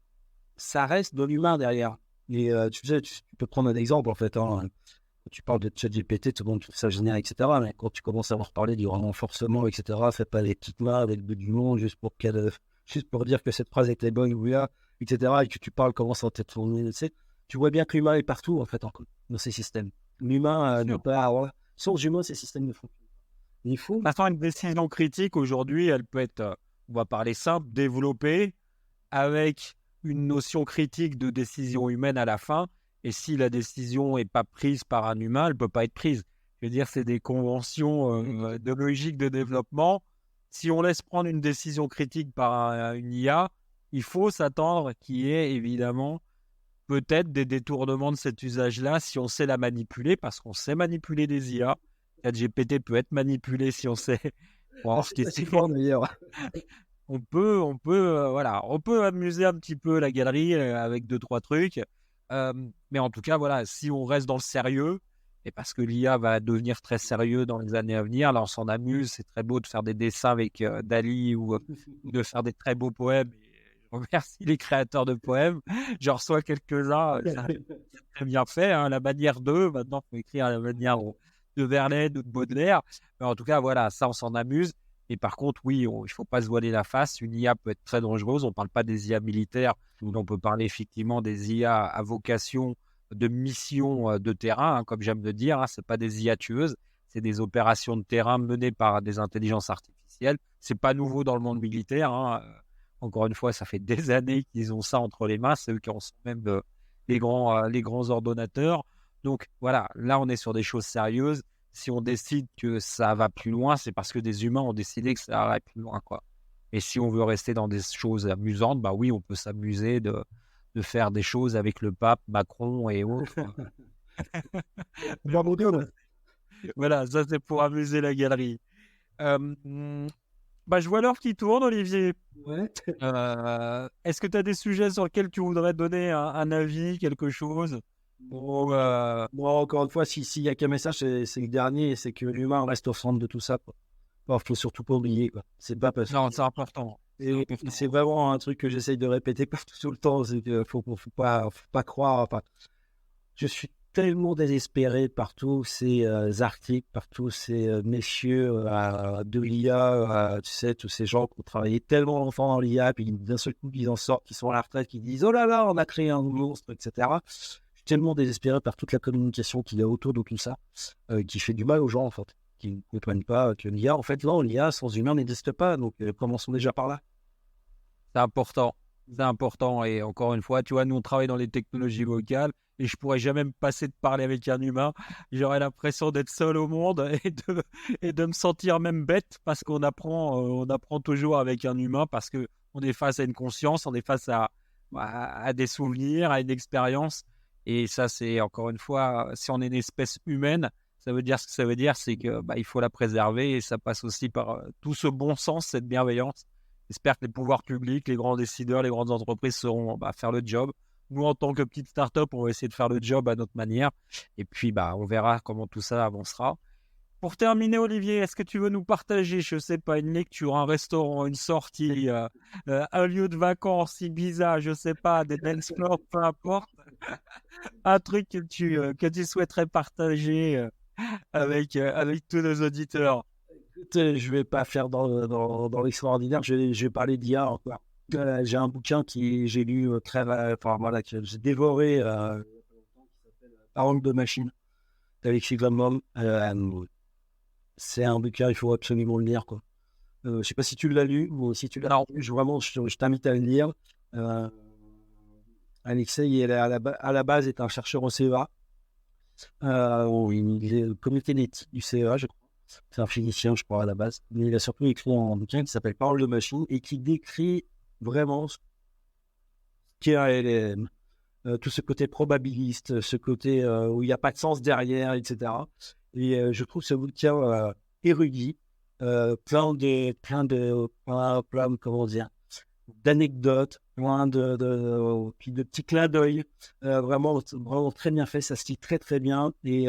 B: ça reste de l'humain derrière. Et tu sais, tu peux prendre un exemple, en fait. Hein. Tu parles de ChatGPT, tout le monde trouve ça génial, etc. Mais quand tu commences à en reparler du renforcement, etc., fais pas les petites mains avec du monde juste pour dire que cette phrase était bonne ou bien, etc. Et que tu parles comment ça va être tourné. Tu vois bien que l'humain est partout, en fait, dans ces systèmes. L'humain ne
A: Bien
B: peut
A: sûr.
B: pas avoir. Sans humain, ces systèmes ne fonctionnent pas. Il faut.
A: Maintenant, une décision critique aujourd'hui, elle peut être, on va parler simple, développée avec une notion critique de décision humaine à la fin. Et si la décision n'est pas prise par un humain, elle ne peut pas être prise. Je veux dire, c'est des conventions de logique de développement. Si on laisse prendre une décision critique par une IA, il faut s'attendre qu'il y ait évidemment peut-être des détournements de cet usage-là si on sait la manipuler, parce qu'on sait manipuler des IA. ChatGPT peut être manipulé si on sait. Bon,
B: C'est fort d'ailleurs.
A: on peut amuser un petit peu la galerie avec 2-3 trucs. Mais en tout cas, voilà, si on reste dans le sérieux, et parce que l'IA va devenir très sérieux dans les années à venir, là on s'en amuse, c'est très beau de faire des dessins avec Dali ou de faire des très beaux poèmes. Et je remercie les créateurs de poèmes. J'en reçois quelques-uns, c'est très bien fait. Hein, la manière d'eux, maintenant il faut écrire à la manière de Verlaine ou de Baudelaire. Mais en tout cas, voilà, ça on s'en amuse. Et par contre, oui, il ne faut pas se voiler la face. Une IA peut être très dangereuse. On ne parle pas des IA militaires, mais on peut parler effectivement des IA à vocation de mission de terrain, hein, comme j'aime le dire. Hein, ce n'est pas des IA tueuses, c'est des opérations de terrain menées par des intelligences artificielles. Ce n'est pas nouveau dans le monde militaire. Hein. Encore une fois, ça fait des années qu'ils ont ça entre les mains. C'est eux qui en sont même les grands ordonnateurs. Donc voilà, là, on est sur des choses sérieuses. Si on décide que ça va plus loin, c'est parce que des humains ont décidé que ça va plus loin, quoi. Et si on veut rester dans des choses amusantes, bah oui, on peut s'amuser de faire des choses avec le pape, Macron et autres. Voilà, ça c'est pour amuser la galerie. Bah, je vois l'heure qui tourne, Olivier.
B: Ouais.
A: Est-ce que tu as des sujets sur lesquels tu voudrais donner un avis, quelque chose?
B: Moi, encore une fois, s'il y a qu'un message, c'est le dernier, c'est que l'humain reste au centre de tout ça. Il faut surtout pas oublier. Quoi. C'est pas parce
A: Non, c'est important.
B: Et c'est vraiment un truc que j'essaye de répéter tout le temps. C'est qu'il faut pas croire. Enfin, je suis tellement désespéré par tous ces articles, par tous ces messieurs de l'IA, tu sais, tous ces gens qui ont travaillé tellement longtemps dans l'IA, puis d'un seul coup, ils en sortent, qui sont à la retraite, qui disent oh là là, on a créé un monstre, etc. Je suis tellement désespéré par toute la communication qu'il y a autour de tout ça, qui fait du mal aux gens, en fait, qui ne comprennent pas que l'IA, en fait, non, l'IA sans humain n'existe pas. Donc, commençons déjà par là.
A: C'est important. C'est important. Et encore une fois, tu vois, nous, on travaille dans les technologies vocales et je pourrais jamais me passer de parler avec un humain. J'aurais l'impression d'être seul au monde et de me sentir même bête parce qu'on apprend toujours avec un humain parce qu'on est face à une conscience, on est face à des souvenirs, à une expérience. Et ça, c'est encore une fois, si on est une espèce humaine, ça veut dire ce que ça veut dire, c'est que il faut la préserver et ça passe aussi par tout ce bon sens, cette bienveillance. J'espère que les pouvoirs publics, les grands décideurs, les grandes entreprises sauront faire le job. Nous, en tant que petite start-up, on va essayer de faire le job à notre manière. Et puis, on verra comment tout ça avancera. Pour terminer, Olivier, est-ce que tu veux nous partager, je sais pas, une lecture, un restaurant, une sortie, un lieu de vacances, Ibiza, je sais pas, des dance floors, peu importe, un truc que tu souhaiterais partager avec tous nos auditeurs?
B: Écoute, je vais pas faire dans l'extraordinaire, je vais parler d'IA encore. J'ai un bouquin j'ai lu enfin voilà, que j'ai dévoré, Parole de machine, d'Alexis Granholm. C'est un bouquin, il faut absolument le lire, quoi. Je sais pas si tu l'as lu ou si tu l'as
A: Non.
B: lu, je t'invite à le lire. Alexei, à la base, est un chercheur au CEA. Il est au comité d'éthique du CEA, je crois. C'est un physicien, je crois, à la base. Mais il a surtout écrit un bouquin qui s'appelle Parole de machine et qui décrit vraiment ce qu'est un LLM, tout ce côté probabiliste, ce côté où il n'y a pas de sens derrière, etc. Et je trouve ce bouquin érudit, plein de comment dire, d'anecdotes, puis de petits clins d'œil, vraiment très bien fait, ça se lit très très bien, et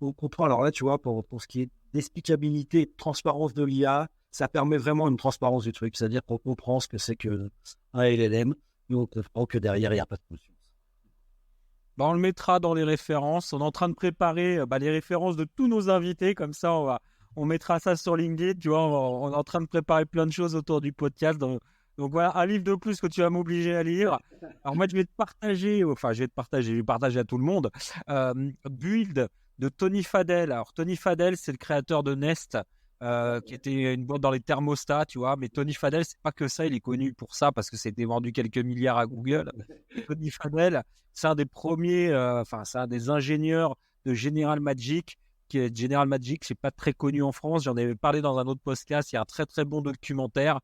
B: on comprend, alors là tu vois, pour ce qui est d'explicabilité et de transparence de l'IA, ça permet vraiment une transparence du truc, c'est-à-dire qu'on comprend ce que c'est qu'un LLM, mais on comprend que derrière il n'y a pas de conscience.
A: On le mettra dans les références. On est en train de préparer les références de tous nos invités. Comme ça, on mettra ça sur LinkedIn. Tu vois, on est en train de préparer plein de choses autour du podcast. Donc voilà, un livre de plus que tu vas m'obliger à lire. Alors moi, je vais partager à tout le monde. Build de Tony Fadell. Alors Tony Fadell, c'est le créateur de Nest, qui était une boîte dans les thermostats, tu vois. Mais Tony Fadell, c'est pas que ça. Il est connu pour ça parce que c'était vendu quelques milliards à Google. Tony Fadell, c'est un des premiers, c'est un des ingénieurs de General Magic. General Magic, c'est pas très connu en France. J'en avais parlé dans un autre podcast. Il y a un très très bon documentaire.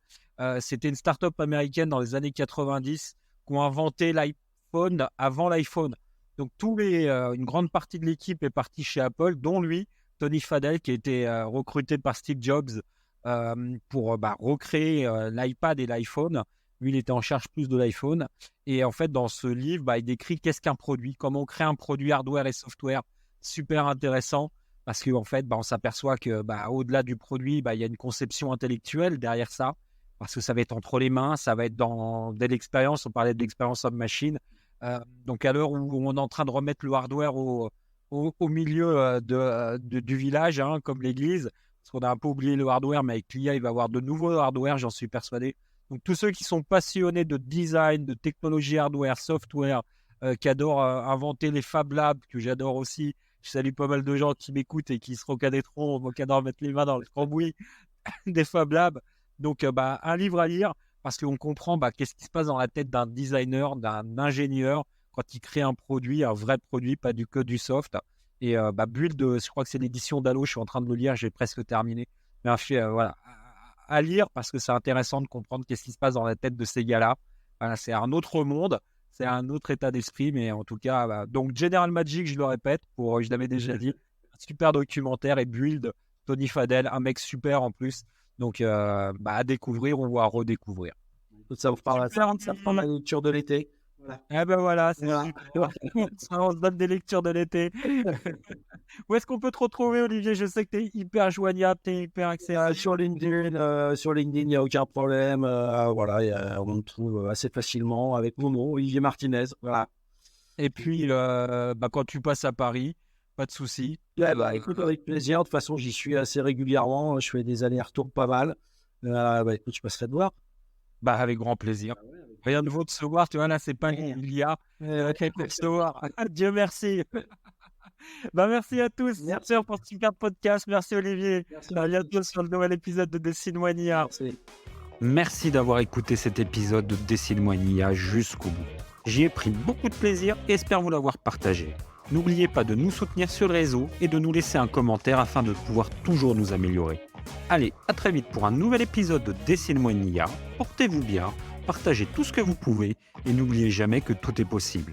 A: C'était une start-up américaine dans les années 90 qui ont inventé l'iPhone avant l'iPhone. Donc une grande partie de l'équipe est partie chez Apple, dont lui, Tony Fadell, qui a été recruté par Steve Jobs pour recréer l'iPad et l'iPhone. Lui, il était en charge plus de l'iPhone. Et en fait, dans ce livre, il décrit qu'est-ce qu'un produit, comment on crée un produit hardware et software. Super intéressant parce qu'en fait, on s'aperçoit que au-delà du produit, il y a une conception intellectuelle derrière ça, parce que ça va être entre les mains, ça va être de l'expérience. On parlait de l'expérience of machine. Donc, à l'heure où on est en train de remettre le hardware au milieu du village, comme l'église, parce qu'on a un peu oublié le hardware, mais avec l'IA, il va y avoir de nouveaux hardware, j'en suis persuadé. Donc, tous ceux qui sont passionnés de design, de technologie hardware, software, qui adorent inventer les Fab Labs, que j'adore aussi. Je salue pas mal de gens qui m'écoutent et qui se reconnaîtront, moi qui adore mettre les mains dans le cambouis des Fab Labs. Donc, un livre à lire parce qu'on comprend qu'est-ce qui se passe dans la tête d'un designer, d'un ingénieur quand il crée un produit, un vrai produit, pas que du soft. Et Build, je crois que c'est l'édition d'Allo, je suis en train de le lire, j'ai presque terminé. Mais voilà, à lire parce que c'est intéressant de comprendre qu'est-ce qui se passe dans la tête de ces gars-là. Voilà, c'est un autre monde, c'est un autre état d'esprit, mais en tout cas, donc General Magic, je le répète, je l'avais déjà dit, un super documentaire, et Build, Tony Fadell, un mec super en plus. Donc, à découvrir ou à redécouvrir.
B: Ça vous parle de la lecture de l'été.
A: Voilà. Voilà, c'est super. Ça, on se donne des lectures de l'été. Où est-ce qu'on peut te retrouver, Olivier? Je sais que tu es hyper joignable, tu es hyper accessible.
B: Sur LinkedIn, il n'y a aucun problème. Voilà, on me trouve assez facilement avec mon nom, Olivier Martinez. Voilà.
A: Et puis, quand tu passes à Paris, pas de souci.
B: Écoute, avec plaisir. De toute façon, j'y suis assez régulièrement. Je fais des allers-retours pas mal. Écoute, je passerai te voir.
A: Avec grand plaisir. Rien de vaut de se voir. Tu vois, là, c'est pas il y a de se voir. Dieu merci. Merci à tous. Merci pour ce super podcast. Merci, Olivier. À bientôt sur le nouvel épisode de Dessine-moi une IA. Merci d'avoir écouté cet épisode de Dessine-moi une IA jusqu'au bout. J'y ai pris beaucoup de plaisir et espère vous l'avoir partagé. N'oubliez pas de nous soutenir sur le réseau et de nous laisser un commentaire afin de pouvoir toujours nous améliorer. Allez, à très vite pour un nouvel épisode de Dessine-moi une IA. Portez-vous bien, partagez tout ce que vous pouvez et n'oubliez jamais que tout est possible.